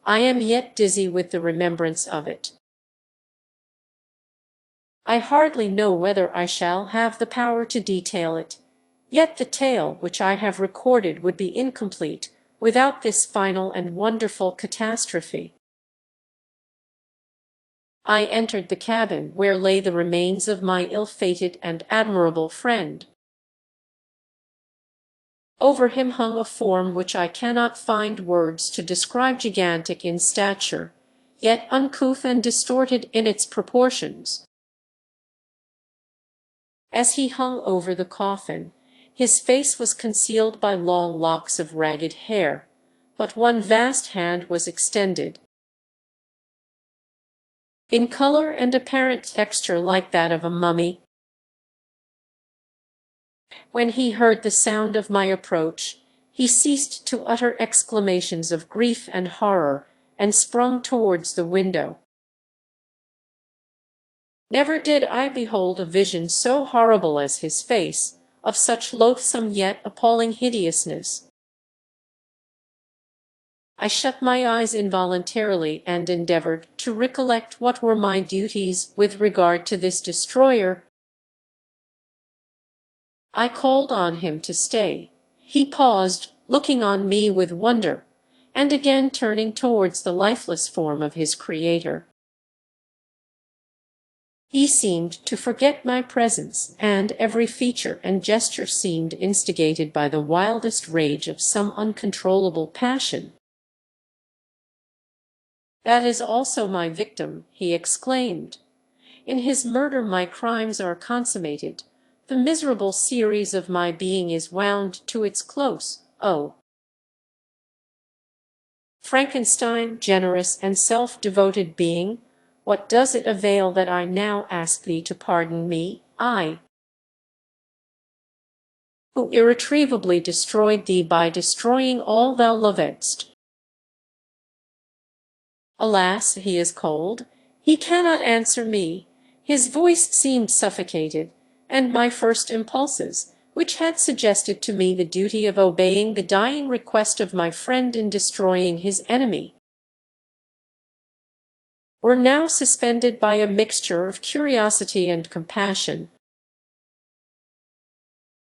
I am yet dizzy with the remembrance of it. I hardly know whether I shall have the power to detail it, yet the tale which I have recorded would be incomplete without this final and wonderful catastrophe. I entered the cabin where lay the remains of my ill-fated and admirable friend. Over him hung a form which I cannot find words to describe, gigantic in stature, yet uncouth and distorted in its proportions. As he hung over the coffin, his face was concealed by long locks of ragged hair, but one vast hand was extended, in color and apparent texture like that of a mummy. When he heard the sound of my approach, he ceased to utter exclamations of grief and horror, and sprung towards the window. Never did I behold a vision so horrible as his face, of such loathsome yet appalling hideousness. I shut my eyes involuntarily and endeavored to recollect what were my duties with regard to this destroyer. I called on him to stay. He paused, looking on me with wonder, and again turning towards the lifeless form of his creator. He seemed to forget my presence, and every feature and gesture seemed instigated by the wildest rage of some uncontrollable passion. "That is also my victim," he exclaimed. "In his murder my crimes are consummated. The miserable series of my being is wound to its close. Oh, Frankenstein, generous and self-devoted being, what does it avail that I now ask thee to pardon me, I, who irretrievably destroyed thee by destroying all thou lovedst? Alas, he is cold. He cannot answer me. His voice seemed suffocated, and my first impulses, which had suggested to me the duty of obeying the dying request of my friend in destroying his enemy, were now suspended by a mixture of curiosity and compassion.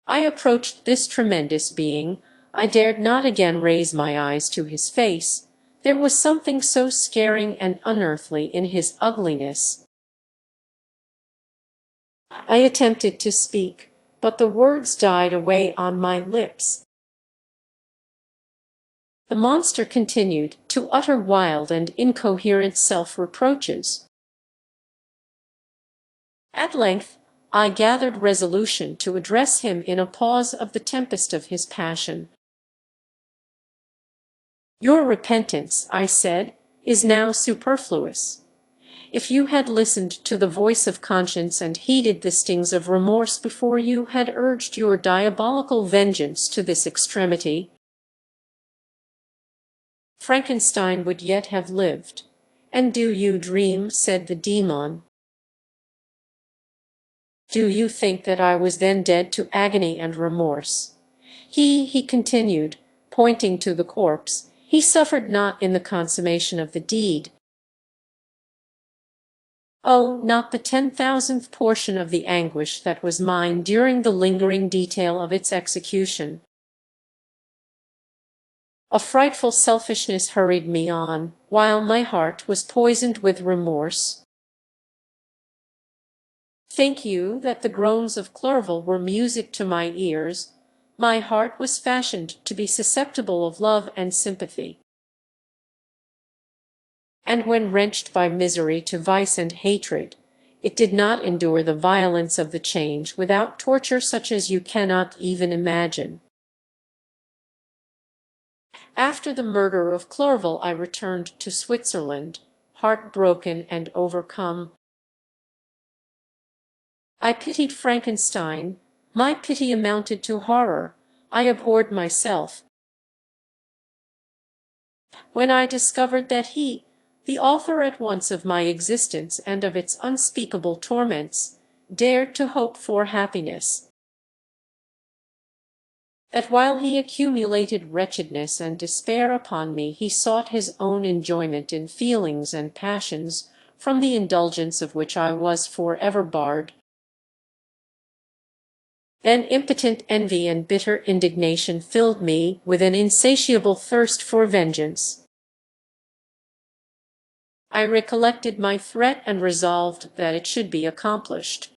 I approached this tremendous being. I dared not again raise my eyes to his face. There was something so scaring and unearthly in his ugliness. I attempted to speak, but the words died away on my lips. The monster continued to utter wild and incoherent self-reproaches. At length, I gathered resolution to address him in a pause of the tempest of his passion. "Your repentance," I said, "is now superfluous. If you had listened to the voice of conscience and heeded the stings of remorse before you had urged your diabolical vengeance to this extremity, Frankenstein would yet have lived." "And do you dream?" said the demon. "Do you think that I was then dead to agony and remorse? He continued, pointing to the corpse, he suffered not in the consummation of the deed. Oh, not the 10,000th portion of the anguish that was mine during the lingering detail of its execution. A frightful selfishness hurried me on, while my heart was poisoned with remorse. Think you that the groans of Clerval were music to my ears? My heart was fashioned to be susceptible of love and sympathy. And when wrenched by misery to vice and hatred, it did not endure the violence of the change without torture such as you cannot even imagine. After the murder of Clerval, I returned to Switzerland, heartbroken and overcome. I pitied Frankenstein. My pity amounted to horror. I abhorred myself when I discovered that he, the author at once of my existence and of its unspeakable torments, dared to hope for happiness. That while he accumulated wretchedness and despair upon me, he sought his own enjoyment in feelings and passions, from the indulgence of which I was forever barred. Then impotent envy and bitter indignation filled me with an insatiable thirst for vengeance. I recollected my threat and resolved that it should be accomplished.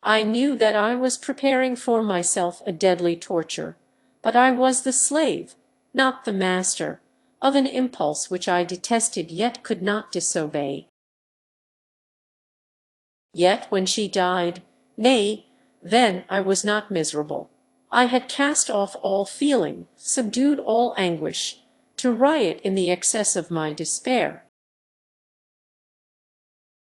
I knew that I was preparing for myself a deadly torture, but I was the slave, not the master, of an impulse which I detested yet could not disobey. Yet when she died, nay, then I was not miserable. I had cast off all feeling, subdued all anguish, to riot in the excess of my despair.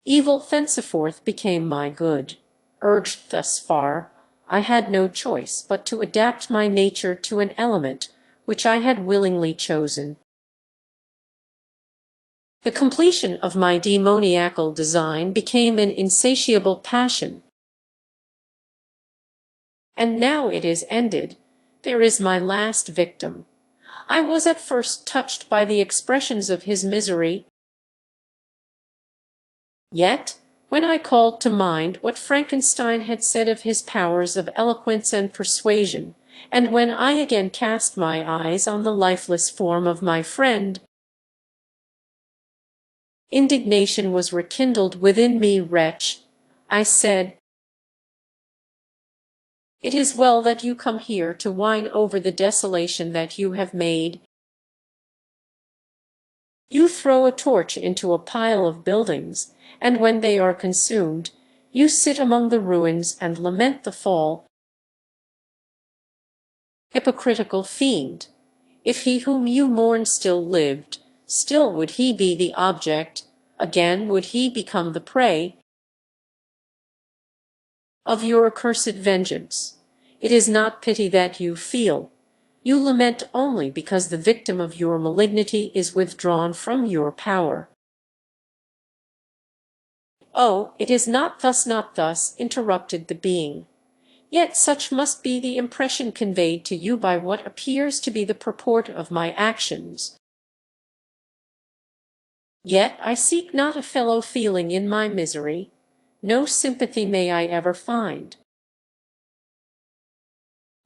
Evil thenceforth became my good. Urged thus far, I had no choice but to adapt my nature to an element which I had willingly chosen. The completion of my demoniacal design became an insatiable passion. And now it is ended. There is my last victim. I was at first touched by the expressions of his misery. Yet, when I called to mind what Frankenstein had said of his powers of eloquence and persuasion, and when I again cast my eyes on the lifeless form of my friend, indignation was rekindled within me. "Wretch," I said, "it is well that you come here to whine over the desolation that you have made. You throw a torch into a pile of buildings, and when they are consumed, you sit among the ruins and lament the fall. Hypocritical fiend! If he whom you mourn still lived, still would he be the object, again would he become the prey, of your accursed vengeance. It is not pity that you feel. You lament only because the victim of your malignity is withdrawn from your power." "Oh, it is not thus, not thus," interrupted the being. Yet such must be the impression conveyed to you by what appears to be the purport of my actions. Yet I seek not a fellow feeling in my misery, no sympathy may I ever find.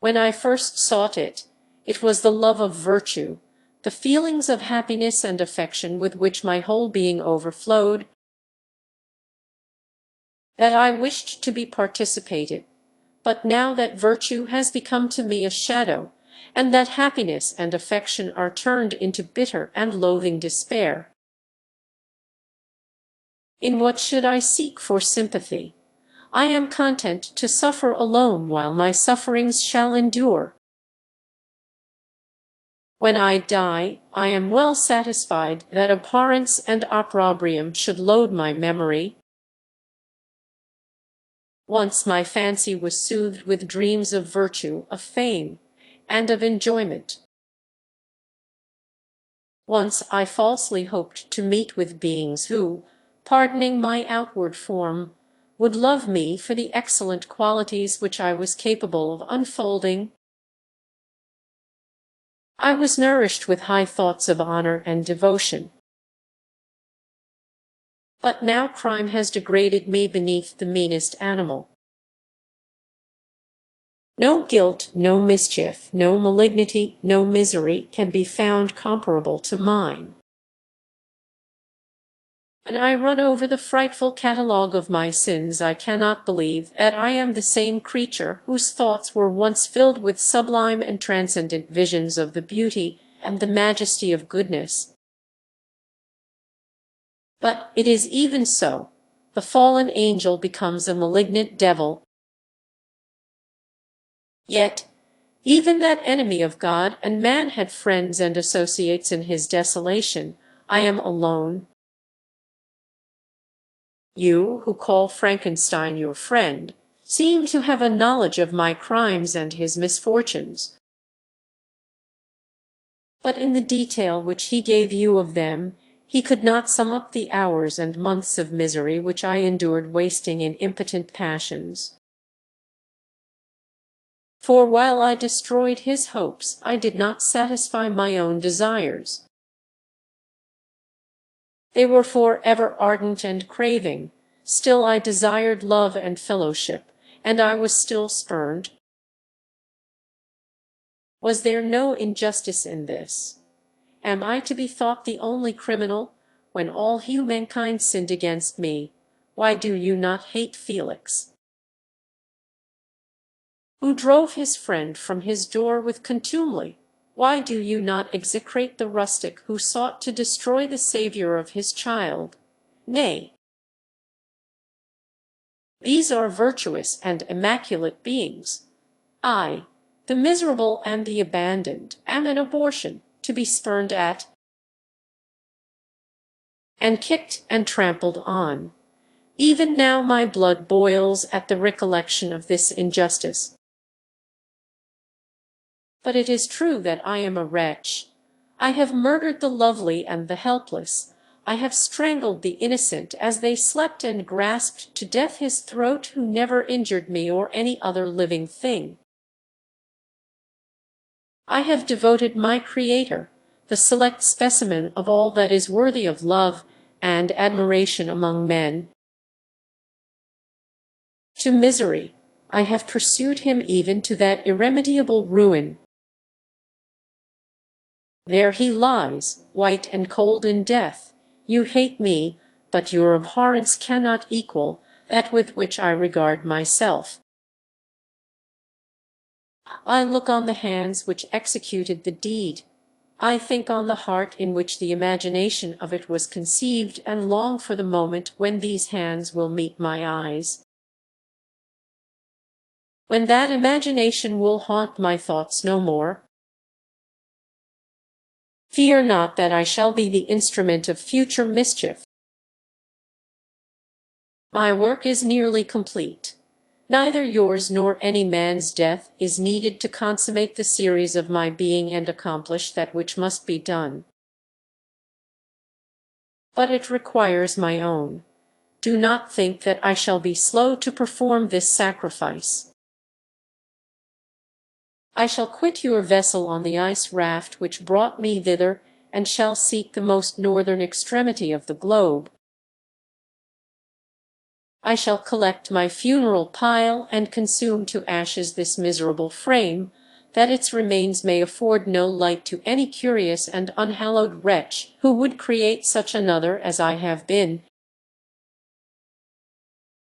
When I first sought it, it was the love of virtue, the feelings of happiness and affection with which my whole being overflowed, that I wished to be participated. But now that virtue has become to me a shadow, and that happiness and affection are turned into bitter and loathing despair, in what should I seek for sympathy? I am content to suffer alone while my sufferings shall endure. When I die, I am well satisfied that abhorrence and opprobrium should load my memory. Once my fancy was soothed with dreams of virtue, of fame, and of enjoyment. Once I falsely hoped to meet with beings who, pardoning my outward form, would love me for the excellent qualities which I was capable of unfolding. I was nourished with high thoughts of honor and devotion. But now crime has degraded me beneath the meanest animal. No guilt, no mischief, no malignity, no misery can be found comparable to mine. When I run over the frightful catalogue of my sins, I cannot believe that I am the same creature whose thoughts were once filled with sublime and transcendent visions of the beauty and the majesty of goodness. But it is even so. The fallen angel becomes a malignant devil. Yet, even that enemy of God and man had friends and associates in his desolation. I am alone. You, who call Frankenstein your friend, seem to have a knowledge of my crimes and his misfortunes. But in the detail which he gave you of them, he could not sum up the hours and months of misery which I endured wasting in impotent passions. For while I destroyed his hopes, I did not satisfy my own desires. They were forever ardent and craving. Still I desired love and fellowship, and I was still spurned. Was there no injustice in this? Am I to be thought the only criminal, when all humankind sinned against me? Why do you not hate Felix, who drove his friend from his door with contumely? Why do you not execrate the rustic who sought to destroy the Saviour of his child? Nay, these are virtuous and immaculate beings. I, the miserable and the abandoned, am an abortion, to be spurned at, and kicked and trampled on. Even now my blood boils at the recollection of this injustice. But it is true that I am a wretch. I have murdered the lovely and the helpless. I have strangled the innocent as they slept and grasped to death his throat who never injured me or any other living thing. I have devoted my Creator, the select specimen of all that is worthy of love and admiration among men, to misery. I have pursued him even to that irremediable ruin. There he lies, white and cold in death. You hate me, but your abhorrence cannot equal that with which I regard myself. I look on the hands which executed the deed. I think on the heart in which the imagination of it was conceived, and long for the moment when these hands will meet my eyes, when that imagination will haunt my thoughts no more. Fear not that I shall be the instrument of future mischief. My work is nearly complete. Neither yours nor any man's death is needed to consummate the series of my being and accomplish that which must be done. But it requires my own. Do not think that I shall be slow to perform this sacrifice. I shall quit your vessel on the ice raft which brought me thither, and shall seek the most northern extremity of the globe. I shall collect my funeral pile and consume to ashes this miserable frame, that its remains may afford no light to any curious and unhallowed wretch who would create such another as I have been.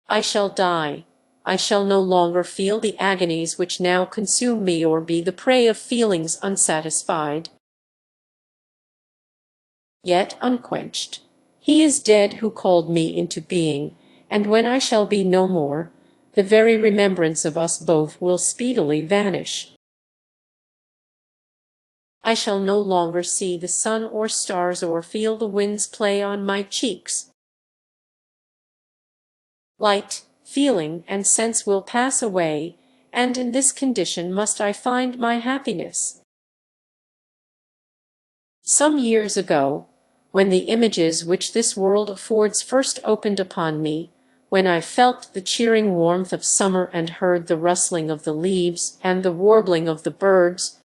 I shall die. I shall no longer feel the agonies which now consume me, or be the prey of feelings unsatisfied, yet unquenched. He is dead who called me into being, and when I shall be no more, the very remembrance of us both will speedily vanish. I shall no longer see the sun or stars, or feel the winds play on my cheeks. Light, feeling, and sense will pass away, and in this condition must I find my happiness. Some years ago, when the images which this world affords first opened upon me, when I felt the cheering warmth of summer and heard the rustling of the leaves and the warbling of the birds,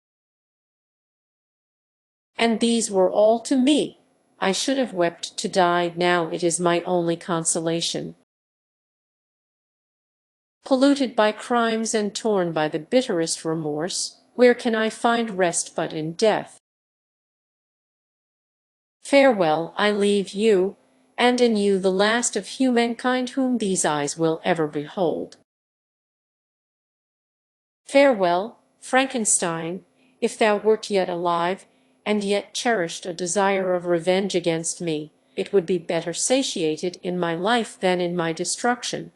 and these were all to me, I should have wept to die. Now it is my only consolation. Polluted by crimes and torn by the bitterest remorse, where can I find rest but in death? Farewell, I leave you, and in you the last of humankind whom these eyes will ever behold. Farewell, Frankenstein, if thou wert yet alive, and yet cherished a desire of revenge against me, it would be better satiated in my life than in my destruction.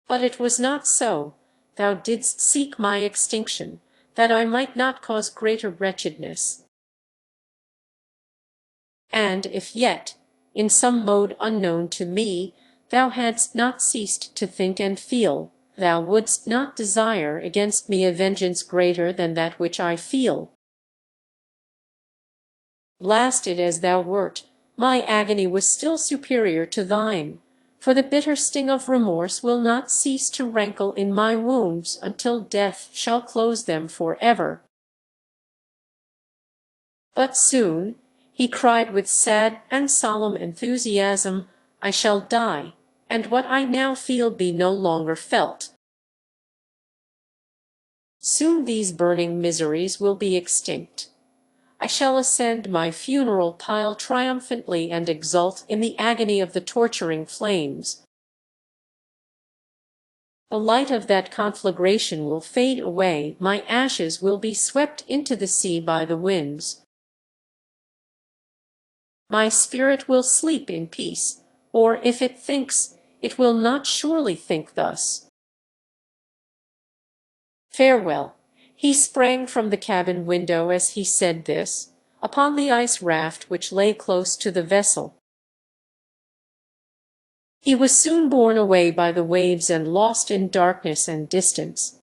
But it was not so. Thou didst seek my extinction, that I might not cause greater wretchedness. And if yet, in some mode unknown to me, thou hadst not ceased to think and feel, thou wouldst not desire against me a vengeance greater than that which I feel. Blasted as thou wert, my agony was still superior to thine, for the bitter sting of remorse will not cease to rankle in my wounds until death shall close them for ever. But soon, he cried with sad and solemn enthusiasm, I shall die, and what I now feel be no longer felt. Soon these burning miseries will be extinct. I shall ascend my funeral pile triumphantly and exult in the agony of the torturing flames. The light of that conflagration will fade away, my ashes will be swept into the sea by the winds. My spirit will sleep in peace, or if it thinks, it will not surely think thus. Farewell. He sprang from the cabin window as he said this, upon the ice raft which lay close to the vessel. He was soon borne away by the waves and lost in darkness and distance.